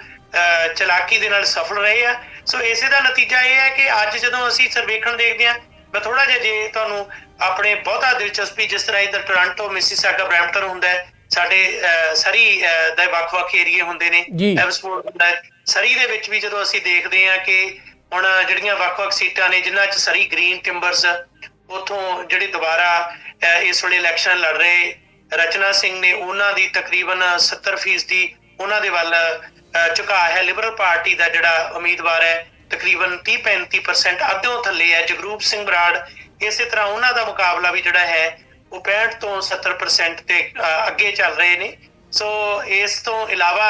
ਚਲਾਕੀ ਦੇ ਨਾਲ ਸਫਲ ਰਹੇ ਆ। ਸੋ ਇਸੇ ਦਾ ਨਤੀਜਾ ਇਹ ਹੈ ਕਿ ਅੱਜ ਜਦੋਂ ਅਸੀਂ ਸਰਵੇਖਣ ਦੇਖਦੇ ਹਾਂ, ਮੈਂ ਥੋੜਾ ਜਿਹਾ ਜੇ ਤੁਹਾਨੂੰ ਆਪਣੇ ਬਹੁਤਾ ਦਿਲਚਸਪੀ, ਜਿਸ ਤਰ੍ਹਾਂ ਇੱਧਰ ਟੋਰਾਂਟੋ, ਮਿਸੀਸਾਗਾ, ਬਰੈਂਪਟਨ ਹੁੰਦਾ ਹੈ, ਸਾਡੇ ਸਰੀ ਦੇ ਵੱਖ-ਵੱਖ ਏਰੀਏ ਹੁੰਦੇ ਨੇ, ਐਵਸਪੋਰਟ ਹੁੰਦਾ ਹੈ, ਸਰੀ ਦੇ ਵਿੱਚ ਵੀ ਜਦੋਂ ਅਸੀਂ ਦੇਖਦੇ ਹਾਂ ਕਿ ਹੁਣ ਜਿਹੜੀਆਂ ਵੱਖ-ਵੱਖ ਸੀਟਾਂ ਨੇ ਜਿਨ੍ਹਾਂ 'ਚ ਸਰੀ ਗ੍ਰੀਨ ਟਿੰਬਰਸ, ਉੱਥੋਂ ਜਿਹੜੇ ਦੁਬਾਰਾ ਇਸ ਵੇਲੇ ਇਲੈਕਸ਼ਨ ਲੜ ਰਹੇ ਰਚਨਾ ਸਿੰਘ ਨੇ, ਉਹਨਾਂ ਦੀ ਤਕਰੀਬਨ 70% ਉਹਨਾਂ ਦੇ ਵੱਲ ਝੁਕਾਅ ਹੈ। ਲਿਬਰਲ ਪਾਰਟੀ ਦਾ ਜਿਹੜਾ ਉਮੀਦਵਾਰ ਹੈ ਤਕਰੀਬਨ 30-35% ਅੱਧਿਓਂ ਥੱਲੇ ਹੈ। ਜਗਰੂਪ ਸਿੰਘ ਬਰਾੜ ਇਸੇ ਤਰ੍ਹਾਂ ਉਹਨਾਂ ਦਾ ਮੁਕਾਬਲਾ ਵੀ ਜਿਹੜਾ ਹੈ ਉਹ 65 ਤੋਂ 70% ਤੇ ਅੱਗੇ ਚੱਲ ਰਹੇ ਨੇ। ਸੋ ਇਸ ਤੋਂ ਇਲਾਵਾ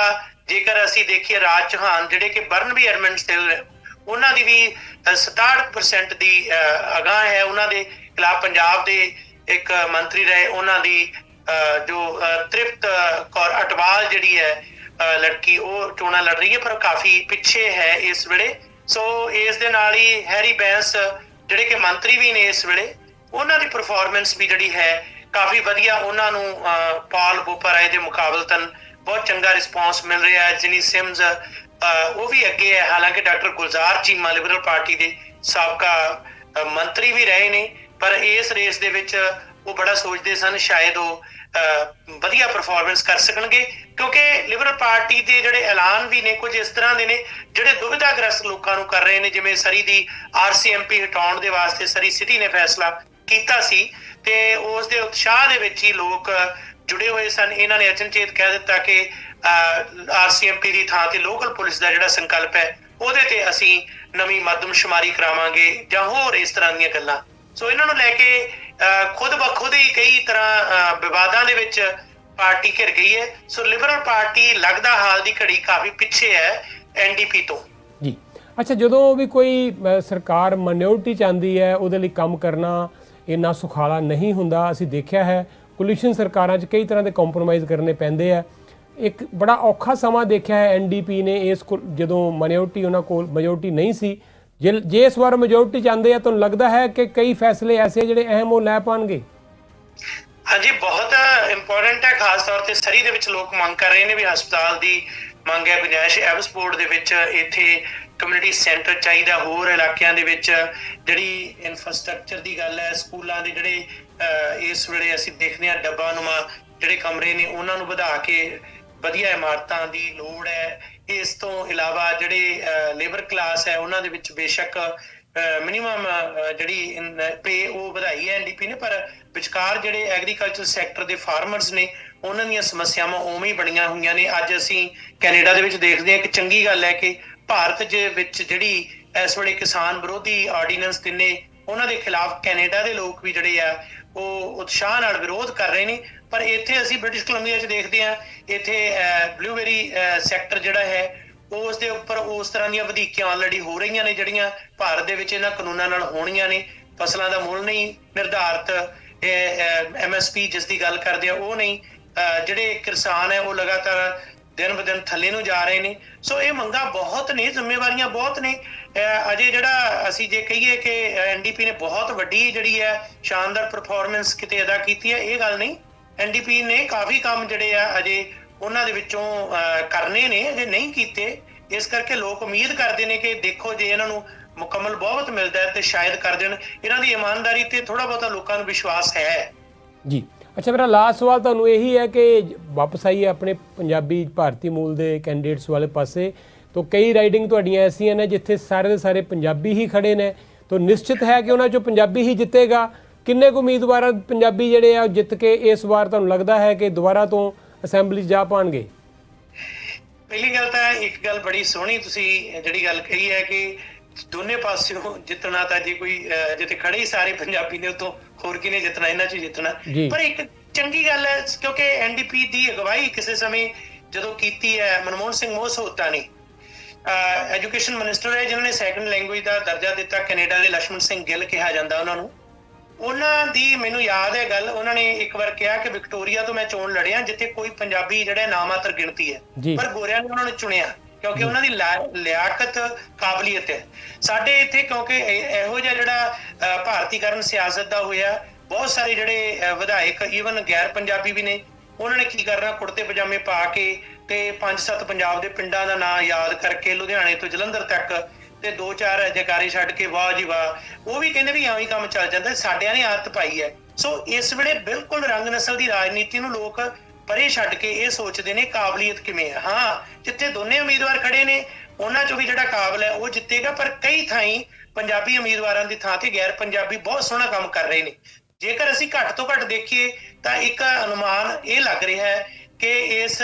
ਜੇਕਰ ਅਸੀਂ ਦੇਖੀਏ ਰਾਜ ਚੌਹਾਨ ਜਿਹੜੇ ਕਿ ਬਰਨਬੀ ਐਡਮੰਡਸਟੇਲ, ਉਹਨਾਂ ਦੀ ਵੀ 67% ਦੀ ਅਗਾਂਹ ਹੈ। ਉਹਨਾਂ ਦੇ ਖਿਲਾਫ ਪੰਜਾਬ ਦੇ ਇੱਕ ਮੰਤਰੀ ਰਹੇ, ਉਹਨਾਂ ਦੀ ਜੋ ਤ੍ਰਿਪਤ ਕੌਰ ਅਟਵਾਲ ਜਿਹੜੀ ਹੈ ਲੜਕੀ, ਉਹ ਚੋਣਾਂ ਲੜ ਰਹੀ ਹੈ ਪਰ ਕਾਫੀ ਪਿੱਛੇ ਹੈ ਇਸ ਵੇਲੇ। ਸੋ ਇਸ ਦੇ ਨਾਲ ਹੀ ਹੈਰੀ ਬੈਂਸ ਜਿਹੜੇ ਕਿ ਮੰਤਰੀ ਵੀ ਨੇ ਇਸ ਵੇਲੇ, ਉਹਨਾਂ ਦੀ ਪਰਫਾਰਮੈਂਸ ਵੀ ਜਿਹੜੀ ਹੈ ਕਾਫੀ ਵਧੀਆ। ਉਹਨਾਂ ਨੂੰ ਪਾਲ ਬੋਪਰਾਏ ਦੇ ਮੁਕਾਬਲਤਨ ਬਹੁਤ ਚੰਗਾ ਰਿਸਪੌਂਸ ਮਿਲ ਰਿਹਾ ਹੈ। ਜਿਨੀ ਸਿਮਜ਼ ਉਹ ਵੀ ਅੱਗੇ ਹੈ। ਹਾਲਾਂਕਿ doctor Gulzar Cheema Liberal party ਦੇ ਸਾਬਕਾ ਮੰਤਰੀ ਵੀ ਰਹੇ ਨੇ, ਪਰ ਇਸ ਰੇਸ ਦੇ ਵਿੱਚ ਉਹ ਬੜਾ ਸੋਚਦੇ ਸਨ ਸ਼ਾਇਦ ਉਹ ਵਧੀਆ ਪਰਫਾਰਮੈਂਸ ਕਰ ਸਕਣਗੇ, ਕਿਉਂਕਿ ਲਿਬਰਲ ਪਾਰਟੀ ਦੇ ਜਿਹੜੇ ਐਲਾਨ ਵੀ ਨੇ ਕੁਝ ਇਸ ਤਰ੍ਹਾਂ ਦੇ ਨੇ ਜਿਹੜੇ ਦੁਵਿਧਾਗ੍ਰਸਤ ਲੋਕਾਂ ਨੂੰ ਕਰ ਰਹੇ ਨੇ। ਜਿਵੇਂ ਸਰੀ ਦੀ RCMP ਹਟਾਉਣ ਦੇ ਵਾਸਤੇ ਸਰੀ ਸਿਟੀ ਨੇ ਫੈਸਲਾ ਕੀਤਾ ਸੀ ਤੇ ਉਸ ਦੇ ਉਤਸ਼ਾਹ ਦੇ ਵਿੱਚ ਹੀ ਲੋਕ ਜੁੜੇ ਹੋਏ ਸਨ। ਇਹਨਾਂ ਨੇ ਅਚਨਚੇਤ ਕਹਿ ਦਿੱਤਾ ਕਿ RCMP ਦੀ ਥਾਂ ਤੇ ਲੋਕਲ ਪੁਲਿਸ ਦਾ ਜਿਹੜਾ ਸੰਕਲਪ ਹੈ ਉਹਦੇ ਤੇ ਅਸੀਂ ਨਵੀਂ ਮਰਦਮਸ਼ੁਮਾਰੀ ਕਰਾਵਾਂਗੇ ਜਾਂ ਹੋਰ ਇਸ ਤਰ੍ਹਾਂ ਦੀਆਂ ਗੱਲਾਂ। ਸੋ ਇਹਨਾਂ ਨੂੰ ਲੈ ਕੇ ਖੁਦ ਬਖੁਦ ਹੀ ਕਈ ਤਰ੍ਹਾਂ ਵਿਵਾਦਾਂ ਦੇ ਵਿੱਚ ਪਾਰਟੀ ਘਿਰ ਗਈ ਹੈ। ਸੋ ਲਿਬਰਲ ਪਾਰਟੀ ਲੱਗਦਾ ਹਾਲ ਦੀ ਘੜੀ ਕਾਫੀ ਪਿੱਛੇ ਹੈ NDP ਤੋਂ। ਜੀ ਅੱਛਾ, ਜਦੋਂ ਵੀ ਕੋਈ ਸਰਕਾਰ ਮਾਈਨੋਰਿਟੀ ਚਾਹੁੰਦੀ ਹੈ ਉਹਦੇ ਲਈ ਕੰਮ ਕਰਨਾ ਇੰਨਾ ਸੁਖਾਲਾ ਨਹੀਂ ਹੁੰਦਾ। ਅਸੀਂ ਦੇਖਿਆ ਹੈ ਕੋਲੀਸ਼ਨ ਸਰਕਾਰਾਂ 'ਚ ਕਈ ਤਰ੍ਹਾਂ ਦੇ ਕੰਪਰੋਮਾਈਜ਼ ਕਰਨੇ ਪੈਂਦੇ ਆ। ਇੱਕ ਬੜਾ ਔਖਾ ਸਮਾਂ ਦੇਖਿਆ ਹੈ NDP ਨੇ ਇਸ ਜਦੋਂ ਮਾਈਨੋਰਿਟੀ ਉਹਨਾਂ ਕੋਲ ਮੈਜੋਰਟੀ ਨਹੀਂ ਸੀ। ਜੇ ਇਸ ਵਾਰ ਮੈਜੋਰਟੀ ਚਾਹੁੰਦੇ ਆ ਤੁਹਾਨੂੰ ਲੱਗਦਾ ਹੈ ਕਿ ਕਈ ਫੈਸਲੇ ਐਸੇ ਜਿਹੜੇ ਅਹਿਮ ਉਹ ਲੈ ਪਾਉਣਗੇ? ਹਾਂਜੀ, ਬਹੁਤ ਇੰਪੋਰਟੈਂਟ ਹੈ। ਖਾਸ ਤੌਰ ਤੇ ਸਰੀ ਦੇ ਵਿੱਚ ਲੋਕ ਮੰਗ ਕਰ ਰਹੇ ਨੇ ਵੀ ਹਸਪਤਾਲ ਦੀ ਮੰਗ ਹੈ, ਗੁੰਜਾਇਸ਼ ਐਵਸਪੋਰਟ ਦੇ ਵਿੱਚ ਇੱਥੇ ਕਮਿਊਨਿਟੀ ਸੈਂਟਰ ਚਾਹੀਦਾ। ਹੋਰ ਇਲਾਕਿਆਂ ਦੇ ਵਿੱਚ ਜਿਹੜੀ ਇਨਫਰਾਸਟਰਕਚਰ ਦੀ ਗੱਲ ਹੈ, ਸਕੂਲਾਂ ਦੇ ਜਿਹੜੇ ਇਸ ਵੇਲੇ ਅਸੀਂ ਦੇਖਦੇ ਹਾਂ ਡੱਬਾਨੁਮਾ ਜਿਹੜੇ ਕਮਰੇ ਨੇ ਉਹਨਾਂ ਨੂੰ ਵਧਾ ਕੇ ਵਧੀਆ ਇਮਾਰਤਾਂ ਦੀ ਲੋੜ ਹੈ। ਇਸ ਤੋਂ ਇਲਾਵਾ ਜਿਹੜੇ ਲੇਬਰ ਕਲਾਸ ਹੈ ਉਹਨਾਂ ਦੇ ਵਿੱਚ ਬੇਸ਼ੱਕ ਮਿਨੀਮਮ ਜਿਹੜੀ ਪੇ ਉਹ ਵਧਾਈ ਹੈ NDP ਨੇ, ਪਰ ਵਿਚਕਾਰ ਜਿਹੜੇ ਐਗਰੀਕਲਚਰ ਸੈਕਟਰ ਦੇ ਫਾਰਮਰਸ ਨੇ ਉਹਨਾਂ ਦੀਆਂ ਸਮੱਸਿਆਵਾਂ ਉਵੇਂ ਹੀ ਬਣੀਆਂ ਹੋਈਆਂ ਨੇ। ਅੱਜ ਅਸੀਂ ਕੈਨੇਡਾ ਦੇ ਵਿੱਚ ਦੇਖਦੇ ਹਾਂ ਕਿ ਚੰਗੀ ਗੱਲ ਹੈ ਕਿ ਭਾਰਤ ਦੇ ਵਿੱਚ ਜਿਹੜੀ ਇਸ ਵੇਲੇ ਕਿਸਾਨ ਵਿਰੋਧੀ ਆਰਡੀਨੈਂਸ ਤਿੰਨੇ ਉਹਨਾਂ ਦੇ ਖਿਲਾਫ ਕੈਨੇਡਾ ਦੇ ਲੋਕ ਵੀ ਜਿਹੜੇ ਆ ਉਹ ਉਤਸ਼ਾਹ ਨਾਲ ਵਿਰੋਧ ਕਰ ਰਹੇ ਨੇ। ਪਰ ਇੱਥੇ ਅਸੀਂ ਬ੍ਰਿਟਿਸ਼ ਕੋਲੰਬੀਆ 'ਚ ਦੇਖਦੇ ਹਾਂ, ਇੱਥੇ ਬਲੂਬੇਰੀ ਸੈਕਟਰ ਜਿਹੜਾ ਹੈ ਉਸ ਦੇ ਉੱਪਰ ਉਸ ਤਰ੍ਹਾਂ ਦੀਆਂ ਵਧੀਕੀਆਂ ਆਲਰੇਡੀ ਹੋ ਰਹੀਆਂ ਨੇ ਜਿਹੜੀਆਂ ਭਾਰਤ ਦੇ ਵਿੱਚ ਇਹਨਾਂ ਕਾਨੂੰਨਾਂ ਨਾਲ ਹੋਣੀਆਂ ਨੇ। ਫਸਲਾਂ ਦਾ ਮੁੱਲ ਨਹੀਂ ਨਿਰਧਾਰਤ, MSP ਜਿਸ ਦੀ ਗੱਲ ਕਰਦੇ ਆ ਉਹ ਨਹੀਂ। ਜਿਹੜੇ ਕਿਸਾਨ ਹੈ ਉਹ ਲਗਾਤਾਰ ਦਿਨ ਬ ਦਿਨ ਥੱਲੇ ਨੂੰ ਜਾ ਰਹੇ ਨੇ। ਸੋ ਇਹ ਮੰਗਾਂ ਬਹੁਤ ਨੇ, ਜ਼ਿੰਮੇਵਾਰੀਆਂ ਬਹੁਤ ਨੇ। ਅਜੇ ਜਿਹੜਾ ਅਸੀਂ ਜੇ ਕਹੀਏ ਕਿ NDP ਨੇ ਬਹੁਤ ਵੱਡੀ ਜਿਹੜੀ ਹੈ ਸ਼ਾਨਦਾਰ ਪਰਫਾਰਮੈਂਸ ਕਿਤੇ ਅਦਾ ਕੀਤੀ ਹੈ, ਇਹ ਗੱਲ ਨਹੀਂ। NDP ਨੇ ਕਾਫੀ ਕੰਮ ਜਿਹੜੇ ਆ ਅਜੇ ਉਹਨਾਂ ਦੇ ਵਿੱਚੋਂ ਕਰਨੇ ਨੇ, ਅਜੇ ਨਹੀਂ ਕੀਤੇ। ਇਸ ਕਰਕੇ ਲੋਕ ਉਮੀਦ ਕਰਦੇ ਨੇ ਕਿ ਦੇਖੋ ਜੇ ਇਹਨਾਂ ਨੂੰ ਮੁਕੰਮਲ ਬਹੁਮਤ ਮਿਲਦਾ ਹੈ ਤੇ ਸ਼ਾਇਦ ਕਰ ਦੇਣ। ਇਹਨਾਂ ਦੀ ਇਮਾਨਦਾਰੀ ਤੇ ਥੋੜਾ ਬਹੁਤਾ ਲੋਕਾਂ ਨੂੰ ਵਿਸ਼ਵਾਸ ਹੈ। ਜੀ ਅੱਛਾ, ਮੇਰਾ ਲਾਸਟ ਸਵਾਲ ਤੁਹਾਨੂੰ ਇਹੀ ਹੈ ਕਿ ਵਾਪਸ ਆਈਏ ਆਪਣੇ ਪੰਜਾਬੀ ਭਾਰਤੀ ਮੂਲ ਦੇ ਕੈਂਡੀਡੇਟਸ ਵਾਲੇ ਪਾਸੇ। ਤਾਂ ਕਈ ਰਾਈਡਿੰਗ ਤੁਹਾਡੀਆਂ ਐਸੀਆਂ ਨੇ ਜਿੱਥੇ ਸਾਰੇ ਦੇ ਸਾਰੇ ਪੰਜਾਬੀ ਹੀ ਖੜੇ ਨੇ, ਤਾਂ ਨਿਸ਼ਚਿਤ ਹੈ ਕਿ ਉਹਨਾਂ 'ਚੋਂ ਪੰਜਾਬੀ ਹੀ ਜਿੱਤੇਗਾ। ਕਿੰਨੇ ਕੁ ਉਮੀਦਵਾਰ ਪੰਜਾਬੀ ਜਿਹੜੇ ਆ ਜਿੱਤ ਕੇ ਇਸ ਵਾਰ ਤੁਹਾਨੂੰ ਲੱਗਦਾ ਹੈ ਕਿ ਦੁਬਾਰਾ ਤੋਂ ਅਸੈਂਬਲੀ ਜਾ ਪਾਉਣਗੇ? ਪਹਿਲੀ ਗੱਲ ਤਾਂ ਇੱਕ ਗੱਲ ਬੜੀ ਸੋਹਣੀ ਤੁਸੀਂ ਜਿਹੜੀ ਗੱਲ ਕਹੀ ਹੈ ਕਿ ਦੋਨੇ ਪਾਸਿਓਂ ਜਿੱਤਣਾ, ਤਾਂ ਜੇ ਕੋਈ ਜਿੱਥੇ ਖੜੇ ਹੀ ਸਾਰੇ ਪੰਜਾਬੀ ਨੇ ਉਤੋਂ ਹੋਰ ਕਿਹਨੇ ਜਿੱਤਣਾ, ਇਹਨਾਂ 'ਚ ਜਿੱਤਣਾ। ਪਰ ਇੱਕ ਚੰਗੀ ਗੱਲ ਹੈ ਕਿਉਂਕਿ NDP ਦੀ ਅਗਵਾਈ ਕਿਸੇ ਸਮੇਂ ਜਦੋਂ ਕੀਤੀ ਹੈ ਮਨਮੋਹਨ ਸਿੰਘ ਮੋਹਸੋਤਾ ਨੇ, ਐਜੂਕੇਸ਼ਨ ਮਿਨਿਸਟਰ ਹੈ ਜਿਨ੍ਹਾਂ ਨੇ ਸੈਕੰਡ ਲੈਂਗੁਏਜ ਦਾ ਦਰਜਾ ਦਿੱਤਾ, ਕੈਨੇਡਾ ਦੇ ਲక్ష్మణ ਸਿੰਘ ਗਿੱਲ ਕਿਹਾ ਜਾਂਦਾ ਉਹਨਾਂ ਨੂੰ। ਉਹਨਾਂ ਦੀ ਮੈਨੂੰ ਯਾਦ ਹੈ ਗੱਲ, ਉਹਨਾਂ ਨੇ ਇੱਕ ਵਾਰ ਕਿਹਾ ਕਿ ਵਿਕਟੋਰੀਆ ਤੋਂ ਮੈਂ ਚੋਣ ਲੜਿਆ ਜਿੱਥੇ ਕੋਈ ਪੰਜਾਬੀ ਜਿਹੜਾ ਨਾ ਮਾਤਰ ਗਿਣਤੀ ਹੈ, ਪਰ ਗੋਰਿਆਂ ਨੇ ਉਹਨਾਂ ਨੂੰ ਚੁਣਿਆ ਕਿਉਂਕਿ ਉਹਨਾਂ ਦੀ ਲਿਆਕਤ, ਕਾਬਲੀਅਤ ਹੈ। ਸਾਡੇ ਇੱਥੇ ਕਿਉਂਕਿ ਇਹੋ ਜਿਹਾ ਜਿਹੜਾ ਭਾਰਤੀਕਰਨ ਸਿਆਸਤ ਦਾ ਹੋਇਆ, ਬਹੁਤ ਸਾਰੇ ਜਿਹੜੇ ਵਿਧਾਇਕ ਈਵਨ ਗੈਰ ਪੰਜਾਬੀ ਵੀ ਨੇ, ਉਹਨਾਂ ਨੇ ਕੀ ਕਰਨਾ, ਕੁੜਤੇ ਪਜਾਮੇ ਪਾ ਕੇ ਤੇ 5-7 ਪੰਜਾਬ ਦੇ ਪਿੰਡਾਂ ਦਾ ਨਾਂ ਯਾਦ ਕਰਕੇ ਲੁਧਿਆਣੇ ਤੋਂ ਜਲੰਧਰ ਤੱਕ ਤੇ 2-4 ਜੈਕਾਰੇ ਛੱਡ ਕੇ ਵਾਹ ਜੀ ਵਾਹ, ਉਹ ਵੀ ਕਹਿੰਦੇ ਵੀ ਐਵੇਂ ਕੰਮ ਚੱਲ ਜਾਂਦਾ, ਸਾਡਿਆਂ ਨੇ ਆਦਤ ਪਾਈ ਹੈ। ਸੋ ਇਸ ਵੇਲੇ ਬਿਲਕੁਲ ਰੰਗ ਨਸਲ ਦੀ ਰਾਜਨੀਤੀ ਨੂੰ ਲੋਕ ਪਰੇ ਛੱਡ ਕੇ ਇਹ ਸੋਚਦੇ ਨੇ ਕਾਬਲੀਅਤ ਕਿਵੇਂ ਹੈ। ਹਾਂ, ਜਿੱਥੇ ਦੋਨੇ ਉਮੀਦਵਾਰ ਖੜੇ ਨੇ ਉਹਨਾਂ ਚੋਂ ਵੀ ਜਿਹੜਾ ਕਾਬਲ ਹੈ ਉਹ ਜਿੱਤੇਗਾ, ਪਰ ਕਈ ਥਾਈਂ ਪੰਜਾਬੀ ਉਮੀਦਵਾਰਾਂ ਦੀ ਥਾਂ ਤੇ ਗੈਰ ਪੰਜਾਬੀ ਬਹੁਤ ਸੋਹਣਾ ਕੰਮ ਕਰ ਰਹੇ ਨੇ। ਜੇਕਰ ਅਸੀਂ ਘੱਟ ਤੋਂ ਘੱਟ ਦੇਖੀਏ ਤਾਂ ਇੱਕ ਅਨੁਮਾਨ ਇਹ ਲੱਗ ਰਿਹਾ ਹੈ ਕਿ ਇਸ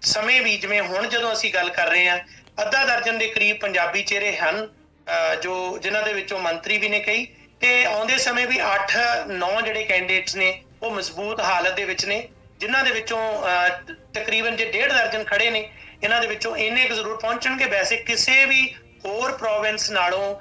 ਸਮੇਂ ਵੀ, ਜਿਵੇਂ ਹੁਣ ਜਦੋਂ ਅਸੀਂ ਗੱਲ ਕਰ ਰਹੇ ਹਾਂ, ਅੱਧਾ ਦਰਜਨ ਦੇ ਕਰੀਬ ਪੰਜਾਬੀ ਚਿਹਰੇ ਹਨ ਜੋ ਜਿਨ੍ਹਾਂ ਦੇ ਵਿੱਚੋਂ ਮੰਤਰੀ ਵੀ ਨੇ ਕਈ, ਤੇ ਆਉਂਦੇ ਸਮੇਂ ਵੀ 8-9 ਜਿਹੜੇ ਕੈਂਡੀਡੇਟਸ ਨੇ ਉਹ ਮਜ਼ਬੂਤ ਹਾਲਤ ਦੇ ਵਿੱਚ ਨੇ, ਜਿਨ੍ਹਾਂ ਦੇ ਵਿੱਚੋਂ ਤਕਰੀਬਨ ਜੇ 1.5 ਦਰਜਨ ਖੜੇ ਨੇ, ਇਹਨਾਂ ਦੇ ਵਿੱਚੋਂ ਇੰਨੇ ਕੁ ਜ਼ਰੂਰ ਪਹੁੰਚਣਗੇ। ਵੈਸੇ ਕਿਸੇ ਵੀ ਹੋਰ ਪ੍ਰੋਵਿੰਸ ਨਾਲੋਂ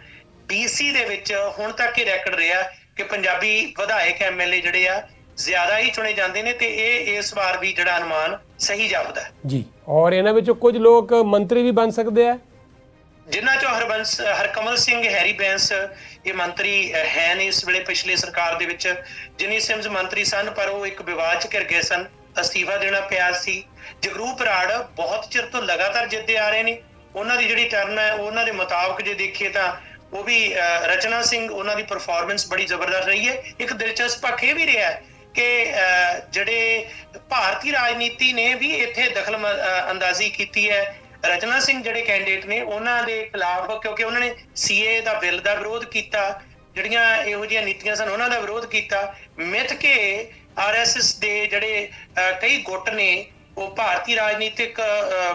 BC ਦੇ ਵਿੱਚ ਹੁਣ ਤੱਕ ਇਹ ਰੈਕਡ ਰਿਹਾ ਕਿ ਪੰਜਾਬੀ ਵਿਧਾਇਕ MLA ਜਿਹੜੇ ਆ ਜ਼ਿਆਦਾ ਹੀ ਚੁਣੇ ਜਾਂਦੇ ਨੇ, ਤੇ ਇਹ ਇਸ ਵਾਰ ਵੀ ਜਿਹੜਾ ਅਨੁਮਾਨ ਸਹੀ ਜਾਪਦਾ ਜੀ। ਔਰ ਇਹਨਾਂ ਵਿੱਚੋਂ ਕੁਝ ਲੋਕ ਮੰਤਰੀ ਵੀ ਬਣ ਸਕਦੇ ਆ, ਜਿਨ੍ਹਾਂ ਚੋਂ ਹਰਕਮਲ ਸਿੰਘ ਹੈਰੀ ਬੈਂਸ ਇਹ ਮੰਤਰੀ ਹੈ ਨੇ ਇਸ ਵੇਲੇ। ਪਿਛਲੇ ਸਰਕਾਰ ਦੇ ਵਿੱਚ ਜਿਨੀ ਸਿਮਜ਼ ਮੰਤਰੀ ਸਨ, ਪਰ ਉਹ ਇੱਕ ਵਿਵਾਦ ਚ ਘਿਰ ਗਏ ਸਨ, ਅਸਤੀਫਾ ਦੇਣਾ ਪਿਆ ਸੀ। ਜਗਰੂਪ ਬਰਾੜ ਬਹੁਤ ਚਿਰ ਤੋਂ ਲਗਾਤਾਰ ਜਿੱਤਦੇ ਆ ਰਹੇ ਨੇ, ਉਹਨਾਂ ਦੀ ਜਿਹੜੀ ਟਰਨ ਹੈ ਉਹਨਾਂ ਦੇ ਮੁਤਾਬਕ ਜੇ ਦੇਖੀਏ ਤਾਂ ਉਹ ਵੀ ਰਚਨਾ ਸਿੰਘ, ਉਹਨਾਂ ਦੀ ਪਰਫਾਰਮੈਂਸ ਬੜੀ ਜ਼ਬਰਦਸਤ ਰਹੀ ਹੈ। ਇੱਕ ਦਿਲਚਸਪ ਪੱਖ ਇਹ ਵੀ ਰਿਹਾ ਕਿ ਜਿਹੜੇ ਭਾਰਤੀ ਰਾਜਨੀਤੀ ਨੇ ਵੀ ਇੱਥੇ ਦਖਲ ਅੰਦਾਜ਼ੀ ਕੀਤੀ ਹੈ। ਰਚਨਾ ਸਿੰਘ ਜਿਹੜੇ ਕੈਂਡੀਡੇਟ ਨੇ ਉਹਨਾਂ ਦੇ ਖਿਲਾਫ, ਕਿਉਂਕਿ ਉਹਨਾਂ ਨੇ CA ਦਾ ਬਿੱਲ ਦਾ ਵਿਰੋਧ ਕੀਤਾ, ਜਿਹੜੀਆਂ ਇਹੋ ਜਿਹੀਆਂ ਨੀਤੀਆਂ ਸਨ ਉਹਨਾਂ ਦਾ ਵਿਰੋਧ ਕੀਤਾ, ਮਿੱਥ ਕੇ RSS ਦੇ ਜਿਹੜੇ ਕਈ ਗੁੱਟ ਨੇ ਉਹ ਭਾਰਤੀ ਰਾਜਨੀਤਿਕ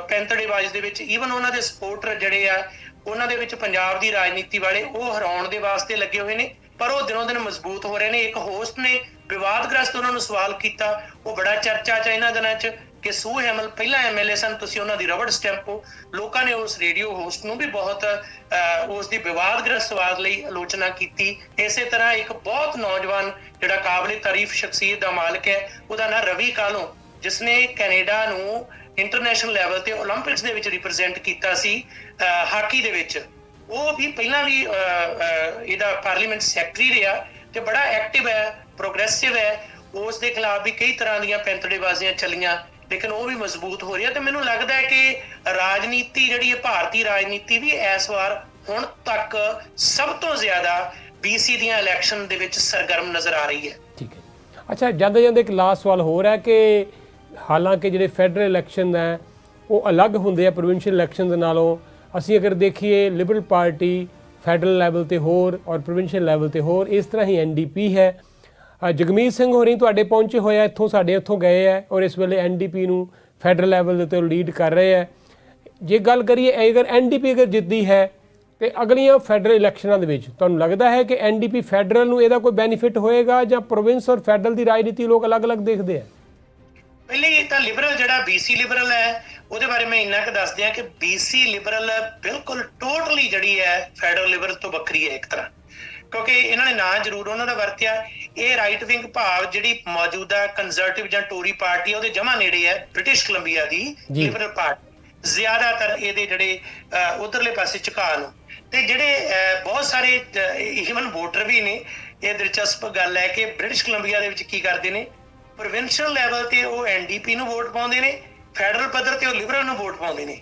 ਪੈਂਤੜੇਬਾਜ਼ੀ ਦੇ ਵਿੱਚ, ਈਵਨ ਉਹਨਾਂ ਦੇ ਸਪੋਰਟਰ ਜਿਹੜੇ ਆ ਉਹਨਾਂ ਦੇ ਵਿੱਚ ਪੰਜਾਬ ਦੀ ਰਾਜਨੀਤੀ ਵਾਲੇ, ਉਹ ਹਰਾਉਣ ਦੇ ਵਾਸਤੇ ਲੱਗੇ ਹੋਏ ਨੇ, ਪਰ ਉਹ ਦਿਨੋਂ ਦਿਨ ਮਜ਼ਬੂਤ ਹੋ ਰਹੇ ਨੇ। ਇੱਕ ਹੋਸਟ ਨੇ ਵਿਵਾਦਗ੍ਰਸਤ ਉਹਨਾਂ ਨੂੰ ਸਵਾਲ ਕੀਤਾ, ਉਹ ਬੜਾ ਚਰਚਾ 'ਚ ਇਹਨਾਂ ਦਿਨਾਂ 'ਚ, ਕਿ ਸੂ ਹੈਮਲ ਪਹਿਲਾਂ MLA ਸਨ, ਤੁਸੀਂ ਉਹਨਾਂ ਦੀ ਰਬੜ ਸਟੈਂਪ ਹੋ। ਲੋਕਾਂ ਨੇ ਉਸ ਰੇਡੀਓ ਹੋਸਟ ਨੂੰ ਵੀ ਬਹੁਤ ਉਸ ਦੀ ਵਿਵਾਦਗ੍ਰਸਤ ਸਵਾਲ ਲਈ ਆਲੋਚਨਾ ਕੀਤੀ। ਇਸੇ ਤਰ੍ਹਾਂ ਇੱਕ ਬਹੁਤ ਨੌਜਵਾਨ ਜਿਹੜਾ ਕਾਬਲੇ ਤਾਰੀਫ ਸ਼ਖਸੀਅਤ ਦਾ ਮਾਲਕ ਹੈ, ਉਹਦਾ ਨਾਂ ਰਵੀ ਕਾਲੋਂ, ਜਿਸਨੇ ਕੈਨੇਡਾ ਨੂੰ ਇੰਟਰਨੈਸ਼ਨਲ ਲੈਵਲ ਤੇ ਓਲੰਪਿਕਸ ਦੇ ਵਿੱਚ ਰਿਪਰੈਜ਼ੈਂਟ ਕੀਤਾ ਸੀ ਹਾਕੀ ਦੇ ਵਿੱਚ। ਉਹ ਵੀ ਪਹਿਲਾਂ ਵੀ ਇਹਦਾ ਪਾਰਲੀਮੈਂਟ ਸੈਕਟਰੀ ਰਿਹਾ ਤੇ ਬੜਾ ਐਕਟਿਵ ਹੈ, ਪ੍ਰੋਗਰੈਸਿਵ ਹੈ। ਉਸ ਦੇ ਖਿਲਾਫ ਵੀ ਕਈ ਤਰ੍ਹਾਂ ਦੀਆਂ ਪੈਂਤੜੇਬਾਜ਼ੀਆਂ ਚੱਲੀਆਂ, ਲੇਕਿਨ ਉਹ ਵੀ ਮਜ਼ਬੂਤ ਹੋ ਰਹੀ ਹੈ। ਤੇ ਮੈਨੂੰ ਲੱਗਦਾ ਹੈ ਕਿ ਰਾਜਨੀਤੀ ਜਿਹੜੀ ਹੈ, ਭਾਰਤੀ ਰਾਜਨੀਤੀ ਵੀ ਇਸ ਵਾਰ ਹੁਣ ਤੱਕ ਸਭ ਤੋਂ ਜ਼ਿਆਦਾ BC ਦੀਆਂ ਇਲੈਕਸ਼ਨ ਦੇ ਵਿੱਚ ਸਰਗਰਮ ਨਜ਼ਰ ਆ ਰਹੀ ਹੈ। ਠੀਕ ਹੈ। ਅੱਛਾ, ਜਾਂਦੇ ਜਾਂਦੇ ਇੱਕ ਲਾਸਟ ਸਵਾਲ ਹੋ ਰਿਹਾ ਕਿ ਹਾਲਾਂਕਿ ਜਿਹੜੇ ਫੈਡਰਲ ਇਲੈਕਸ਼ਨ ਹੈ ਉਹ ਅਲੱਗ ਹੁੰਦੇ ਆ ਪ੍ਰੋਵਿੰਸ਼ੀਅਲ ਇਲੈਕਸ਼ਨ ਦੇ ਨਾਲੋਂ। ਅਸੀਂ ਅਗਰ ਦੇਖੀਏ ਲਿਬਰਲ ਪਾਰਟੀ ਫੈਡਰਲ ਲੈਵਲ ਤੇ ਹੋਰ ਔਰ ਪ੍ਰੋਵਿੰਸ਼ੀਅਲ ਲੈਵਲ ਤੇ ਹੋਰ, ਇਸ ਤਰ੍ਹਾਂ ਹੀ NDP ਹੈ। ਜਗਮੀਤ ਸਿੰਘ ਹੋਰੀ ਤੁਹਾਡੇ ਪਹੁੰਚੇ ਹੋਏ ਆ, ਇੱਥੋਂ ਸਾਡੇ ਇੱਥੋਂ ਗਏ ਹੈ ਔਰ ਇਸ ਵੇਲੇ NDP ਨੂੰ ਫੈਡਰਲ ਲੈਵਲ ਦੇ ਉੱਤੇ ਲੀਡ ਕਰ ਰਹੇ ਹੈ। ਜੇ ਗੱਲ ਕਰੀਏ ਅਗਰ NDP ਅਗਰ ਜਿੱਤਦੀ ਹੈ ਤੇ ਅਗਲੀਆਂ ਫੈਡਰਲ ਇਲੈਕਸ਼ਨਾਂ ਦੇ ਵਿੱਚ ਤੁਹਾਨੂੰ ਲੱਗਦਾ ਹੈ ਕਿ NDP ਫੈਡਰਲ ਨੂੰ ਇਹਦਾ ਕੋਈ ਬੈਨੀਫਿਟ ਹੋਏਗਾ ਜਾਂ ਪ੍ਰੋਵਿੰਸ ਔਰ ਫੈਡਰਲ ਦੀ ਰਾਜਨੀਤੀ ਲੋਕ ਅਲੱਗ-ਅਲੱਗ ਦੇਖਦੇ ਆ? ਪਹਿਲੇ ਤਾਂ ਲਿਬਰਲ ਜਿਹੜਾ BC ਲਿਬਰਲ ਹੈ ਉਹਦੇ ਬਾਰੇ ਮੈਂ ਇੰਨਾ ਕੁ ਦੱਸ ਦਿਆਂ ਕਿ BC ਲਿਬਰਲ ਬਿਲਕੁਲ ਟੋਟਲੀ ਜਿਹੜੀ ਹੈ ਫੈਡਰਲ ਲਿਬਰਲ ਤੋਂ ਵੱਖਰੀ ਹੈ ਇੱਕ ਤਰ੍ਹਾਂ, ਕਿਉਂਕਿ ਇਹਨਾਂ ਨੇ ਨਾਂ ਜ਼ਰੂਰ ਉਹਨਾਂ ਦਾ ਵਰਤਿਆ। ਇਹ ਰਾਈਟ ਵਿੰਗ ਭਾਵ ਜਿਹੜੀ ਮੌਜੂਦਾ ਕੰਜ਼ਰਵੇਟਿਵ ਜਾਂ ਟੋਰੀ ਪਾਰਟੀ ਉਹਦੇ ਜਮਾ ਨੇੜੇ ਹੈ ਬ੍ਰਿਟਿਸ਼ ਕੋਲੰਬੀਆ ਦੀ ਲਿਬਰਲ ਪਾਰਟੀ, ਜ਼ਿਆਦਾਤਰ ਇਹਦੇ ਜਿਹੜੇ ਉਧਰਲੇ ਪਾਸੇ ਝੁਕਾਅ ਨੂੰ, ਤੇ ਜਿਹੜੇ ਬਹੁਤ ਸਾਰੇ ਈਵਨ ਵੋਟਰ ਵੀ ਨੇ। ਇਹ ਦਿਲਚਸਪ ਗੱਲ ਹੈ ਕਿ ਬ੍ਰਿਟਿਸ਼ ਕੋਲੰਬੀਆ ਦੇ ਵਿੱਚ ਕੀ ਕਰਦੇ ਨੇ, ਪ੍ਰੋਵਿੰਸ਼ੀਅਲ ਲੈਵਲ ਤੇ ਉਹ NDP ਨੂੰ ਵੋਟ ਪਾਉਂਦੇ ਨੇ, ਫੈਡਰਲ ਪੱਧਰ ਤੇ ਉਹ ਲਿਬਰਲ ਨੂੰ ਵੋਟ ਪਾਉਂਦੇ ਨੇ।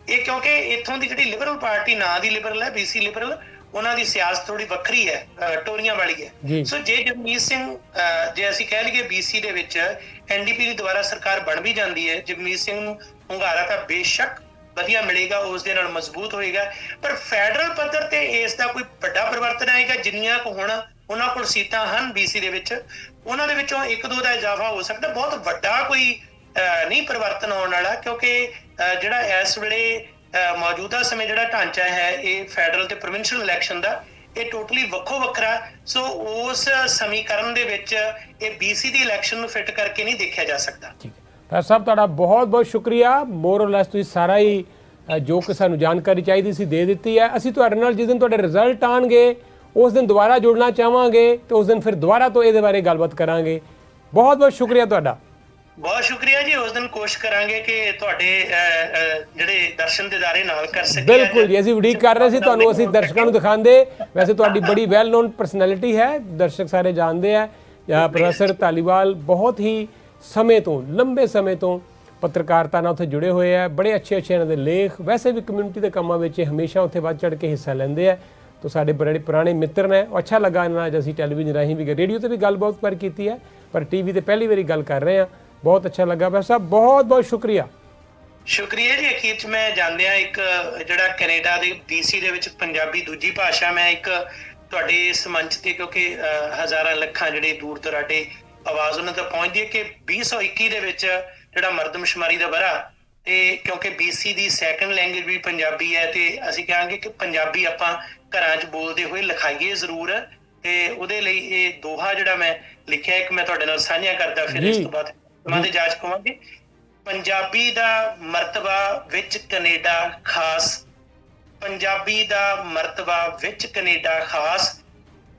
ਇਹ ਕਿਉਂਕਿ ਇੱਥੋਂ ਦੀ ਜਿਹੜੀ ਲਿਬਰਲ ਪਾਰਟੀ ਨਾਂ ਦੀ ਲਿਬਰਲ ਹੈ, BC ਲਿਬਰਲ, ਉਹਨਾਂ ਦੀ ਸਿਆਸਤ ਥੋੜੀ ਵੱਖਰੀ ਹੈ, ਟੋਰੀਆਂ ਵਾਲੀ ਹੈ। ਸੋ ਜੇ ਜਗਮੀਤ ਸਿੰਘ, ਜੇ ਅਸੀਂ ਕਹਿ ਲਈਏ BC ਦੇ ਵਿੱਚ NDP ਦੀ ਦੁਬਾਰਾ ਸਰਕਾਰ ਬਣ ਵੀ ਜਾਂਦੀ ਹੈ, ਜਗਮੀਤ ਸਿੰਘ ਨੂੰ ਹੁੰਗਾਰਾ ਤਾਂ ਬੇਸ਼ੱਕ ਵਧੀਆ ਮਿਲੇਗਾ, ਉਸ ਦੇ ਨਾਲ ਮਜ਼ਬੂਤ ਹੋਏਗਾ, ਪਰ ਫੈਡਰਲ ਪੱਧਰ ਤੇ ਇਸ ਦਾ ਕੋਈ ਵੱਡਾ ਪਰਿਵਰਤਨ ਆਏਗਾ? ਜਿੰਨੀਆਂ ਕੁ ਹੁਣ ਉਹਨਾਂ ਕੋਲ ਸੀਟਾਂ ਹਨ BC ਦੇ ਵਿੱਚ, ਉਹਨਾਂ ਦੇ ਵਿੱਚੋਂ 1-2 ਦਾ ਇਜ਼ਾਫਾ ਹੋ ਸਕਦਾ, ਬਹੁਤ ਵੱਡਾ ਕੋਈ ਨਹੀਂ ਪਰਿਵਰਤਨ ਆਉਣ ਵਾਲਾ, ਕਿਉਂਕਿ ਜਿਹੜਾ ਇਸ ਵੇਲੇ ਮੌਜੂਦਾ ਸਮੇਂ ਜਿਹੜਾ ਢਾਂਚਾ ਹੈ ਇਹ ਫੈਡਰਲ ਤੇ ਪ੍ਰੋਵਿੰਸ਼ੀਅਲ ਇਲੈਕਸ਼ਨ ਦਾ, ਇਹ ਟੋਟਲੀ ਵੱਖੋ ਵੱਖਰਾ। ਸੋ ਉਸ ਸਮੀਕਰਨ ਦੇ ਵਿੱਚ ਇਹ BC ਦੀ ਇਲੈਕਸ਼ਨ ਨੂੰ ਫਿੱਟ ਕਰਕੇ ਨਹੀਂ ਦੇਖਿਆ ਜਾ ਸਕਦਾ। ਠੀਕ ਹੈ ਡਾਕਟਰ ਸਾਹਿਬ, ਤੁਹਾਡਾ ਬਹੁਤ ਬਹੁਤ ਸ਼ੁਕਰੀਆ। ਮੋਰ ਔਰ ਲੈਸ ਤੁਸੀਂ ਸਾਰਾ ਹੀ ਜੋ ਕਿ ਸਾਨੂੰ ਜਾਣਕਾਰੀ ਚਾਹੀਦੀ ਸੀ ਦੇ ਦਿੱਤੀ ਹੈ। ਅਸੀਂ ਤੁਹਾਡੇ ਨਾਲ ਜਿਸ ਦਿਨ ਤੁਹਾਡੇ ਰਿਜ਼ਲਟ ਆਉਣਗੇ ਉਸ ਦਿਨ ਦੁਬਾਰਾ ਜੁੜਨਾ ਚਾਹਾਂਗੇ ਤੇ ਉਸ ਦਿਨ ਫਿਰ ਦੁਬਾਰਾ ਤੋਂ ਇਹਦੇ ਬਾਰੇ ਗੱਲਬਾਤ ਕਰਾਂਗੇ। ਬਹੁਤ ਬਹੁਤ ਸ਼ੁਕਰੀਆ ਤੁਹਾਡਾ। ਬਹੁਤ ਸ਼ੁਕਰੀਆ ਜੀ। ਉਸ ਦਿਨ ਕੋਸ਼ਿਸ਼ ਕਰਾਂਗੇ ਕਿ ਤੁਹਾਡੇ ਜਿਹੜੇ ਦਰਸ਼ਨ ਦਿਦਾਰੇ ਨਾਲ ਕਰ ਸਕੀਏ। ਬਿਲਕੁਲ ਜੀ, ਅਸੀਂ ਉਡੀਕ ਕਰ ਰਹੇ ਸੀ ਤੁਹਾਨੂੰ ਅਸੀਂ ਦਰਸ਼ਕਾਂ ਨੂੰ ਦਿਖਾਉਂਦੇ। ਵੈਸੇ ਤੁਹਾਡੀ ਬੜੀ ਵੈਲ ਨੋਨ ਪਰਸਨੈਲਿਟੀ ਹੈ, ਦਰਸ਼ਕ ਸਾਰੇ ਜਾਣਦੇ ਆ। ਪ੍ਰੋਫੈਸਰ ਧਾਲੀਵਾਲ ਬਹੁਤ ਹੀ ਸਮੇਂ ਤੋਂ, ਲੰਬੇ ਸਮੇਂ ਤੋਂ ਪੱਤਰਕਾਰਤਾ ਨਾਲ ਉੱਥੇ ਜੁੜੇ ਹੋਏ ਆ। ਬੜੇ ਅੱਛੇ ਇਹਨਾਂ ਦੇ ਲੇਖ, ਵੈਸੇ ਵੀ ਕਮਿਊਨਿਟੀ ਦੇ ਕੰਮਾਂ ਵਿੱਚ ਹਮੇਸ਼ਾ ਉੱਥੇ ਵੱਧ ਚੜ੍ਹ ਕੇ ਹਿੱਸਾ ਲੈਂਦੇ ਆ। तो साढ़े बड़े पुराने मित्र ने, अच्छा लगा इन्होंने अज असीं टैलीविजन राही भी रेडियो से भी गल बहुत बार की है, पर टीवी ते पहली बारी गल कर रहे हैं। बहुत अच्छा लगा। भाई साहब बहुत बहुत शुक्रिया। शुक्रिया जी। अखीर च मैं जानदिया एक जिहड़ा कनेडा दे BC दे विच पंजाबी दूजी भाषा, मैं एक तुहाडे इस मंच ते क्योंकि हज़ारां लखां जिहड़े दूर दराडे आवाज़ उन्हां तक पहुंचदी है कि 2021 दे विच जिहड़ा मरदमशुमारी दा बरा ते क्योंकि BC दी सैकंड लैंग्वेज भी पंजाबी है ते असीं कहांगे कि पंजाबी आपां घरां च बोलदे होए लिखाईए जरूर ते उहदे लई इह दोहा जिहड़ा मैं लिखिआ एक मैं तुहाडे नाल साझा करदा, फिर इस तों बाद मैं ते जाच कहांगे। पंजाबी दा मरतबा विच कनेडा खास, पंजाबी दा मरतबा विच कनेडा खास,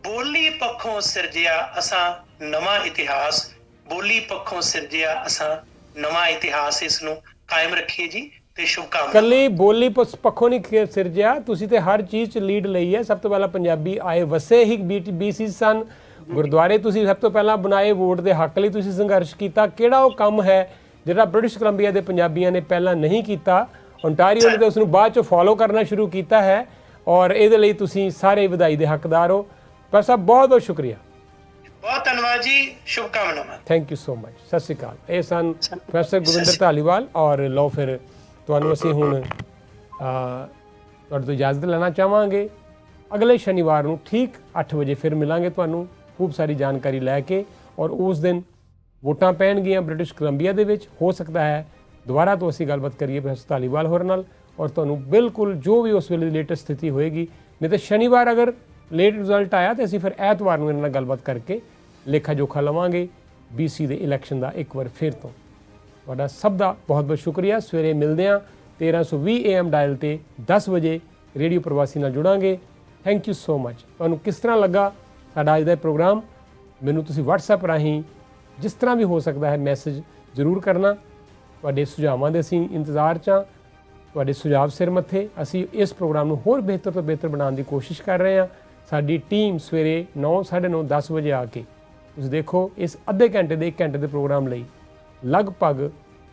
बोली पक्षों सिरजिया असां नवां इतिहास, बोली पक्षों सिरजिया असां नवां इतिहास। इस नूं कायम रखिए जी ते शुभकामना। कली बोली पक्षों नहीं सिरजिया, तुसी ते हर चीज़ च लीड लई है। सब तो पहला पंजाबी आए वसे ही BC सन, गुरुद्वारे तुसी सब तो पहला बनाए, वोट के हक लई तुसी संघर्ष किया। किहड़ा वो काम है जिहड़ा ब्रिटिश कोलंबिया के पंजाबियों ने पहला नहीं किया, ओंटारियो ने तो उसनूं बाद चों फॉलो करना शुरू किया है, और इहदे लई तुसी सारे वधाई दे हकदार हो। पर साहब बहुत बहुत शुक्रिया। बहुत धन्यवाद जी, शुभकामनावां। Thank you so much. सत श्री अकाल। ये सन प्रोफैसर गुरविंदर धालीवाल। और लो फिर तुहानूं असीं हुण तुहाडे तों इजाजत लेना चाहांगे। अगले शनिवार नूं ठीक 8 वजे फिर मिलांगे तुहानूं खूब सारी जानकारी लैके। और उस दिन वोटां पैणगीआं ब्रिटिश कोलंबिया दे विच। हो सकता है दोबारा तो असीं गलबात करिए प्रोफैसर धालीवाल होर नाल, और तुहानूं बिल्कुल जो भी उस वेले दी लेटेस्ट स्थिति होएगी। नहीं तो शनिवार अगर लेट रिजल्ट आया तो असीं फिर ऐतवार नूं इन्हां नाल गलबात करके लेखा जोखा लवांगे BC दे इलैक्शन दा एक बार फिर तो। तुहाडा सब दा बहुत बहुत शुक्रिया। सवेरे मिलदे हां 1320 AM डायल ते 10 वजे रेडियो प्रवासी नाल जुड़ांगे। Thank you so much. तुहानूं किस तरह लगा साडा अज दा प्रोग्राम, मैनूं तुसीं WhatsApp राहीं जिस तरह भी हो सकता है मैसेज जरूर करना। तुहाडे सुझावां दे असीं इंतज़ार च हां। तुहाडे सुझाव सिर मत्थे असीं इस प्रोग्राम नूं होर बेहतर तो बेहतर बनाउण दी कोशिश कर रहे हां। साडी टीम सवेरे 9, 9:30, 10 वजे आके तुसीं देखो इस अद्धे घंटे दे 1 घंटे के प्रोग्राम लई लगभग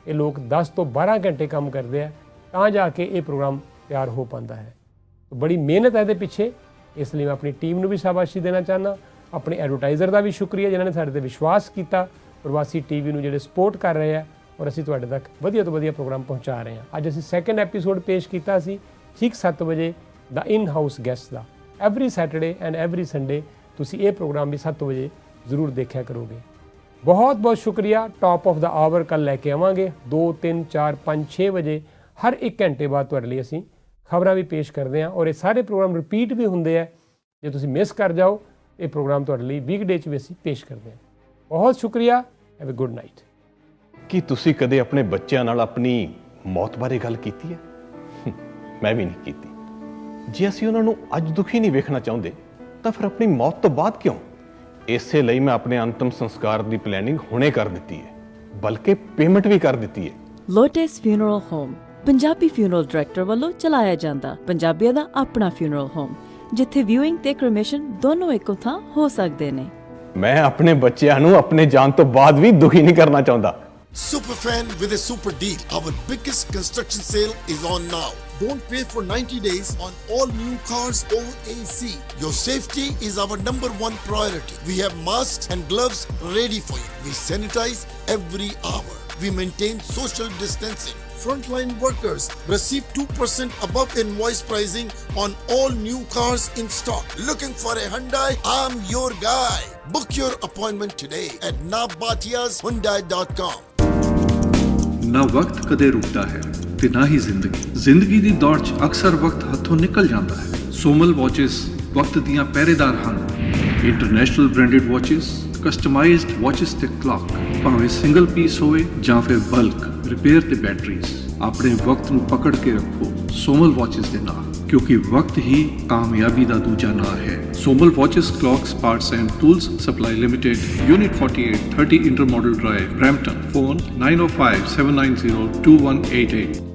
ये लोग 10 तो 12 घंटे काम करते हैं, तां जाके ये प्रोग्राम तैयार हो पाता है। तो बड़ी मेहनत है ये पिछे, इसलिए मैं अपनी टीम नूं भी शाबाशी देना चाहना। अपने एडवर्टाइज़र का भी शुक्रिया जिन्होंने साडे ते विश्वास किया। प्रवासी TV नूं जिहड़े सपोर्ट कर रहे हैं, और असीं तुहाडे तक वधिया तो वधिया प्रोग्राम पहुँचा रहे हैं। अज असीं सैकेंड एपीसोड पेश किया सी ठीक 7 वजे द इन हाउस गैस्ट का। Every Saturday and every Sunday तुसीं ये प्रोग्राम भी 7 वजे जरूर देखा करोगे। बहुत बहुत शुक्रिया। टॉप ऑफ द आवर कल लैके आवांगे 2, 3, 4, 5, 6 बजे हर 1 घंटे बाद तुहाडे लई असीं खबरां भी पेश करते हैं। और ये सारे प्रोग्राम रिपीट भी होंदे है, जे तुसीं मिस कर जाओ ये प्रोग्राम तुहाडे लई वीकडे च भी असीं पेश करते हैं। बहुत शुक्रिया। Have a good night. ਕੀ ਤੁਸੀਂ ਕਦੇ ਆਪਣੇ ਬੱਚਿਆਂ ਨਾਲ ਆਪਣੀ ਮੌਤ ਬਾਰੇ ਗੱਲ ਕੀਤੀ ਹੈ? ਮੈਂ ਵੀ ਨਹੀਂ ਕੀਤੀ। ਜੇ ਅਸੀਂ ਉਹਨਾਂ ਨੂੰ ਅੱਜ ਦੁਖੀ ਨਹੀਂ ਵੇਖਣਾ ਚਾਹੁੰਦੇ ਤਾਂ ਫਿਰ ਆਪਣੀ ਮੌਤ ਤੋਂ ਬਾਅਦ ਕਿਉਂ? ਇਸੇ ਲਈ ਮੈਂ ਆਪਣੇ ਅੰਤਮ ਸੰਸਕਾਰ ਦੀ ਪਲੈਨਿੰਗ ਹੁਣੇ ਕਰ ਦਿੱਤੀ ਹੈ, ਬਲਕਿ ਪੇਮੈਂਟ ਵੀ ਕਰ ਦਿੱਤੀ ਹੈ। Lotus funeral home Punjabi funeral director ਵੱਲੋਂ ਚਲਾਇਆ ਜਾਂਦਾ ਪੰਜਾਬੀਆਂ ਦਾ ਆਪਣਾ ਫਿਊਨਰਲ ਹੋਮ, ਜਿੱਥੇ ਵਿਊਇੰਗ ਤੇ ਕ੍ਰਿਮੇਸ਼ਨ ਦੋਨੋਂ ਇੱਕੋ ਥਾਂ ਹੋ ਸਕਦੇ ਨੇ। ਮੈਂ ਆਪਣੇ ਬੱਚਿਆਂ ਨੂੰ ਆਪਣੇ ਜਾਨ ਤੋਂ ਬਾਅਦ ਵੀ ਦੁਖੀ ਨਹੀਂ ਕਰਨਾ ਚਾਹੁੰਦਾ। Superfan with a super deal. Our biggest construction sale is on now. Don't pay for 90 days on all new cars OAC. Your safety is our #1 priority. We have masks and gloves ready for you. We sanitize every hour. We maintain social distancing. Frontline workers receive 2% above invoice pricing on all new cars in stock. Looking for a Hyundai? I'm your guy. Book your appointment today at nabatiashyundai.com. ਨਾ ਵਕਤ ਕਦੇ ਰੁਕਦਾ ਹੈ ਤੇ ਨਾ ਹੀ ਜ਼ਿੰਦਗੀ ਦੀ ਦੌੜ 'ਚ ਅਕਸਰ ਵਕਤ ਹੱਥੋਂ ਨਿਕਲ ਜਾਂਦਾ ਹੈ। ਸੋਮਲ ਵਾਚਿਸ ਵਕਤ ਦੀਆਂ ਪਹਿਰੇਦਾਰ ਹਨ। International branded watches, customised watches ਤੇ ਕਲੌਕ, ਭਾਵੇਂ ਸਿੰਗਲ ਪੀਸ ਹੋਵੇ ਜਾਂ ਫਿਰ ਬਲਕ, ਰਿਪੇਅਰ ਤੇ ਬੈਟਰੀਜ਼, ਆਪਣੇ ਵਕਤ ਨੂੰ ਪਕੜ ਕੇ ਰੱਖੋ। ਸੋਮਲ ਵਾਚਸ ਦੇ ਨਾਲ, ਕਿਉਂਕਿ ਵਕਤ ਹੀ ਕਾਮਯਾਬੀ ਦਾ ਦੂਜਾ ਨਾਂ ਹੈ। Somal watches clocks parts and tools supply limited, unit 48 30 intermodal drive, Brampton. Phone 9057902188।